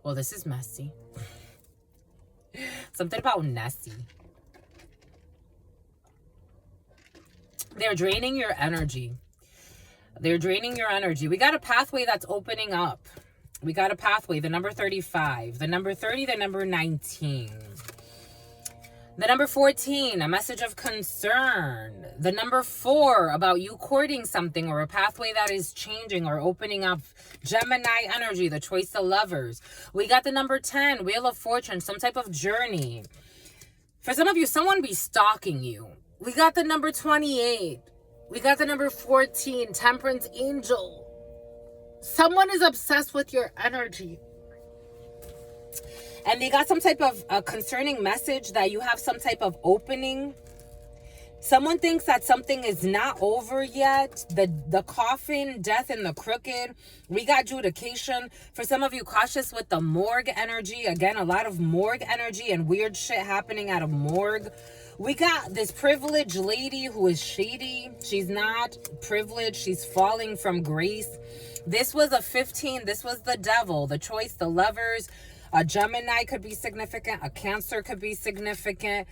[SPEAKER 1] Well, this is messy. Something about Nessie. They're draining your energy. They're draining your energy. We got a pathway that's opening up. We got a pathway, the number 35, the number 30, the number 19. The number 14, a message of concern. The number 4, about you courting something, or a pathway that is changing or opening up. Gemini energy, the choice of lovers. We got the number 10, Wheel of Fortune, some type of journey. For some of you, someone be stalking you. We got the number 28. We got the number 14, Temperance Angel. Someone is obsessed with your energy. And they got some type of concerning message that you have some type of opening Someone thinks that something is not over yet. The coffin, death, and the crooked. We got adjudication. For some of you, cautious with the morgue energy. Again, a lot of morgue energy and weird shit happening at a morgue. We got this privileged lady who is shady. She's not privileged. She's falling from grace. This was a 15. This was the devil, the choice, the lovers. A Gemini could be significant. A Cancer could be significant.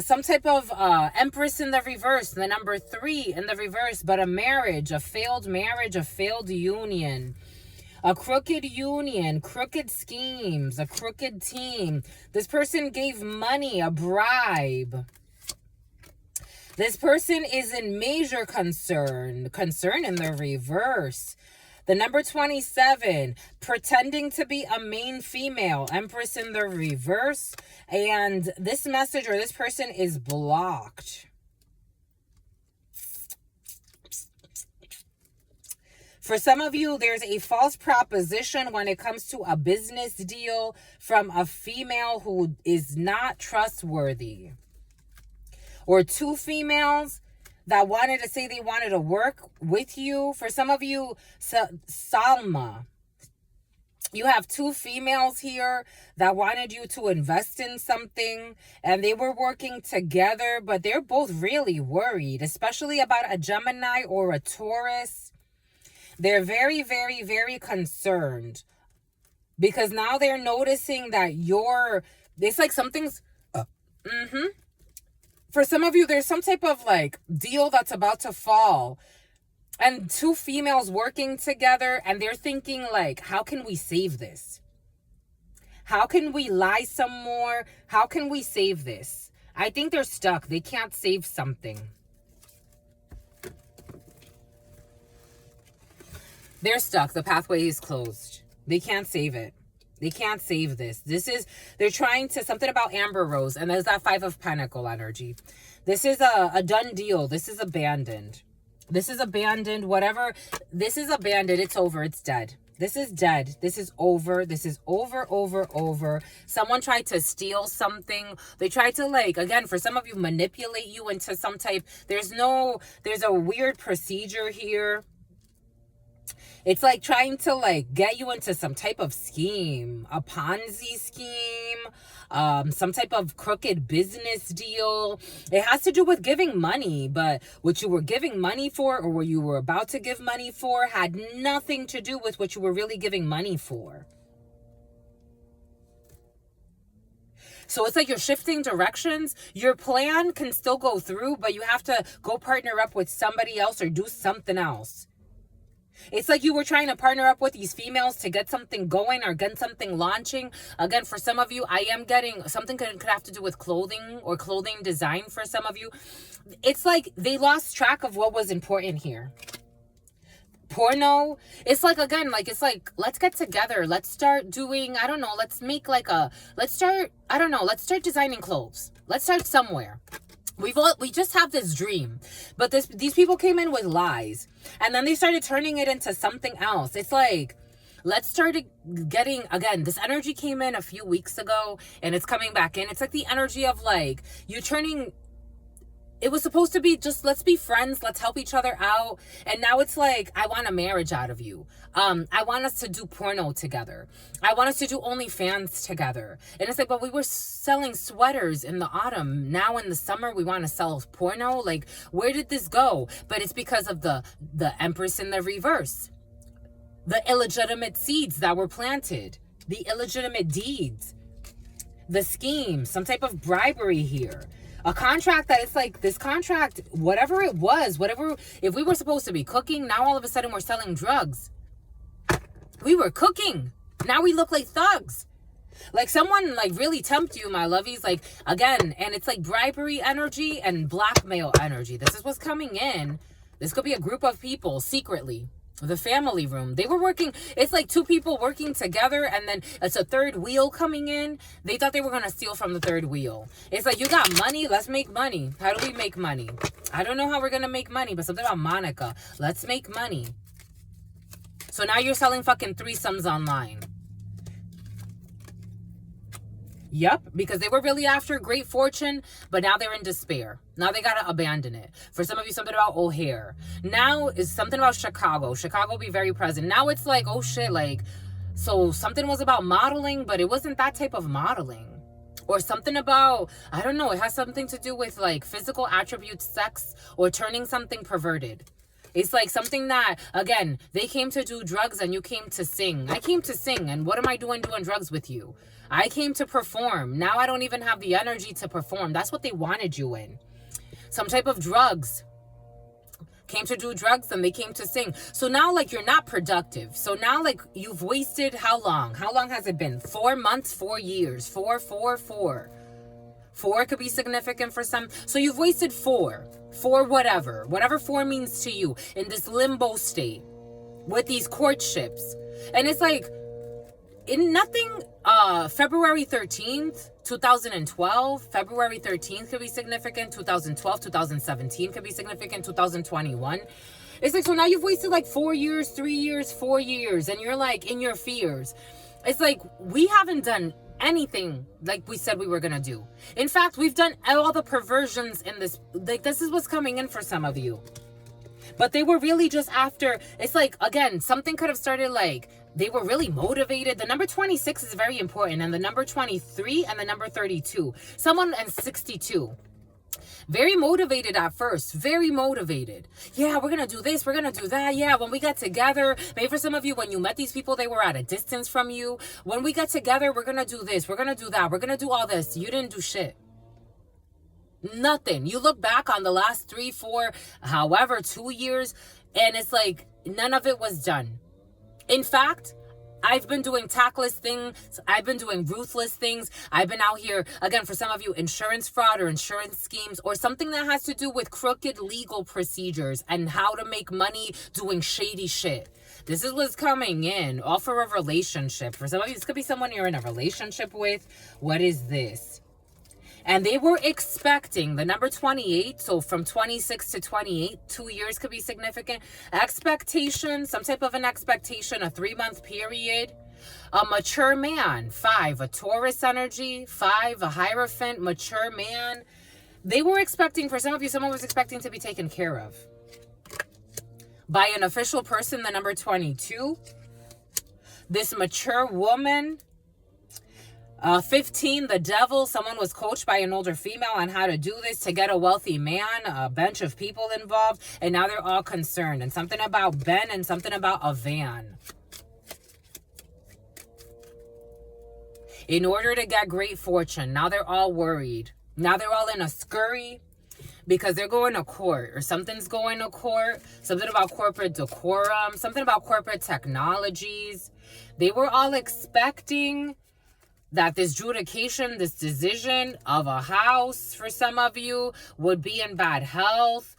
[SPEAKER 1] Some type of Empress in the reverse. The number 3 in the reverse. But a marriage, a failed union. A crooked union, crooked schemes, a crooked team. This person gave money, a bribe. This person is in major concern in the reverse. The number 27, pretending to be a main female, Empress in the reverse. And this message or this person is blocked. For some of you, there's a false proposition when it comes to a business deal from a female who is not trustworthy. Or 2 females that wanted to say they wanted to work with you. For some of you, Salma, you have 2 females here that wanted you to invest in something, and they were working together, but they're both really worried, especially about a Gemini or a Taurus. They're very, very, very concerned because now they're noticing that it's like something's, For some of you, there's some type of like deal that's about to fall and 2 females working together, and they're thinking like, how can we save this? How can we lie some more? How can we save this? I think they're stuck. They can't save something. They're stuck. The pathway is closed. They can't save it. They can't save this. They're trying to, something about Amber Rose, and there's that 5 of Pentacle energy. This is a done deal. This is abandoned. This is abandoned. Whatever. This is abandoned. It's over. It's dead. This is dead. This is over. This is over. Someone tried to steal something. They tried to, like, again, for some of you, manipulate you into some type. There's a weird procedure here. It's like trying to like get you into some type of scheme, a Ponzi scheme, some type of crooked business deal. It has to do with giving money, but what you were giving money for or what you were about to give money for had nothing to do with what you were really giving money for. So it's like you're shifting directions. Your plan can still go through, but you have to go partner up with somebody else or do something else. It's like you were trying to partner up with these females to get something going or get something launching. Again, for some of you, I am getting something could have to do with clothing or clothing design for some of you. It's like they lost track of what was important here. Porno. It's like, again, like, it's like, let's get together. Let's start doing, I don't know, let's start designing clothes. Let's start somewhere. We just have this dream, but these people came in with lies, and then they started turning it into something else. It's like, let's start getting, again, this energy came in a few weeks ago, and it's coming back in. It's like the energy of like, it was supposed to be just, let's be friends, let's help each other out. And now it's like, I want a marriage out of you. I want us to do porno together. I want us to do OnlyFans together. And it's like, but we were selling sweaters in the autumn. Now in the summer, we want to sell porno. Like, where did this go? But it's because of the Empress in the reverse. The illegitimate seeds that were planted. The illegitimate deeds. The scheme. Some type of bribery here. A contract that it's like, this contract, whatever it was, if we were supposed to be cooking, now all of a sudden we're selling drugs. We were cooking. Now we look like thugs. Like someone like really tempt you, my lovies, like again, and it's like bribery energy and blackmail energy. This is what's coming in. This could be a group of people secretly. The family room. They were working. It's like 2 people working together, and then it's a third wheel coming in. They thought they were going to steal from the third wheel. It's like, you got money? Let's make money. How do we make money? I don't know how we're going to make money, but something about Monica. Let's make money. So now you're selling fucking threesomes online. Yep, because they were really after great fortune, but now they're in despair. Now they gotta abandon it. For some of you, something about O'Hare. Now is something about Chicago. Chicago be very present. Now it's like, oh shit, like, so something was about modeling, but it wasn't that type of modeling. Or something about, I don't know, it has something to do with like physical attributes, sex, or turning something perverted. It's like something that, again, they came to do drugs and you came to sing. I came to sing, and what am I doing drugs with you? I came to perform. Now I don't even have the energy to perform. That's what they wanted you in. Some type of drugs. Came to do drugs and they came to sing. So now, like, you're not productive. So now, like, you've wasted how long? How long has it been? 4 months, 4 years. 4. 4 could be significant for some. So you've wasted 4. 4 whatever 4 means to you, in this limbo state with these courtships. And it's like, in nothing, February 13th, 2012, February 13th could be significant, 2012, 2017 could be significant, 2021. It's like, so now you've wasted like 4 years, 3 years, 4 years, and you're like in your fears. It's like, we haven't done anything like we said we were gonna do. In fact, we've done all the perversions in this. Like, this is what's coming in for some of you. But they were really just after, it's like, again, something could have started, like, they were really motivated. The number 26 is very important, and the number 23 and the number 32. Someone and 62. Very motivated at first. Very motivated. Yeah, we're going to do this. We're going to do that. Yeah, when we got together, maybe for some of you, when you met these people, they were at a distance from you. When we got together, we're going to do this. We're going to do that. We're going to do all this. You didn't do shit. Nothing. You look back on the last 3, 4, however, 2 years, and it's like none of it was done. In fact, I've been doing tactless things. I've been doing ruthless things. I've been out here, again, for some of you, insurance fraud or insurance schemes or something that has to do with crooked legal procedures and how to make money doing shady shit. This is what's coming in. Offer a relationship. For some of you, this could be someone you're in a relationship with. What is this? And they were expecting the number 28. So from 26 to 28, 2 years could be significant. Expectation, some type of an expectation, a 3-month period. A mature man, 5, a Taurus energy, 5, a Hierophant, mature man. They were expecting, for some of you, someone was expecting to be taken care of by an official person, the number 22. This mature woman. 15, the devil. Someone was coached by an older female on how to do this to get a wealthy man, a bunch of people involved, and now they're all concerned. And something about Ben and something about a van. In order to get great fortune, now they're all worried. Now they're all in a scurry because they're going to court or something's going to court. Something about corporate decorum, something about corporate technologies. They were all expecting that this adjudication, this decision of a house for some of you would be in bad health,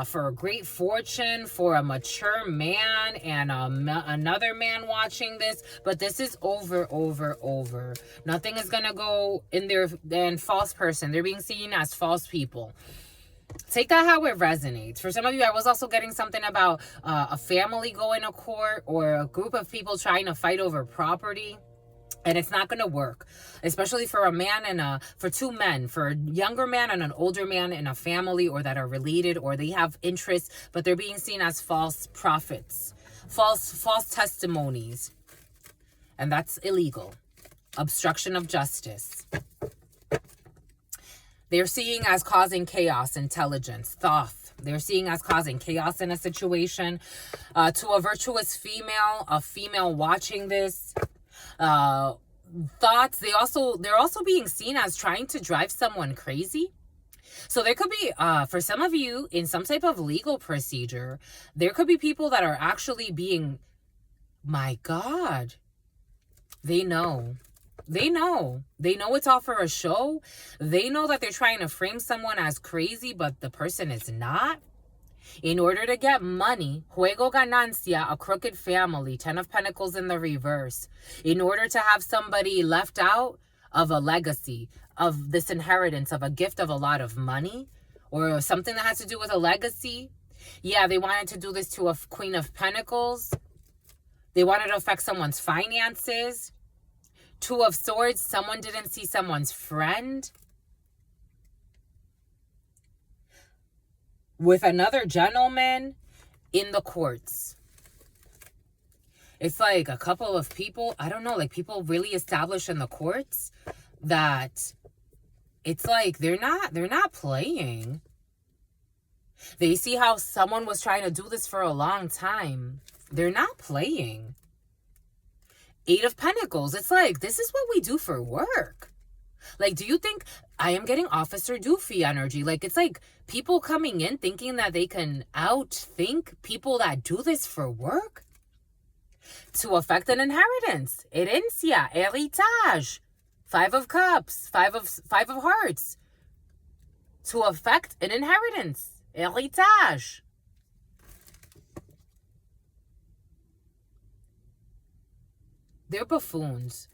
[SPEAKER 1] for a great fortune, for a mature man and another man watching this. But this is over. Nothing is going to go in there. And false person. They're being seen as false people. Take that how it resonates. For some of you, I was also getting something about a family going to court or a group of people trying to fight over property. And it's not going to work, especially for a man and for 2 men, for a younger man and an older man in a family or that are related or they have interests, but they're being seen as false prophets, false testimonies. And that's illegal. Obstruction of justice. They're seeing as causing chaos, intelligence, thought. They're seeing as causing chaos in a situation. To a virtuous female, a female watching this. Thoughts. They're also being seen as trying to drive someone crazy. So there could be, for some of you, in some type of legal procedure, there could be people that are actually being, my God, they know it's all for a show. They know that they're trying to frame someone as crazy, but the person is not. In order to get money, juego ganancia, a crooked family, 10 of Pentacles in the reverse. In order to have somebody left out of a legacy, of this inheritance, of a gift of a lot of money, or something that has to do with a legacy. Yeah, they wanted to do this to a Queen of Pentacles. They wanted to affect someone's finances. Two of Swords, someone didn't see someone's friend. With another gentleman in the courts. It's like a couple of people, I don't know, like people really established in the courts that it's like they're not playing. They see how someone was trying to do this for a long time. They're not playing. Eight of Pentacles. It's like, this is what we do for work. Like, do you think I am getting Officer Doofy energy? Like, it's like people coming in thinking that they can outthink people that do this for work. To affect an inheritance. Herencia, heritage. Five of Cups. Five of Hearts. To affect an inheritance. Heritage. They're buffoons.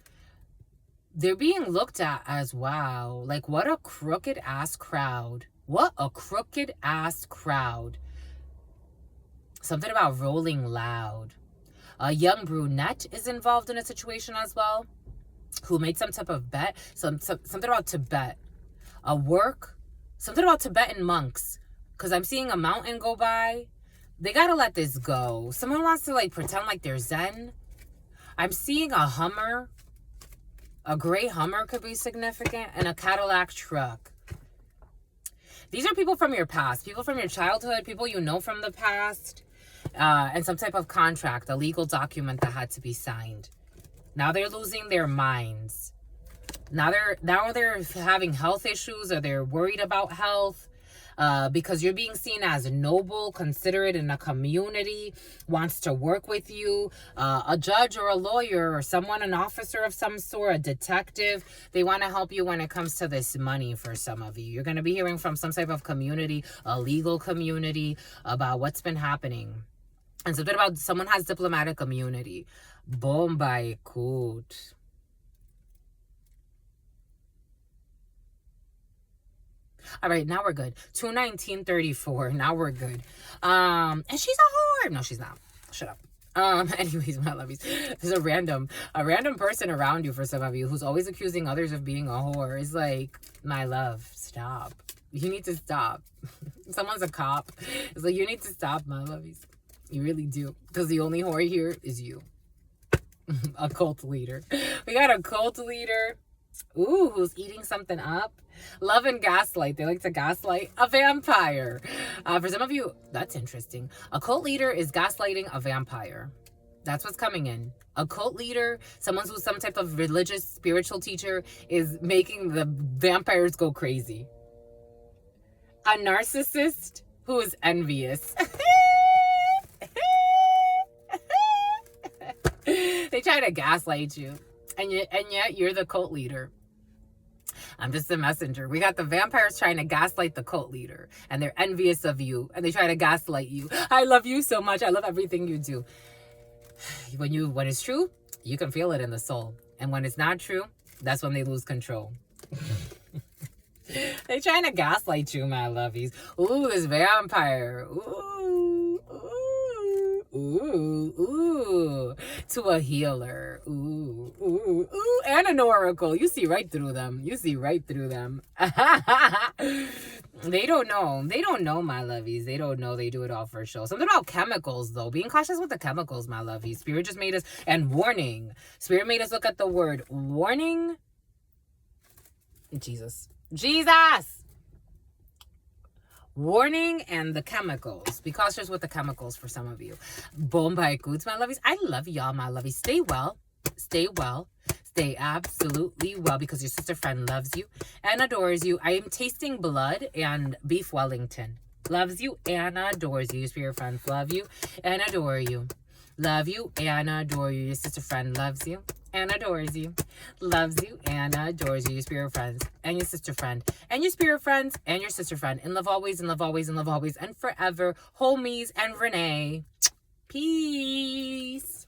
[SPEAKER 1] They're being looked at as, wow, like what a crooked ass crowd. What a crooked ass crowd. Something about rolling loud. A young brunette is involved in a situation as well, who made some type of bet. Something about Tibet. A work. Something about Tibetan monks. Because I'm seeing a mountain go by. They got to let this go. Someone wants to like pretend like they're Zen. I'm seeing a Hummer. A gray Hummer could be significant. And a Cadillac truck. These are people from your past. People from your childhood. People you know from the past. And some type of contract. A legal document that had to be signed. Now they're losing their minds. Now they're having health issues. Or they're worried about health. Because you're being seen as noble, considerate in a community, wants to work with you, a judge or a lawyer or someone, an officer of some sort, a detective. They want to help you when it comes to this money for some of you. You're going to be hearing from some type of community, a legal community, about what's been happening. And something about someone has diplomatic immunity. Bombay Kut. All right, now we're good. 2/19/34. Now we're good. And she's a whore. No, she's not. Shut up. Anyways, my lovies. There's a random person around you for some of you who's always accusing others of being a whore. It's like, my love, stop. You need to stop. Someone's a cop. It's like, you need to stop, my lovies. You really do. Because the only whore here is you. A cult leader. We got a cult leader. Ooh, who's eating something up? Love and gaslight. They like to gaslight a vampire. For some of you, that's interesting. A cult leader is gaslighting a vampire. That's what's coming in. A cult leader, someone who's some type of religious, spiritual teacher, is making the vampires go crazy. A narcissist who is envious. They try to gaslight you. And yet you're the cult leader. I'm just a messenger. We got the vampires trying to gaslight the cult leader. And they're envious of you. And they try to gaslight you. I love you so much. I love everything you do. When it's true, you can feel it in the soul. And when it's not true, that's when they lose control. They're trying to gaslight you, my lovies. Ooh, this vampire. Ooh, ooh, ooh, ooh. To a healer. Ooh, ooh, ooh. And an oracle. You see right through them. You see right through them. They don't know. They don't know, my lovies. They don't know. They do it all for show. Something about chemicals, though. Being cautious with the chemicals, my lovies. Spirit just made us... And warning. Spirit made us look at the word warning. Jesus. Warning and the chemicals. Be cautious with the chemicals for some of you. Bombay goods, my lovies. I love y'all, my lovies. Stay well. Stay well. Stay absolutely well, because your sister friend loves you and adores you. I am tasting blood and beef Wellington. Loves you and adores you. Your spirit friends love you and adore you. Love you and adore you. Your sister friend loves you and adores you. Loves you and adores you. Your spirit friends and your sister friend and your spirit friends and your sister friend. In love always, in love always, in love always, and forever. Homies and Renee. Peace.